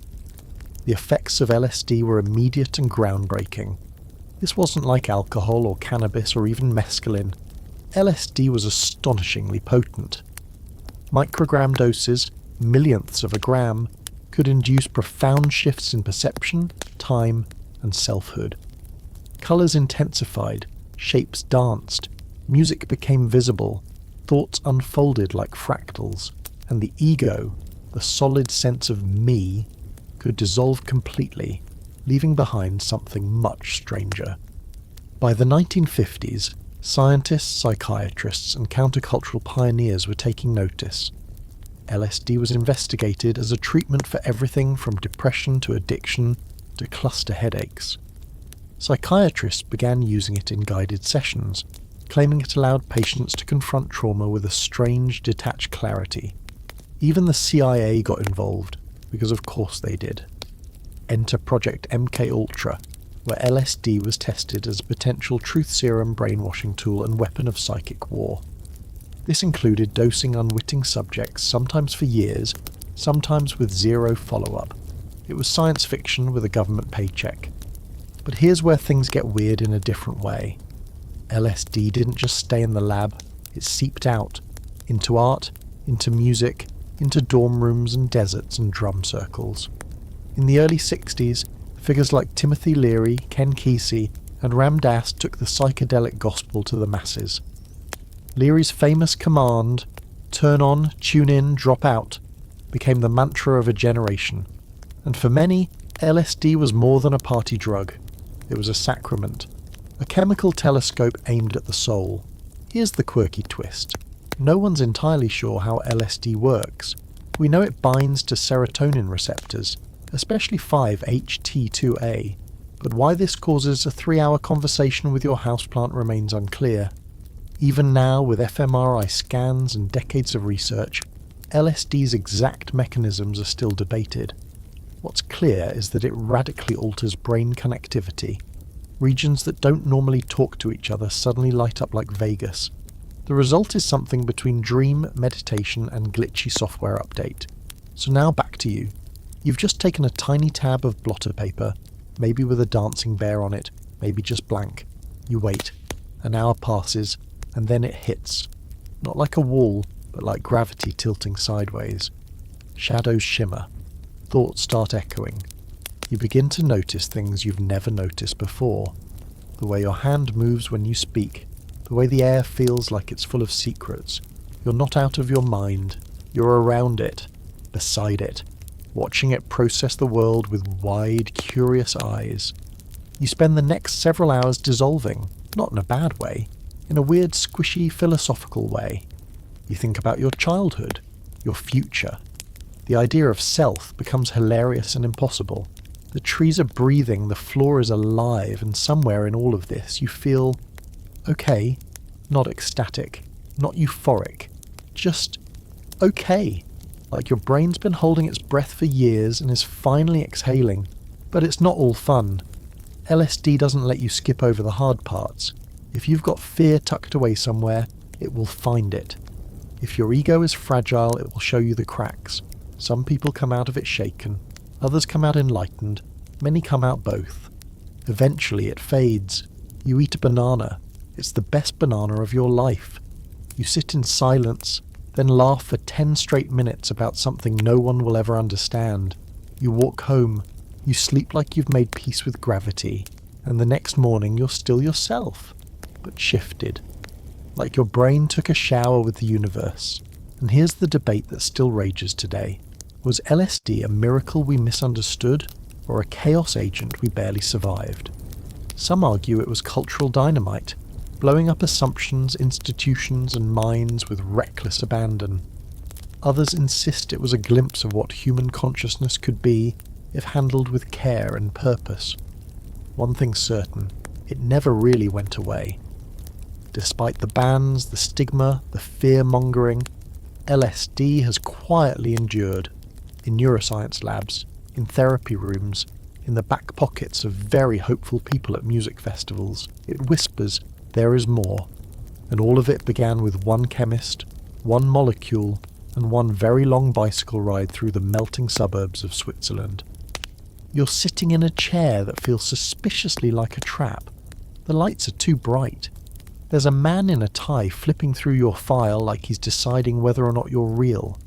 The effects of LSD were immediate and groundbreaking. This wasn't like alcohol or cannabis or even mescaline. LSD was astonishingly potent. Microgram doses, millionths of a gram, could induce profound shifts in perception, time, and selfhood. Colours intensified, shapes danced, music became visible, thoughts unfolded like fractals, and the ego, the solid sense of me, could dissolve completely, leaving behind something much stranger. By the 1950s, scientists, psychiatrists, and countercultural pioneers were taking notice. LSD was investigated as a treatment for everything from depression to addiction to cluster headaches. Psychiatrists began using it in guided sessions, claiming it allowed patients to confront trauma with a strange, detached clarity. Even the CIA got involved, because of course they did. Enter Project MKUltra, where LSD was tested as a potential truth serum brainwashing tool and weapon of psychic war. This included dosing unwitting subjects, sometimes for years, sometimes with zero follow-up. It was science fiction with a government paycheck. But here's where things get weird in a different way. LSD didn't just stay in the lab, it seeped out, into art, into music, into dorm rooms and deserts and drum circles. In the early 60s, figures like Timothy Leary, Ken Kesey, and Ram Dass took the psychedelic gospel to the masses. Leary's famous command, "turn on, tune in, drop out," became the mantra of a generation. And for many, LSD was more than a party drug. It was a sacrament, a chemical telescope aimed at the soul. Here's the quirky twist. No one's entirely sure how LSD works. We know it binds to serotonin receptors, especially 5-HT2A, but why this causes a 3-hour conversation with your houseplant remains unclear. Even now, with fMRI scans and decades of research, LSD's exact mechanisms are still debated. What's clear is that it radically alters brain connectivity. Regions that don't normally talk to each other suddenly light up like Vegas. The result is something between dream, meditation, and glitchy software update. So now back to you. You've just taken a tiny tab of blotter paper, maybe with a dancing bear on it, maybe just blank. You wait. An hour passes, and then it hits. Not like a wall, but like gravity tilting sideways. Shadows shimmer. Thoughts start echoing. You begin to notice things you've never noticed before. The way your hand moves when you speak. The way the air feels like it's full of secrets. You're not out of your mind. You're around it. Beside it. Watching it process the world with wide, curious eyes. You spend the next several hours dissolving, not in a bad way, in a weird, squishy, philosophical way. You think about your childhood, your future. The idea of self becomes hilarious and impossible. The trees are breathing, the floor is alive, and somewhere in all of this you feel okay, not ecstatic, not euphoric, just okay. Like your brain's been holding its breath for years and is finally exhaling. But it's not all fun. LSD doesn't let you skip over the hard parts. If you've got fear tucked away somewhere, it will find it. If your ego is fragile, it will show you the cracks. Some people come out of it shaken. Others come out enlightened. Many come out both. Eventually it fades. You eat a banana. It's the best banana of your life. You sit in silence, then laugh for 10 straight minutes about something no one will ever understand. You walk home. You sleep like you've made peace with gravity. And the next morning you're still yourself, but shifted. Like your brain took a shower with the universe. And here's the debate that still rages today. Was LSD a miracle we misunderstood, or a chaos agent we barely survived? Some argue it was cultural dynamite, blowing up assumptions, institutions, and minds with reckless abandon. Others insist it was a glimpse of what human consciousness could be if handled with care and purpose. One thing's certain, it never really went away. Despite the bans, the stigma, the fear-mongering, LSD has quietly endured. In neuroscience labs, in therapy rooms, in the back pockets of very hopeful people at music festivals, it whispers, there is more. And all of it began with one chemist, one molecule, and one very long bicycle ride through the melting suburbs of Switzerland. You're sitting in a chair that feels suspiciously like a trap. The lights are too bright. There's a man in a tie flipping through your file like he's deciding whether or not you're real.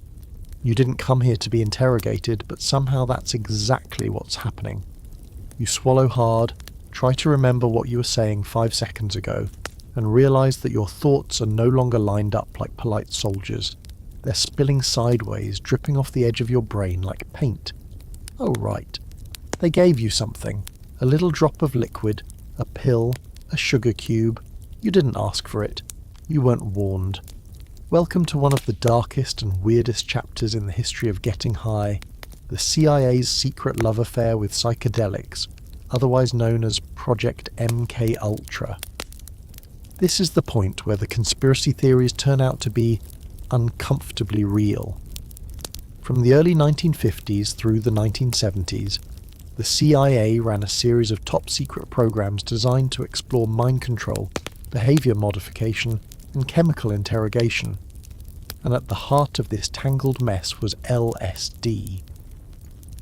You didn't come here to be interrogated, but somehow that's exactly what's happening. You swallow hard, try to remember what you were saying 5 seconds ago, and realize that your thoughts are no longer lined up like polite soldiers. They're spilling sideways, dripping off the edge of your brain like paint. Oh right. They gave you something. A little drop of liquid, a pill, a sugar cube. You didn't ask for it. You weren't warned. Welcome to one of the darkest and weirdest chapters in the history of getting high, the CIA's secret love affair with psychedelics, otherwise known as Project MK Ultra. This is the point where the conspiracy theories turn out to be uncomfortably real. From the early 1950s through the 1970s, the CIA ran a series of top-secret programs designed to explore mind control, behavior modification, and chemical interrogation. and at the heart of this tangled mess was LSD.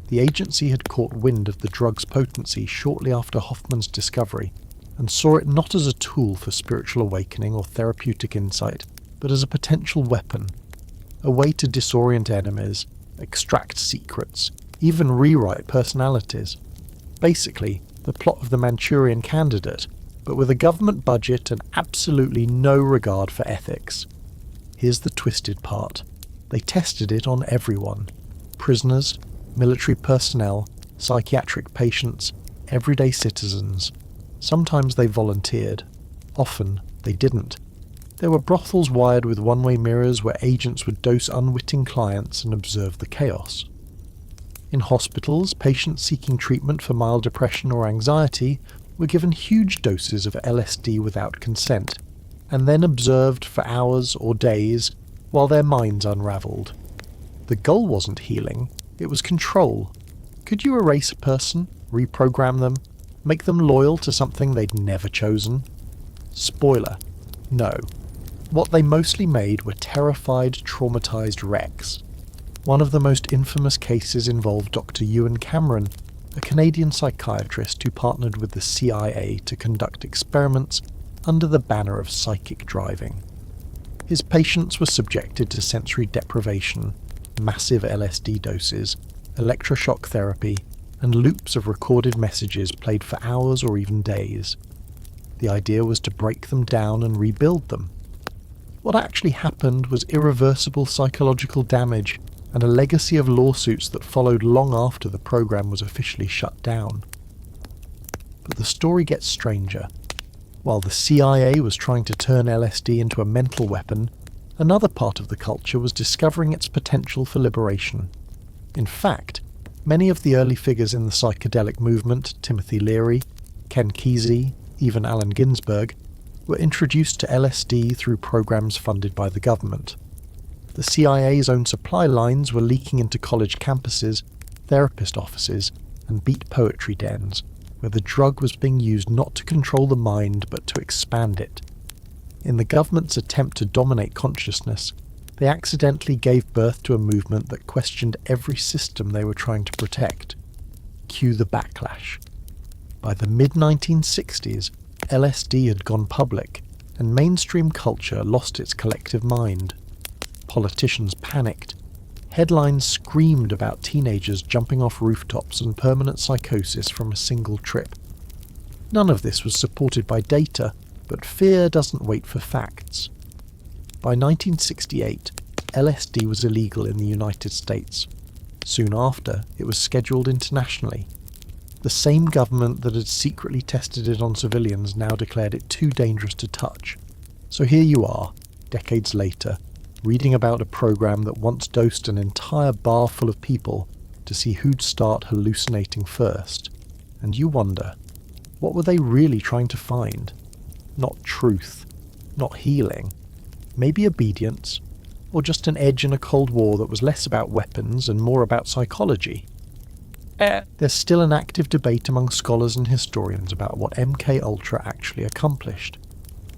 The agency had caught wind of the drug's potency shortly after Hoffman's discovery, and saw it not as a tool for spiritual awakening or therapeutic insight, but as a potential weapon, a way to disorient enemies, extract secrets, even rewrite personalities. Basically, the plot of the Manchurian Candidate, but with a government budget and absolutely no regard for ethics. Here's the twisted part. They tested it on everyone. Prisoners, military personnel, psychiatric patients, everyday citizens. Sometimes they volunteered. Often they didn't. There were brothels wired with one-way mirrors where agents would dose unwitting clients and observe the chaos. In hospitals, patients seeking treatment for mild depression or anxiety were given huge doses of LSD without consent, and then observed for hours or days while their minds unravelled. The goal wasn't healing, it was control. Could you erase a person, reprogram them, make them loyal to something they'd never chosen? Spoiler, no. What they mostly made were terrified, traumatised wrecks. One of the most infamous cases involved Dr. Ewan Cameron, a Canadian psychiatrist who partnered with the CIA to conduct experiments under the banner of psychic driving. His patients were subjected to sensory deprivation, massive LSD doses, electroshock therapy, and loops of recorded messages played for hours or even days. The idea was to break them down and rebuild them. What actually happened was irreversible psychological damage and a legacy of lawsuits that followed long after the program was officially shut down. But the story gets stranger. While the CIA was trying to turn LSD into a mental weapon, another part of the culture was discovering its potential for liberation. In fact, many of the early figures in the psychedelic movement, Timothy Leary, Ken Kesey, even Allen Ginsberg, were introduced to LSD through programs funded by the government. The CIA's own supply lines were leaking into college campuses, therapist offices, and beat poetry dens, where the drug was being used not to control the mind but to expand it. In the government's attempt to dominate consciousness, they accidentally gave birth to a movement that questioned every system they were trying to protect. Cue the backlash. By the mid-1960s, LSD had gone public, and mainstream culture lost its collective mind. Politicians panicked. Headlines screamed about teenagers jumping off rooftops and permanent psychosis from a single trip. None of this was supported by data, but fear doesn't wait for facts. By 1968, LSD was illegal in the United States. Soon after, it was scheduled internationally. The same government that had secretly tested it on civilians now declared it too dangerous to touch. So here you are, decades later, reading about a program that once dosed an entire bar full of people to see who'd start hallucinating first. And you wonder, what were they really trying to find? Not truth, not healing, maybe obedience, or just an edge in a Cold War that was less about weapons and more about psychology. There's still an active debate among scholars and historians about what MK actually accomplished.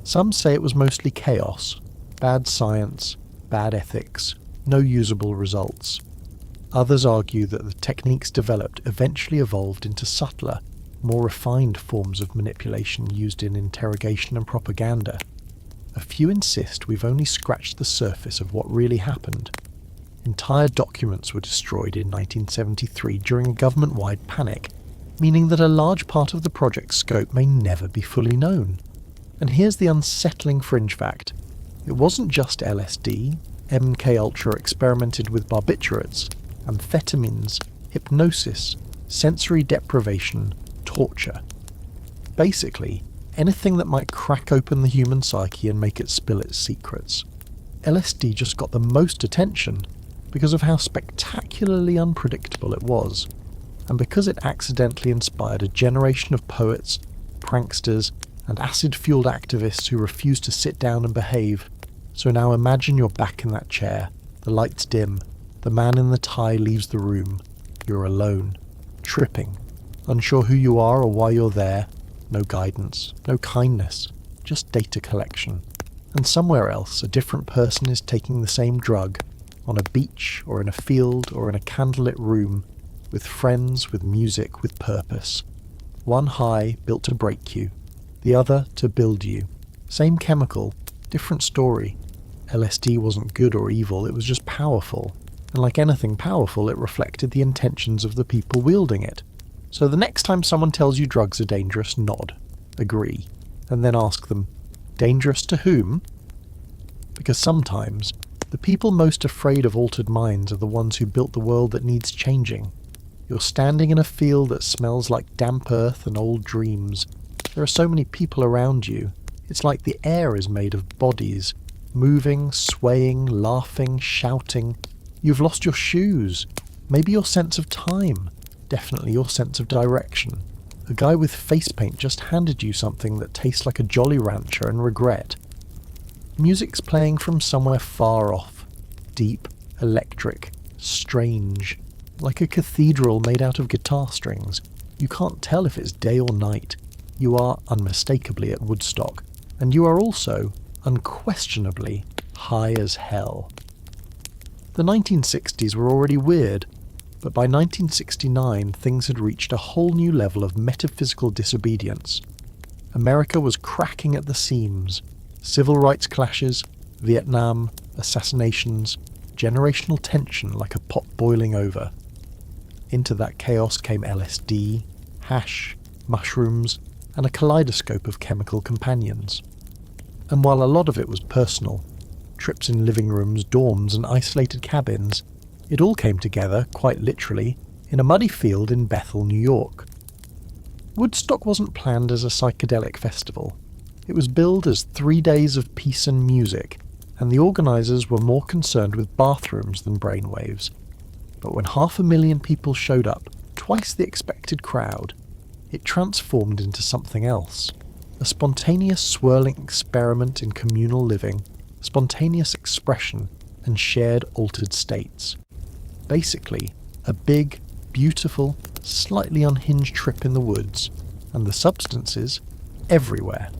Some say it was mostly chaos, bad science, bad ethics, no usable results. Others argue that the techniques developed eventually evolved into subtler, more refined forms of manipulation used in interrogation and propaganda. A few insist we've only scratched the surface of what really happened. Entire documents were destroyed in 1973 during a government-wide panic, meaning that a large part of the project's scope may never be fully known. And here's the unsettling fringe fact. It wasn't just LSD. MK experimented with barbiturates, amphetamines, hypnosis, sensory deprivation, torture. Basically, anything that might crack open the human psyche and make it spill its secrets. LSD just got the most attention because of how spectacularly unpredictable it was, and because it accidentally inspired a generation of poets, pranksters, and acid-fueled activists who refused to sit down and behave. So now imagine you're back in that chair, the lights dim, the man in the tie leaves the room, you're alone, tripping, unsure who you are or why you're there, no guidance, no kindness, just data collection. And somewhere else, a different person is taking the same drug, on a beach or in a field or in a candlelit room, with friends, with music, with purpose. One high built to break you, the other to build you. Same chemical, different story. LSD wasn't good or evil, it was just powerful. And like anything powerful, it reflected the intentions of the people wielding it. So the next time someone tells you drugs are dangerous, nod, agree, and then ask them, dangerous to whom? Because sometimes, the people most afraid of altered minds are the ones who built the world that needs changing. You're standing in a field that smells like damp earth and old dreams. There are so many people around you. It's like the air is made of bodies, moving, swaying, laughing, shouting. You've lost your shoes, maybe your sense of time, definitely your sense of direction. A guy with face paint just handed you something that tastes like a Jolly Rancher and regret. Music's playing from somewhere far off, deep, electric, strange, like a cathedral made out of guitar strings. You can't tell if it's day or night. You are unmistakably at Woodstock, and you are also, unquestionably, high as hell. The 1960s were already weird, but by 1969 things had reached a whole new level of metaphysical disobedience. America was cracking at the seams. Civil rights clashes, Vietnam, assassinations, generational tension like a pot boiling over. Into that chaos came LSD, hash, mushrooms, and a kaleidoscope of chemical companions. And while a lot of it was personal, trips in living rooms, dorms, and isolated cabins, it all came together, quite literally, in a muddy field in Bethel, New York. Woodstock wasn't planned as a psychedelic festival. It was billed as 3 days of peace and music, and the organisers were more concerned with bathrooms than brainwaves. But when 500,000 people showed up, twice the expected crowd, it transformed into something else. A spontaneous swirling experiment in communal living, spontaneous expression, and shared altered states. Basically, a big, beautiful, slightly unhinged trip in the woods, and the substances everywhere.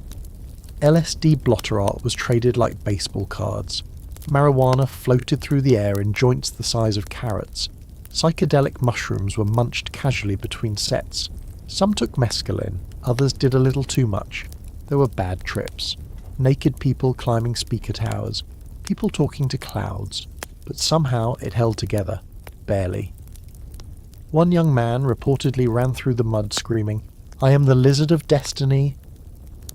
LSD blotter art was traded like baseball cards. Marijuana floated through the air in joints the size of carrots. Psychedelic mushrooms were munched casually between sets. Some took mescaline, others did a little too much. There were bad trips. Naked people climbing speaker towers. People talking to clouds. But somehow it held together. Barely. One young man reportedly ran through the mud screaming, "I am the lizard of destiny."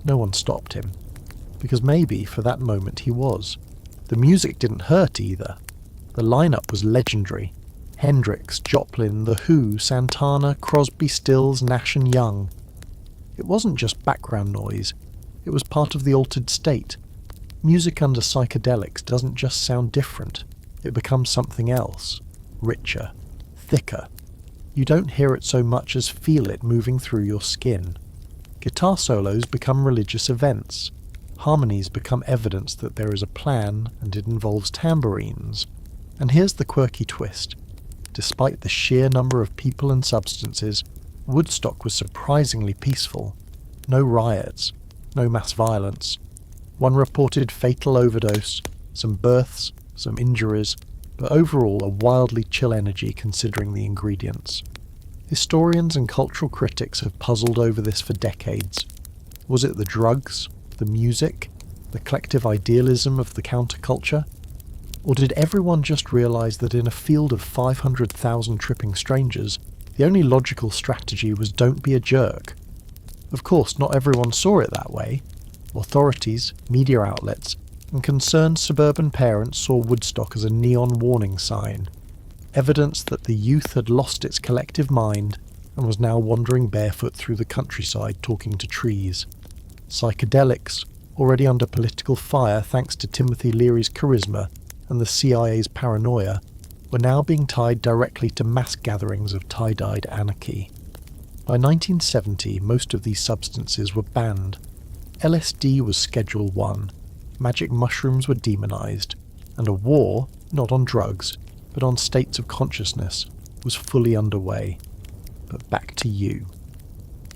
No one stopped him. Because maybe, for that moment, he was. The music didn't hurt either. The lineup was legendary. Hendrix, Joplin, The Who, Santana, Crosby, Stills, Nash and Young. It wasn't just background noise. It was part of the altered state. Music under psychedelics doesn't just sound different. It becomes something else. Richer. Thicker. You don't hear it so much as feel it moving through your skin. Guitar solos become religious events. Harmonies become evidence that there is a plan and it involves tambourines. And here's the quirky twist. Despite the sheer number of people and substances, Woodstock was surprisingly peaceful. No riots, no mass violence. One reported fatal overdose, some births, some injuries, but overall a wildly chill energy considering the ingredients. Historians and cultural critics have puzzled over this for decades. Was it the drugs, the music, the collective idealism of the counterculture? Or did everyone just realise that in a field of 500,000 tripping strangers, the only logical strategy was don't be a jerk? Of course, not everyone saw it that way. Authorities, media outlets, and concerned suburban parents saw Woodstock as a neon warning sign, evidence that the youth had lost its collective mind and was now wandering barefoot through the countryside talking to trees. Psychedelics, already under political fire thanks to Timothy Leary's charisma and the CIA's paranoia, were now being tied directly to mass gatherings of tie-dyed anarchy. By 1970, most of these substances were banned. LSD was Schedule 1, magic mushrooms were demonized, and a war, not on drugs, but on states of consciousness, was fully underway. But back to you.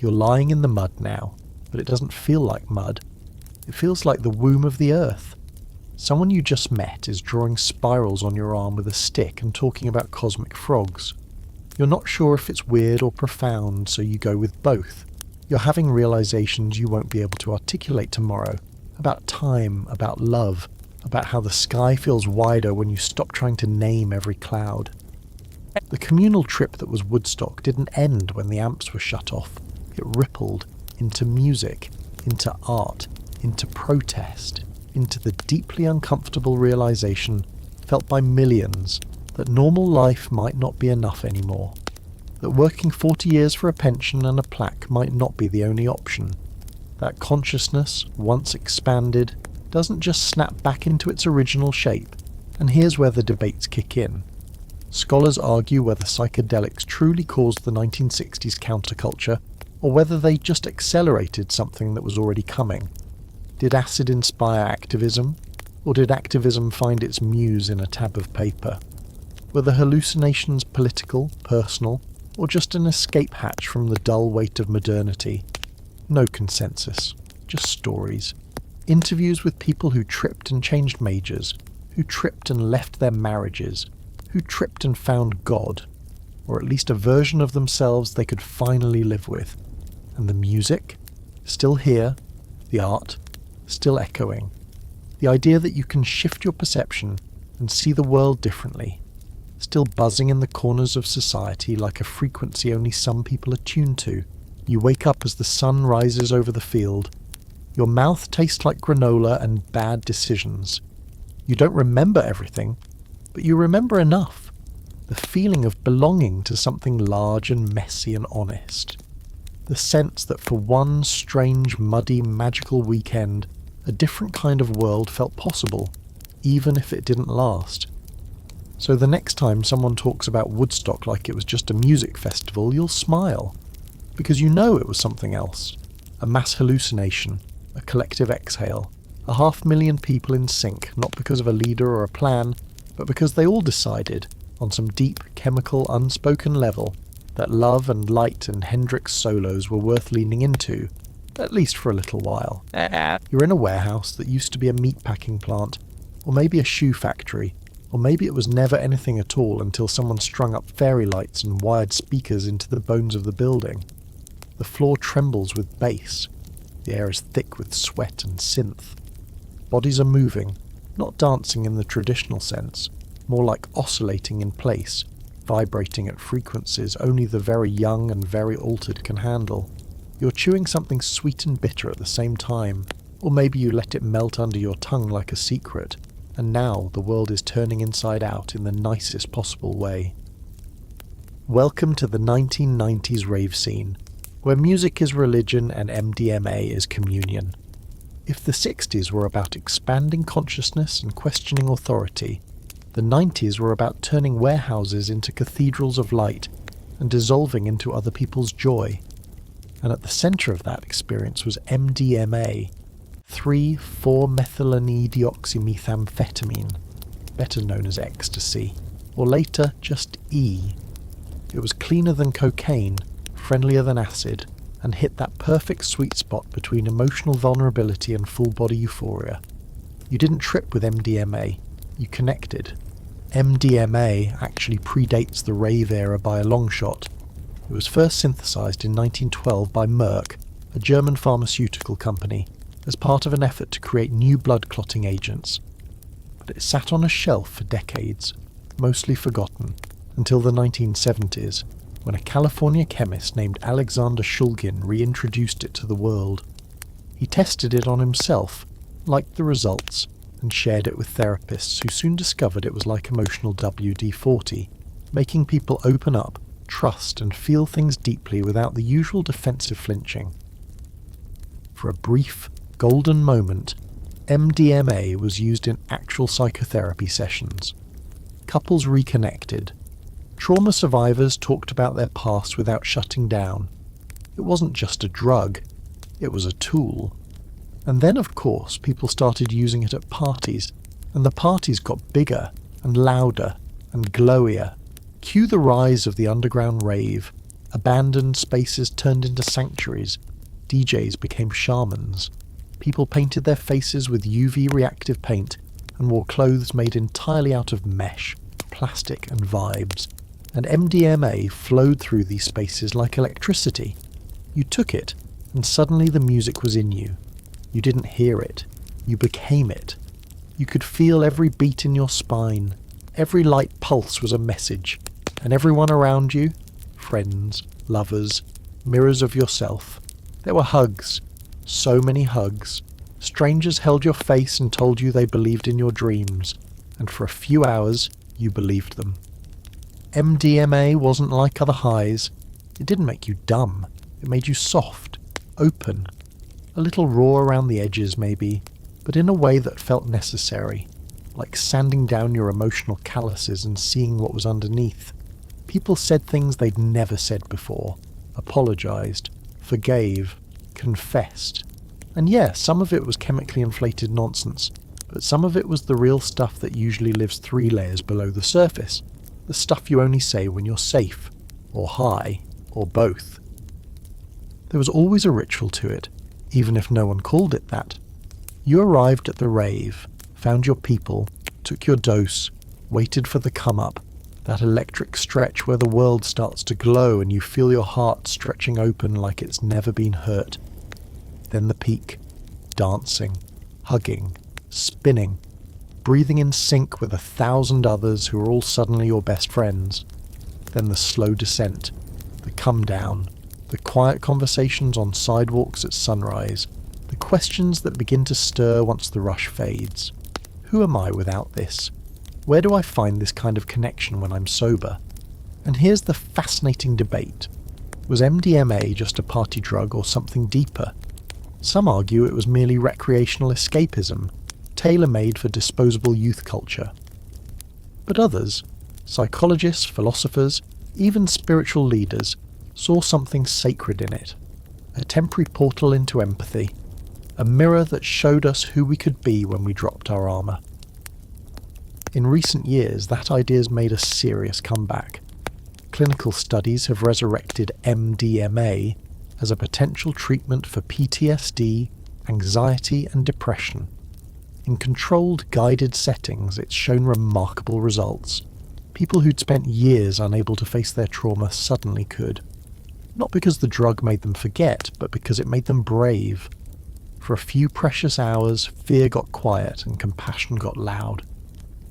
You're lying in the mud now, but it doesn't feel like mud. It feels like the womb of the earth. Someone you just met is drawing spirals on your arm with a stick and talking about cosmic frogs. You're not sure if it's weird or profound, so you go with both. You're having realizations you won't be able to articulate tomorrow, about time, about love, about how the sky feels wider when you stop trying to name every cloud. The communal trip that was Woodstock didn't end when the amps were shut off. It rippled into music, into art, into protest, into the deeply uncomfortable realization, felt by millions, that normal life might not be enough anymore. That working 40 years for a pension and a plaque might not be the only option. That consciousness, once expanded, doesn't just snap back into its original shape. And here's where the debates kick in. Scholars argue whether psychedelics truly caused the 1960s counterculture, or whether they just accelerated something that was already coming. Did acid inspire activism, or did activism find its muse in a tab of paper? Were the hallucinations political, personal, or just an escape hatch from the dull weight of modernity? No consensus, just stories. Interviews with people who tripped and changed majors, who tripped and left their marriages, who tripped and found God, or at least a version of themselves they could finally live with. And the music? Still here. The art? Still echoing. The idea that you can shift your perception and see the world differently. Still buzzing in the corners of society like a frequency only some people are tuned to. You wake up as the sun rises over the field. Your mouth tastes like granola and bad decisions. You don't remember everything, but you remember enough. The feeling of belonging to something large and messy and honest. The sense that for one strange, muddy, magical weekend, a different kind of world felt possible, even if it didn't last. So the next time someone talks about Woodstock like it was just a music festival, you'll smile. Because you know it was something else. A mass hallucination, a collective exhale, 500,000 people in sync, not because of a leader or a plan, but because they all decided, on some deep, chemical, unspoken level, that love and light and Hendrix solos were worth leaning into, at least for a little while. You're in a warehouse that used to be a meatpacking plant, or maybe a shoe factory, or maybe it was never anything at all until someone strung up fairy lights and wired speakers into the bones of the building. The floor trembles with bass. The air is thick with sweat and synth. Bodies are moving, not dancing in the traditional sense, more like oscillating in place, vibrating at frequencies only the very young and very altered can handle. You're chewing something sweet and bitter at the same time, or maybe you let it melt under your tongue like a secret, and now the world is turning inside out in the nicest possible way. Welcome to the 1990s rave scene, where music is religion and MDMA is communion. If the 60s were about expanding consciousness and questioning authority, the 90s were about turning warehouses into cathedrals of light and dissolving into other people's joy. And at the centre of that experience was MDMA, 3,4-methylene-deoxymethamphetamine, better known as ecstasy, or later just E. It was cleaner than cocaine, friendlier than acid, and hit that perfect sweet spot between emotional vulnerability and full-body euphoria. You didn't trip with MDMA, you connected. MDMA actually predates the rave era by a long shot. It was first synthesized in 1912 by Merck, a German pharmaceutical company, as part of an effort to create new blood-clotting agents. But it sat on a shelf for decades, mostly forgotten, until the 1970s, when a California chemist named Alexander Shulgin reintroduced it to the world. He tested it on himself, liked the results, and shared it with therapists who soon discovered it was like emotional WD-40, making people open up, trust, and feel things deeply without the usual defensive flinching. For a brief, golden moment, MDMA was used in actual psychotherapy sessions. Couples reconnected. Trauma survivors talked about their past without shutting down. It wasn't just a drug, it was a tool. And then, of course, people started using it at parties, and the parties got bigger and louder and glowier. Cue the rise of the underground rave. Abandoned spaces turned into sanctuaries. DJs became shamans. People painted their faces with UV reactive paint and wore clothes made entirely out of mesh, plastic and vibes. And MDMA flowed through these spaces like electricity. You took it, and suddenly the music was in you. You didn't hear it. You became it. You could feel every beat in your spine. Every light pulse was a message. And everyone around you, friends, lovers, mirrors of yourself. There were hugs. So many hugs. Strangers held your face and told you they believed in your dreams. And for a few hours, you believed them. MDMA wasn't like other highs. It didn't make you dumb. It made you soft, open. A little raw around the edges, maybe, but in a way that felt necessary, like sanding down your emotional calluses and seeing what was underneath. People said things they'd never said before, apologized, forgave, confessed. And yeah, some of it was chemically inflated nonsense, but some of it was the real stuff that usually lives 3 layers below the surface. The stuff you only say when you're safe, or high, or both. There was always a ritual to it, even if no one called it that. You arrived at the rave, found your people, took your dose, waited for the come-up, that electric stretch where the world starts to glow and you feel your heart stretching open like it's never been hurt. Then the peak, dancing, hugging, spinning, breathing in sync with 1,000 others who are all suddenly your best friends. Then the slow descent, the come down, the quiet conversations on sidewalks at sunrise, the questions that begin to stir once the rush fades. Who am I without this? Where do I find this kind of connection when I'm sober? And here's the fascinating debate. Was MDMA just a party drug or something deeper? Some argue it was merely recreational escapism, tailor-made for disposable youth culture. But others, psychologists, philosophers, even spiritual leaders, saw something sacred in it. A temporary portal into empathy, a mirror that showed us who we could be when we dropped our armour. In recent years, that idea's made a serious comeback. Clinical studies have resurrected MDMA as a potential treatment for PTSD, anxiety and depression. In controlled, guided settings, it's shown remarkable results. People who'd spent years unable to face their trauma suddenly could. Not because the drug made them forget, but because it made them brave. For a few precious hours, fear got quiet and compassion got loud.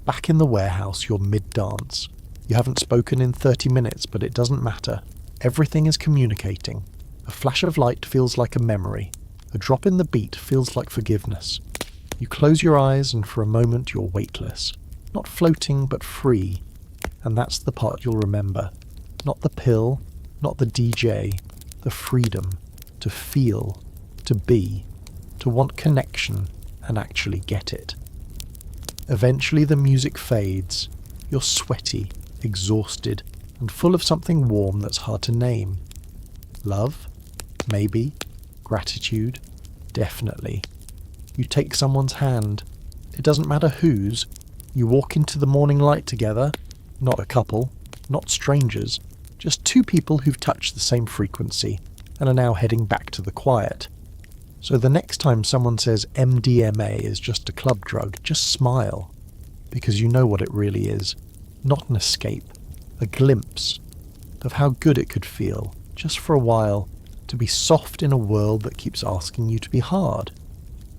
Back in the warehouse, you're mid-dance. You haven't spoken in 30 minutes, but it doesn't matter. Everything is communicating. A flash of light feels like a memory. A drop in the beat feels like forgiveness. You close your eyes and for a moment you're weightless. Not floating, but free. And that's the part you'll remember. Not the pill, not the DJ. The freedom. To feel. To be. To want connection and actually get it. Eventually the music fades. You're sweaty, exhausted, and full of something warm that's hard to name. Love? Maybe. Gratitude? Definitely. You take someone's hand. It doesn't matter whose. You walk into the morning light together. Not a couple. Not strangers. Just 2 people who've touched the same frequency and are now heading back to the quiet. So the next time someone says MDMA is just a club drug, just smile. Because you know what it really is. Not an escape. A glimpse of how good it could feel, just for a while, to be soft in a world that keeps asking you to be hard.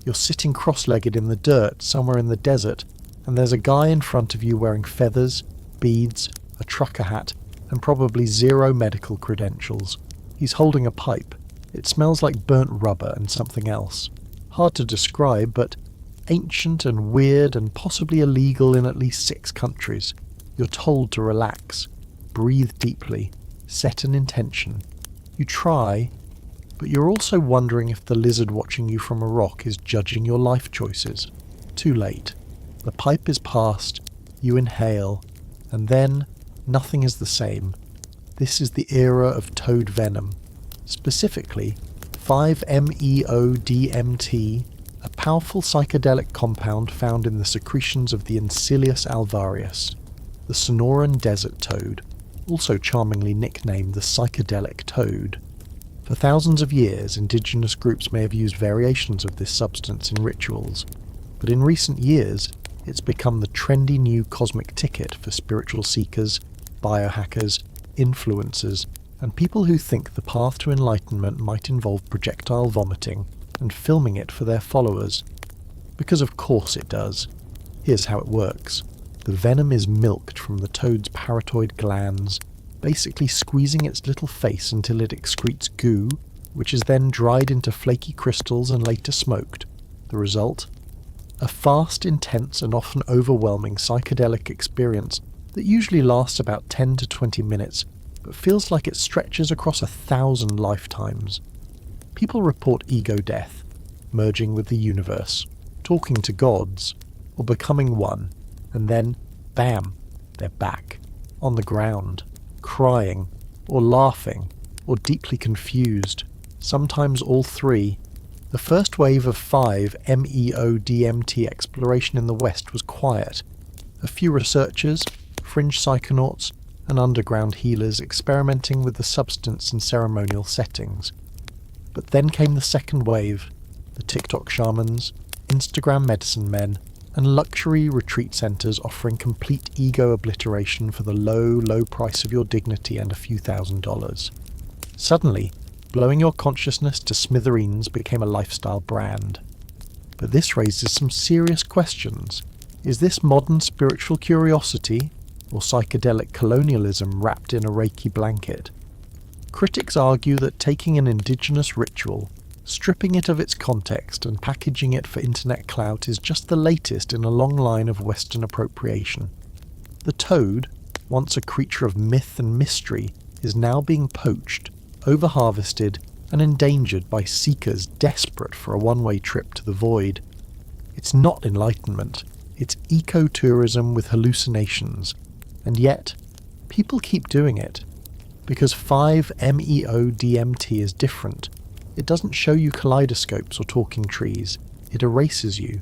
You're sitting cross-legged in the dirt somewhere in the desert, and there's a guy in front of you wearing feathers, beads, a trucker hat, and probably 0 medical credentials. He's holding a pipe. It smells like burnt rubber and something else. Hard to describe, but ancient and weird and possibly illegal in at least 6 countries. You're told to relax, breathe deeply, set an intention. You try, but you're also wondering if the lizard watching you from a rock is judging your life choices. Too late. The pipe is past, you inhale, and then nothing is the same. This is the era of toad venom. Specifically, 5-MeO-DMT, a powerful psychedelic compound found in the secretions of the Encelius alvarius, the Sonoran desert toad, also charmingly nicknamed the psychedelic toad. For thousands of years, indigenous groups may have used variations of this substance in rituals, but in recent years, it's become the trendy new cosmic ticket for spiritual seekers, biohackers, influencers, and people who think the path to enlightenment might involve projectile vomiting and filming it for their followers. Because of course it does. Here's how it works. The venom is milked from the toad's parotoid glands, basically squeezing its little face until it excretes goo, which is then dried into flaky crystals and later smoked. The result? A fast, intense, and often overwhelming psychedelic experience that usually lasts about 10 to 20 minutes, but feels like it stretches across 1,000 lifetimes. People report ego death, merging with the universe, talking to gods, or becoming one, and then, bam, they're back, on the ground, crying, or laughing, or deeply confused, sometimes all three. The first wave of 5 MEO-DMT exploration in the West was quiet. A few researchers, fringe psychonauts, and underground healers experimenting with the substance in ceremonial settings. But then came the second wave, the TikTok shamans, Instagram medicine men, and luxury retreat centres offering complete ego obliteration for the low, low price of your dignity and a few $1,000s. Suddenly, blowing your consciousness to smithereens became a lifestyle brand. But this raises some serious questions. Is this modern spiritual curiosity, or psychedelic colonialism wrapped in a Reiki blanket? Critics argue that taking an indigenous ritual, stripping it of its context and packaging it for internet clout is just the latest in a long line of Western appropriation. The toad, once a creature of myth and mystery, is now being poached, over-harvested, and endangered by seekers desperate for a one-way trip to the void. It's not enlightenment, it's ecotourism with hallucinations, and yet, people keep doing it. Because 5-MeO-DMT is different. It doesn't show you kaleidoscopes or talking trees, it erases you.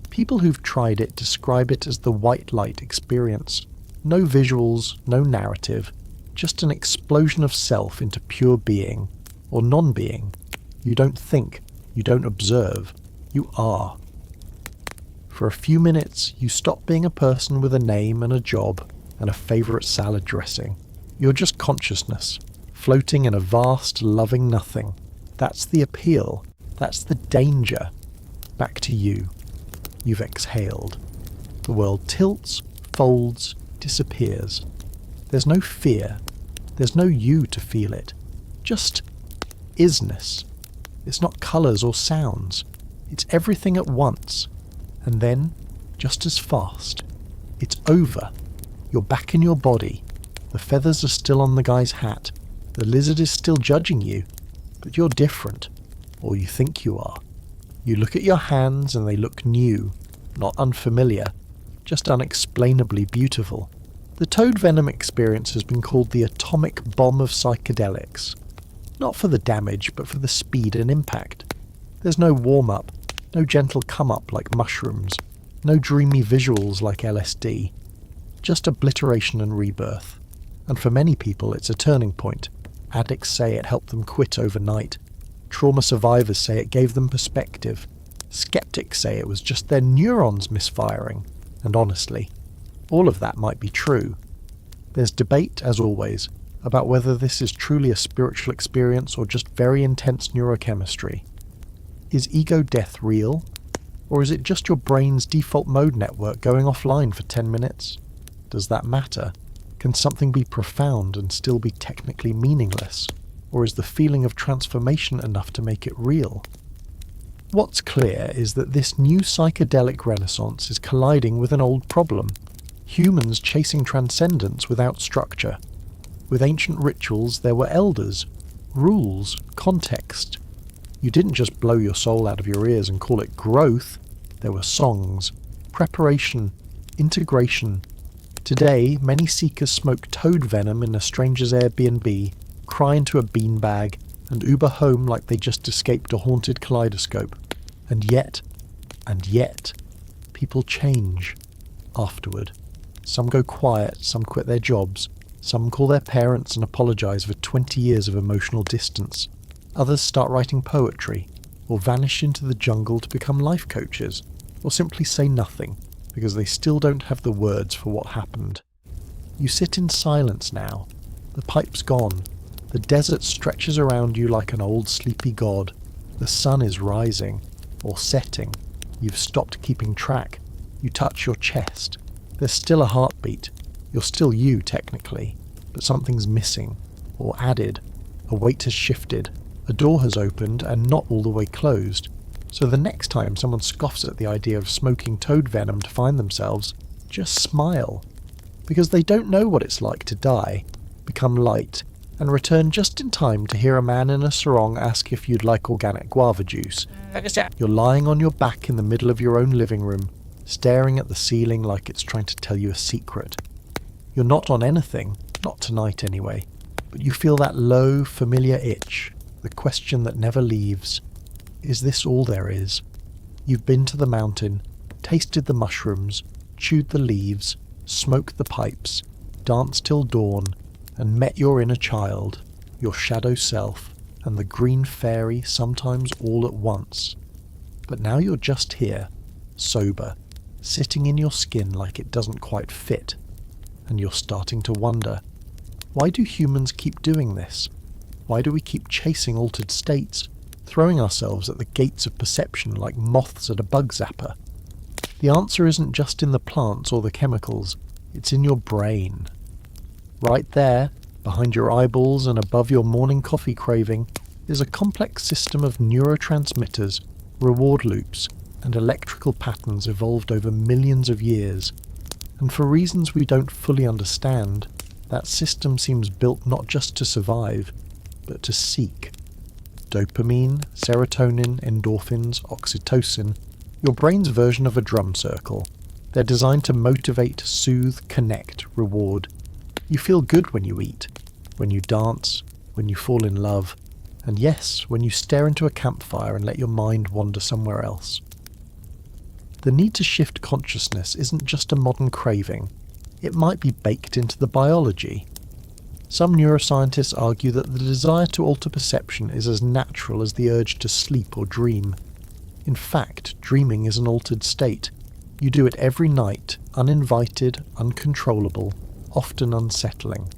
People who've tried it describe it as the white light experience. No visuals, no narrative, just an explosion of self into pure being, or non-being. You don't think, you don't observe, you are. For a few minutes, you stop being a person with a name and a job and a favourite salad dressing. You're just consciousness, floating in a vast, loving nothing. That's the appeal. That's the danger. Back to you. You've exhaled. The world tilts, folds, disappears. There's no fear. There's no you to feel it. Just isness. It's not colours or sounds. It's everything at once. And then, just as fast, it's over. You're back in your body. The feathers are still on the guy's hat. The lizard is still judging you. But you're different, or you think you are. You look at your hands and they look new, not unfamiliar, just unexplainably beautiful. The toad venom experience has been called the atomic bomb of psychedelics. Not for the damage, but for the speed and impact. There's no warm-up, no gentle come-up like mushrooms, no dreamy visuals like LSD. Just obliteration and rebirth. And for many people it's a turning point. Addicts say it helped them quit overnight. Trauma survivors say it gave them perspective. Skeptics say it was just their neurons misfiring. And honestly, all of that might be true. There's debate, as always, about whether this is truly a spiritual experience or just very intense neurochemistry. Is ego death real? Or is it just your brain's default mode network going offline for 10 minutes? Does that matter? Can something be profound and still be technically meaningless? Or is the feeling of transformation enough to make it real? What's clear is that this new psychedelic renaissance is colliding with an old problem. Humans chasing transcendence without structure. With ancient rituals there were elders, rules, context. You didn't just blow your soul out of your ears and call it growth. There were songs, preparation, integration. Today, many seekers smoke toad venom in a stranger's Airbnb, cry into a beanbag, and Uber home like they just escaped a haunted kaleidoscope. And yet, people change afterward. Some go quiet, some quit their jobs, some call their parents and apologise for 20 years of emotional distance. Others start writing poetry, or vanish into the jungle to become life coaches, or simply say nothing because they still don't have the words for what happened. You sit in silence now. The pipe's gone. The desert stretches around you like an old sleepy god. The sun is rising, or setting. You've stopped keeping track. You touch your chest. There's still a heartbeat. You're still you, technically, but something's missing, or added. A weight has shifted. A door has opened and not all the way closed. So the next time someone scoffs at the idea of smoking toad venom to find themselves, just smile. Because they don't know what it's like to die, become light, and return just in time to hear a man in a sarong ask if you'd like organic guava juice. You're lying on your back in the middle of your own living room, staring at the ceiling like it's trying to tell you a secret. You're not on anything, not tonight anyway, but you feel that low, familiar itch, the question that never leaves. Is this all there is? You've been to the mountain, tasted the mushrooms, chewed the leaves, smoked the pipes, danced till dawn, and met your inner child, your shadow self, and the green fairy sometimes all at once. But now you're just here, sober, sitting in your skin like it doesn't quite fit, and you're starting to wonder, why do humans keep doing this? Why do we keep chasing altered states, throwing ourselves at the gates of perception like moths at a bug zapper? The answer isn't just in the plants or the chemicals, it's in your brain. Right there, behind your eyeballs and above your morning coffee craving, is a complex system of neurotransmitters, reward loops, and electrical patterns evolved over millions of years. And for reasons we don't fully understand, that system seems built not just to survive, but to seek. Dopamine, serotonin, endorphins, oxytocin, your brain's version of a drum circle. They're designed to motivate, soothe, connect, reward. You feel good when you eat, when you dance, when you fall in love, and yes, when you stare into a campfire and let your mind wander somewhere else. The need to shift consciousness isn't just a modern craving. It might be baked into the biology. Some neuroscientists argue that the desire to alter perception is as natural as the urge to sleep or dream. In fact, dreaming is an altered state. You do it every night, uninvited, uncontrollable, often unsettling.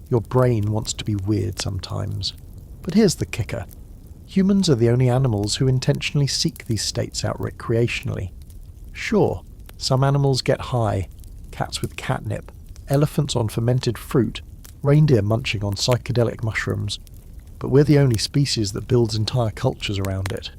Your brain wants to be weird sometimes. But here's the kicker. Humans are the only animals who intentionally seek these states out recreationally. Sure, some animals get high, cats with catnip, elephants on fermented fruit, reindeer munching on psychedelic mushrooms, but we're the only species that builds entire cultures around it.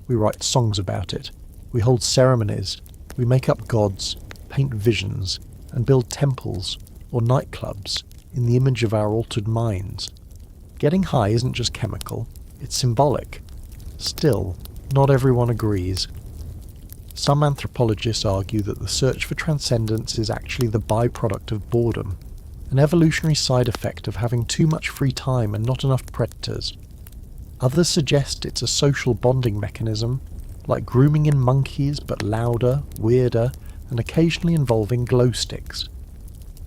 We write songs about it, we hold ceremonies, we make up gods, paint visions, and build temples or nightclubs in the image of our altered minds. Getting high isn't just chemical, it's symbolic. Still, not everyone agrees. Some anthropologists argue that the search for transcendence is actually the byproduct of boredom, an evolutionary side effect of having too much free time and not enough predators. Others suggest it's a social bonding mechanism, like grooming in monkeys but louder, weirder, and occasionally involving glow sticks.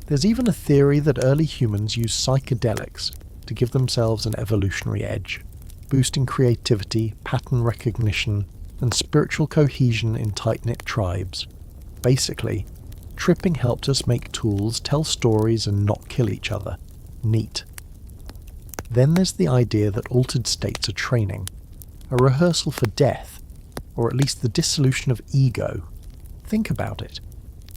There's even a theory that early humans used psychedelics to give themselves an evolutionary edge, boosting creativity, pattern recognition, and spiritual cohesion in tight-knit tribes. Basically, tripping helped us make tools, tell stories, and not kill each other. Neat. Then there's the idea that altered states are training, a rehearsal for death, or at least the dissolution of ego. Think about it.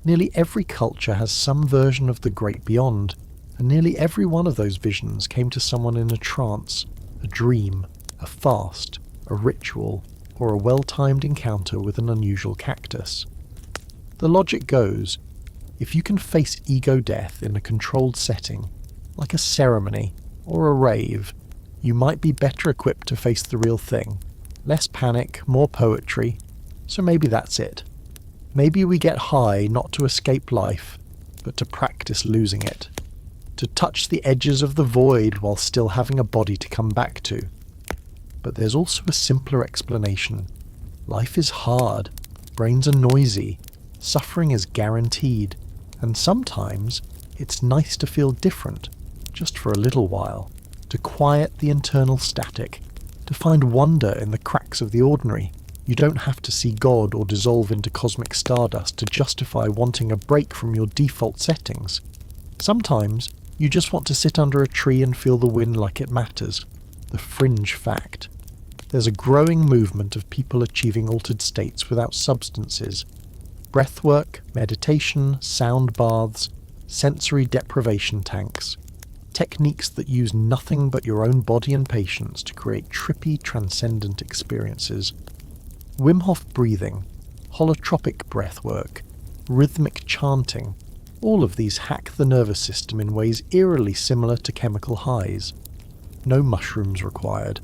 Nearly every culture has some version of the great beyond, and nearly every one of those visions came to someone in a trance, a dream, a fast, a ritual, or a well-timed encounter with an unusual cactus. The logic goes, if you can face ego death in a controlled setting, like a ceremony or a rave, you might be better equipped to face the real thing. Less panic, more poetry, so maybe that's it. Maybe we get high not to escape life, but to practice losing it. To touch the edges of the void while still having a body to come back to. But there's also a simpler explanation. Life is hard, brains are noisy, suffering is guaranteed, and sometimes it's nice to feel different, just for a little while, to quiet the internal static, to find wonder in the cracks of the ordinary. You don't have to see God or dissolve into cosmic stardust to justify wanting a break from your default settings. Sometimes, you just want to sit under a tree and feel the wind like it matters. The fringe fact. There's a growing movement of people achieving altered states without substances. Breathwork, meditation, sound baths, sensory deprivation tanks. Techniques that use nothing but your own body and patience to create trippy, transcendent experiences. Wim Hof breathing, holotropic breathwork, rhythmic chanting, all of these hack the nervous system in ways eerily similar to chemical highs. No mushrooms required.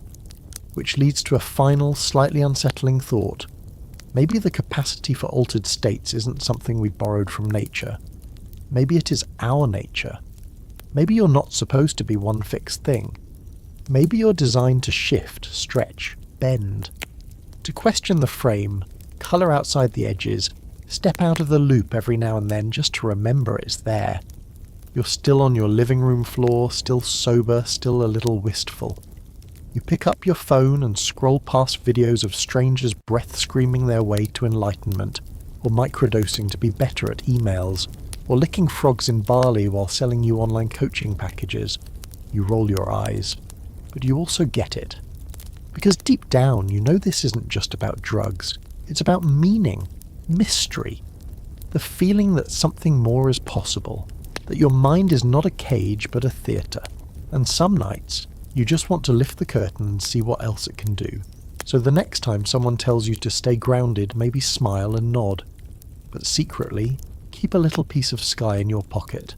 Which leads to a final, slightly unsettling thought. Maybe the capacity for altered states isn't something we borrowed from nature. Maybe it is our nature. Maybe you're not supposed to be one fixed thing. Maybe you're designed to shift, stretch, bend. To question the frame, colour outside the edges, step out of the loop every now and then just to remember it's there. You're still on your living room floor, still sober, still a little wistful. You pick up your phone and scroll past videos of strangers breath-screaming their way to enlightenment, or microdosing to be better at emails, or licking frogs in Bali while selling you online coaching packages. You roll your eyes, but you also get it. Because deep down you know this isn't just about drugs, it's about meaning, mystery, the feeling that something more is possible, that your mind is not a cage but a theatre, and some nights you just want to lift the curtain and see what else it can do. So the next time someone tells you to stay grounded, maybe smile and nod, but secretly, keep a little piece of sky in your pocket.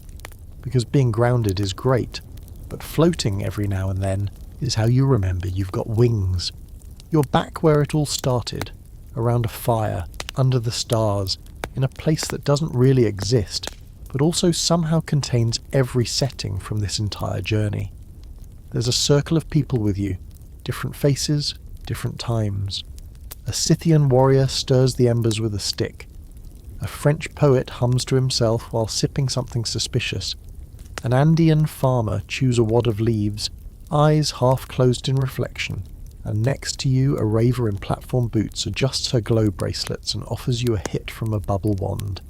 Because being grounded is great, but floating every now and then is how you remember you've got wings. You're back where it all started, around a fire, under the stars, in a place that doesn't really exist, but also somehow contains every setting from this entire journey. There's a circle of people with you, different faces, different times. A Scythian warrior stirs the embers with a stick. A French poet hums to himself while sipping something suspicious. An Andean farmer chews a wad of leaves, eyes half closed in reflection, and next to you a raver in platform boots adjusts her glow bracelets and offers you a hit from a bubble wand.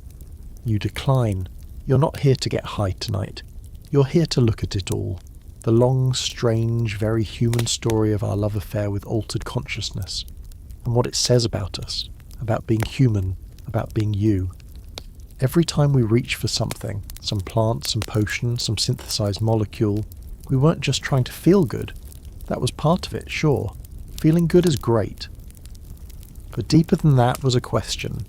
You decline. You're not here to get high tonight. You're here to look at it all. The long, strange, very human story of our love affair with altered consciousness, and what it says about us, about being human, about being you. Every time we reach for something, some plant, some potion, some synthesized molecule, we weren't just trying to feel good. That was part of it, sure. Feeling good is great. But deeper than that was a question,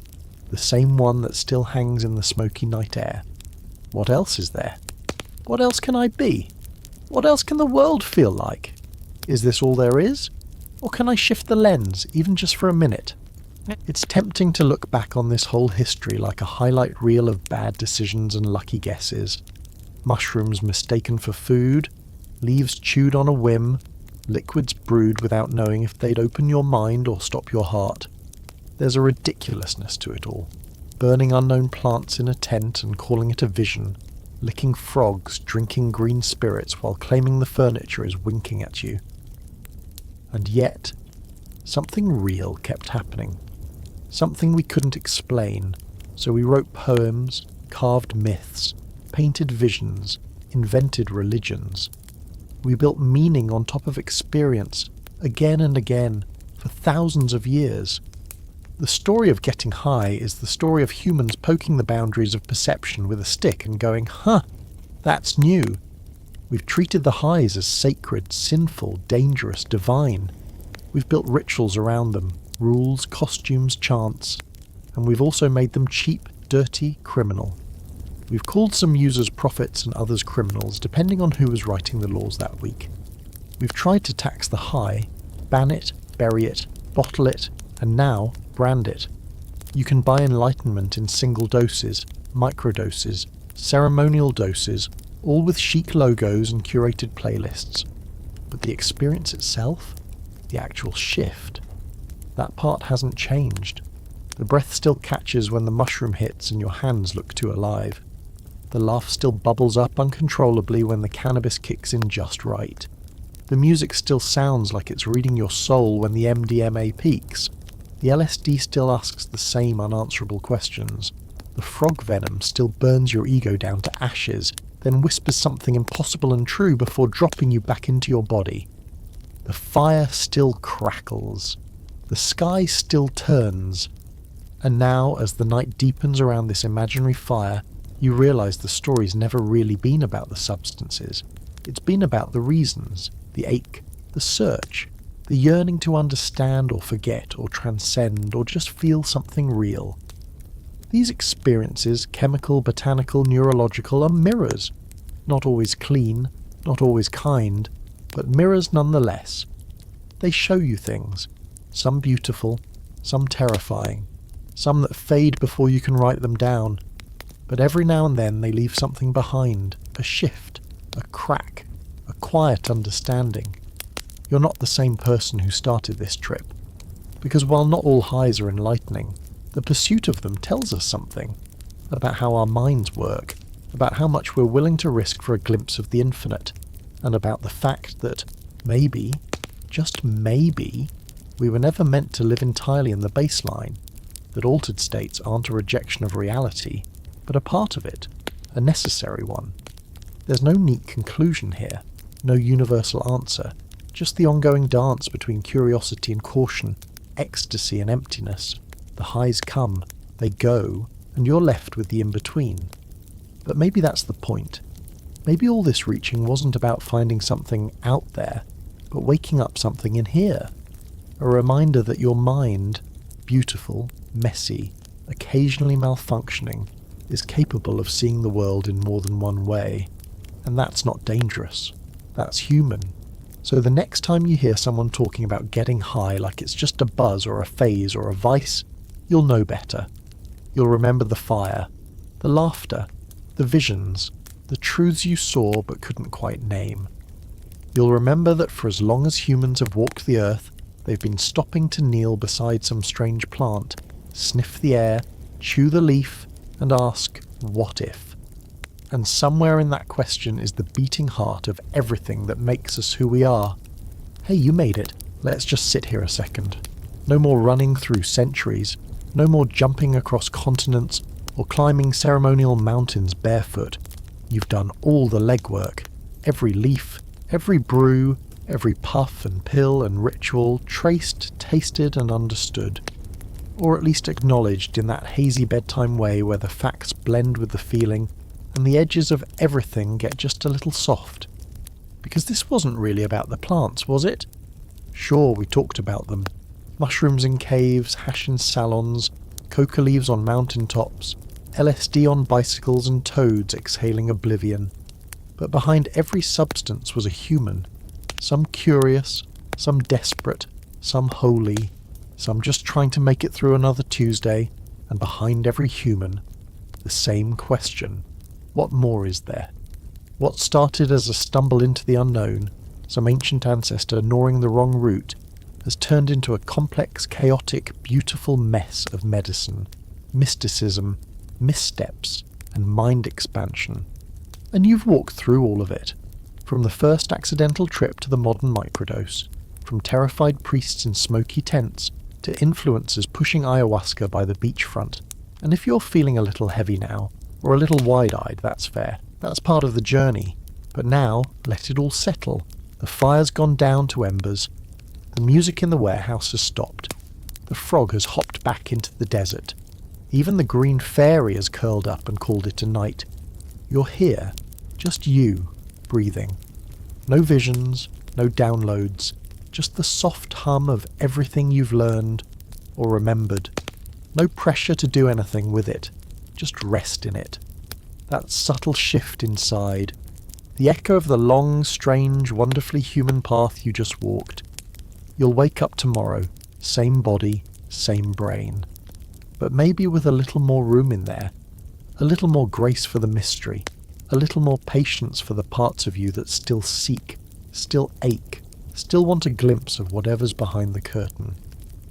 the same one that still hangs in the smoky night air. What else is there? What else can I be? What else can the world feel like? Is this all there is? Or can I shift the lens, even just for a minute? It's tempting to look back on this whole history like a highlight reel of bad decisions and lucky guesses. Mushrooms mistaken for food, leaves chewed on a whim, liquids brewed without knowing if they'd open your mind or stop your heart. There's a ridiculousness to it all. Burning unknown plants in a tent and calling it a vision. Licking frogs, drinking green spirits while claiming the furniture is winking at you. And yet, something real kept happening. Something we couldn't explain, so we wrote poems, carved myths, painted visions, invented religions. We built meaning on top of experience, again and again, for thousands of years. The story of getting high is the story of humans poking the boundaries of perception with a stick and going, huh, that's new. We've treated the highs as sacred, sinful, dangerous, divine. We've built rituals around them, rules, costumes, chants, and we've also made them cheap, dirty, criminal. We've called some users prophets and others criminals, depending on who was writing the laws that week. We've tried to tax the high, ban it, bury it, bottle it, and now brand it. You can buy enlightenment in single doses, microdoses, ceremonial doses, all with chic logos and curated playlists. But the experience itself, the actual shift, that part hasn't changed. The breath still catches when the mushroom hits and your hands look too alive. The laugh still bubbles up uncontrollably when the cannabis kicks in just right. The music still sounds like it's reading your soul when the MDMA peaks. The LSD still asks the same unanswerable questions. The frog venom still burns your ego down to ashes, then whispers something impossible and true before dropping you back into your body. The fire still crackles. The sky still turns. And now, as the night deepens around this imaginary fire, you realise the story's never really been about the substances. It's been about the reasons, the ache, the search, the yearning to understand or forget or transcend or just feel something real. These experiences, chemical, botanical, neurological, are mirrors. Not always clean, not always kind, but mirrors nonetheless. They show you things, some beautiful, some terrifying, some that fade before you can write them down, but every now and then they leave something behind, a shift, a crack, a quiet understanding. You're not the same person who started this trip, because while not all highs are enlightening, the pursuit of them tells us something about how our minds work, about how much we're willing to risk for a glimpse of the infinite, and about the fact that maybe, just maybe, we were never meant to live entirely in the baseline, that altered states aren't a rejection of reality, but a part of it, a necessary one. There's no neat conclusion here, no universal answer, just the ongoing dance between curiosity and caution, ecstasy and emptiness. The highs come, they go, and you're left with the in-between. But maybe that's the point. Maybe all this reaching wasn't about finding something out there, but waking up something in here. A reminder that your mind, beautiful, messy, occasionally malfunctioning, is capable of seeing the world in more than one way. And that's not dangerous. That's human. So the next time you hear someone talking about getting high like it's just a buzz or a phase or a vice, you'll know better. You'll remember the fire, the laughter, the visions, the truths you saw but couldn't quite name. You'll remember that for as long as humans have walked the earth, they've been stopping to kneel beside some strange plant, sniff the air, chew the leaf, and ask, what if? And somewhere in that question is the beating heart of everything that makes us who we are. Hey, you made it. Let's just sit here a second. No more running through centuries. No more jumping across continents or climbing ceremonial mountains barefoot. You've done all the legwork. Every leaf, every brew, every puff and pill and ritual traced, tasted and understood. Or at least acknowledged in that hazy bedtime way where the facts blend with the feeling and the edges of everything get just a little soft. Because this wasn't really about the plants, was it? Sure, we talked about them. Mushrooms in caves, hash in salons, coca leaves on mountain tops, LSD on bicycles and toads exhaling oblivion. But behind every substance was a human. Some curious, some desperate, some holy, some just trying to make it through another Tuesday, and behind every human, the same question. What more is there? What started as a stumble into the unknown, some ancient ancestor gnawing the wrong root, has turned into a complex, chaotic, beautiful mess of medicine, mysticism, missteps, and mind expansion. And you've walked through all of it, from the first accidental trip to the modern microdose, from terrified priests in smoky tents to influencers pushing ayahuasca by the beachfront. And if you're feeling a little heavy now, or a little wide-eyed, that's fair. That's part of the journey. But now, let it all settle. The fire's gone down to embers. The music in the warehouse has stopped. The frog has hopped back into the desert. Even the green fairy has curled up and called it a night. You're here, just you, breathing. No visions, no downloads, just the soft hum of everything you've learned or remembered. No pressure to do anything with it. Just rest in it. That subtle shift inside. The echo of the long, strange, wonderfully human path you just walked. You'll wake up tomorrow, same body, same brain. But maybe with a little more room in there. A little more grace for the mystery. A little more patience for the parts of you that still seek, still ache, still want a glimpse of whatever's behind the curtain.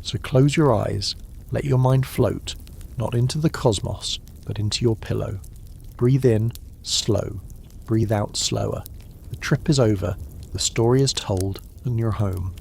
So close your eyes, let your mind float, not into the cosmos, but into your pillow. Breathe in, slow. Breathe out slower. The trip is over. The story is told, and you're home.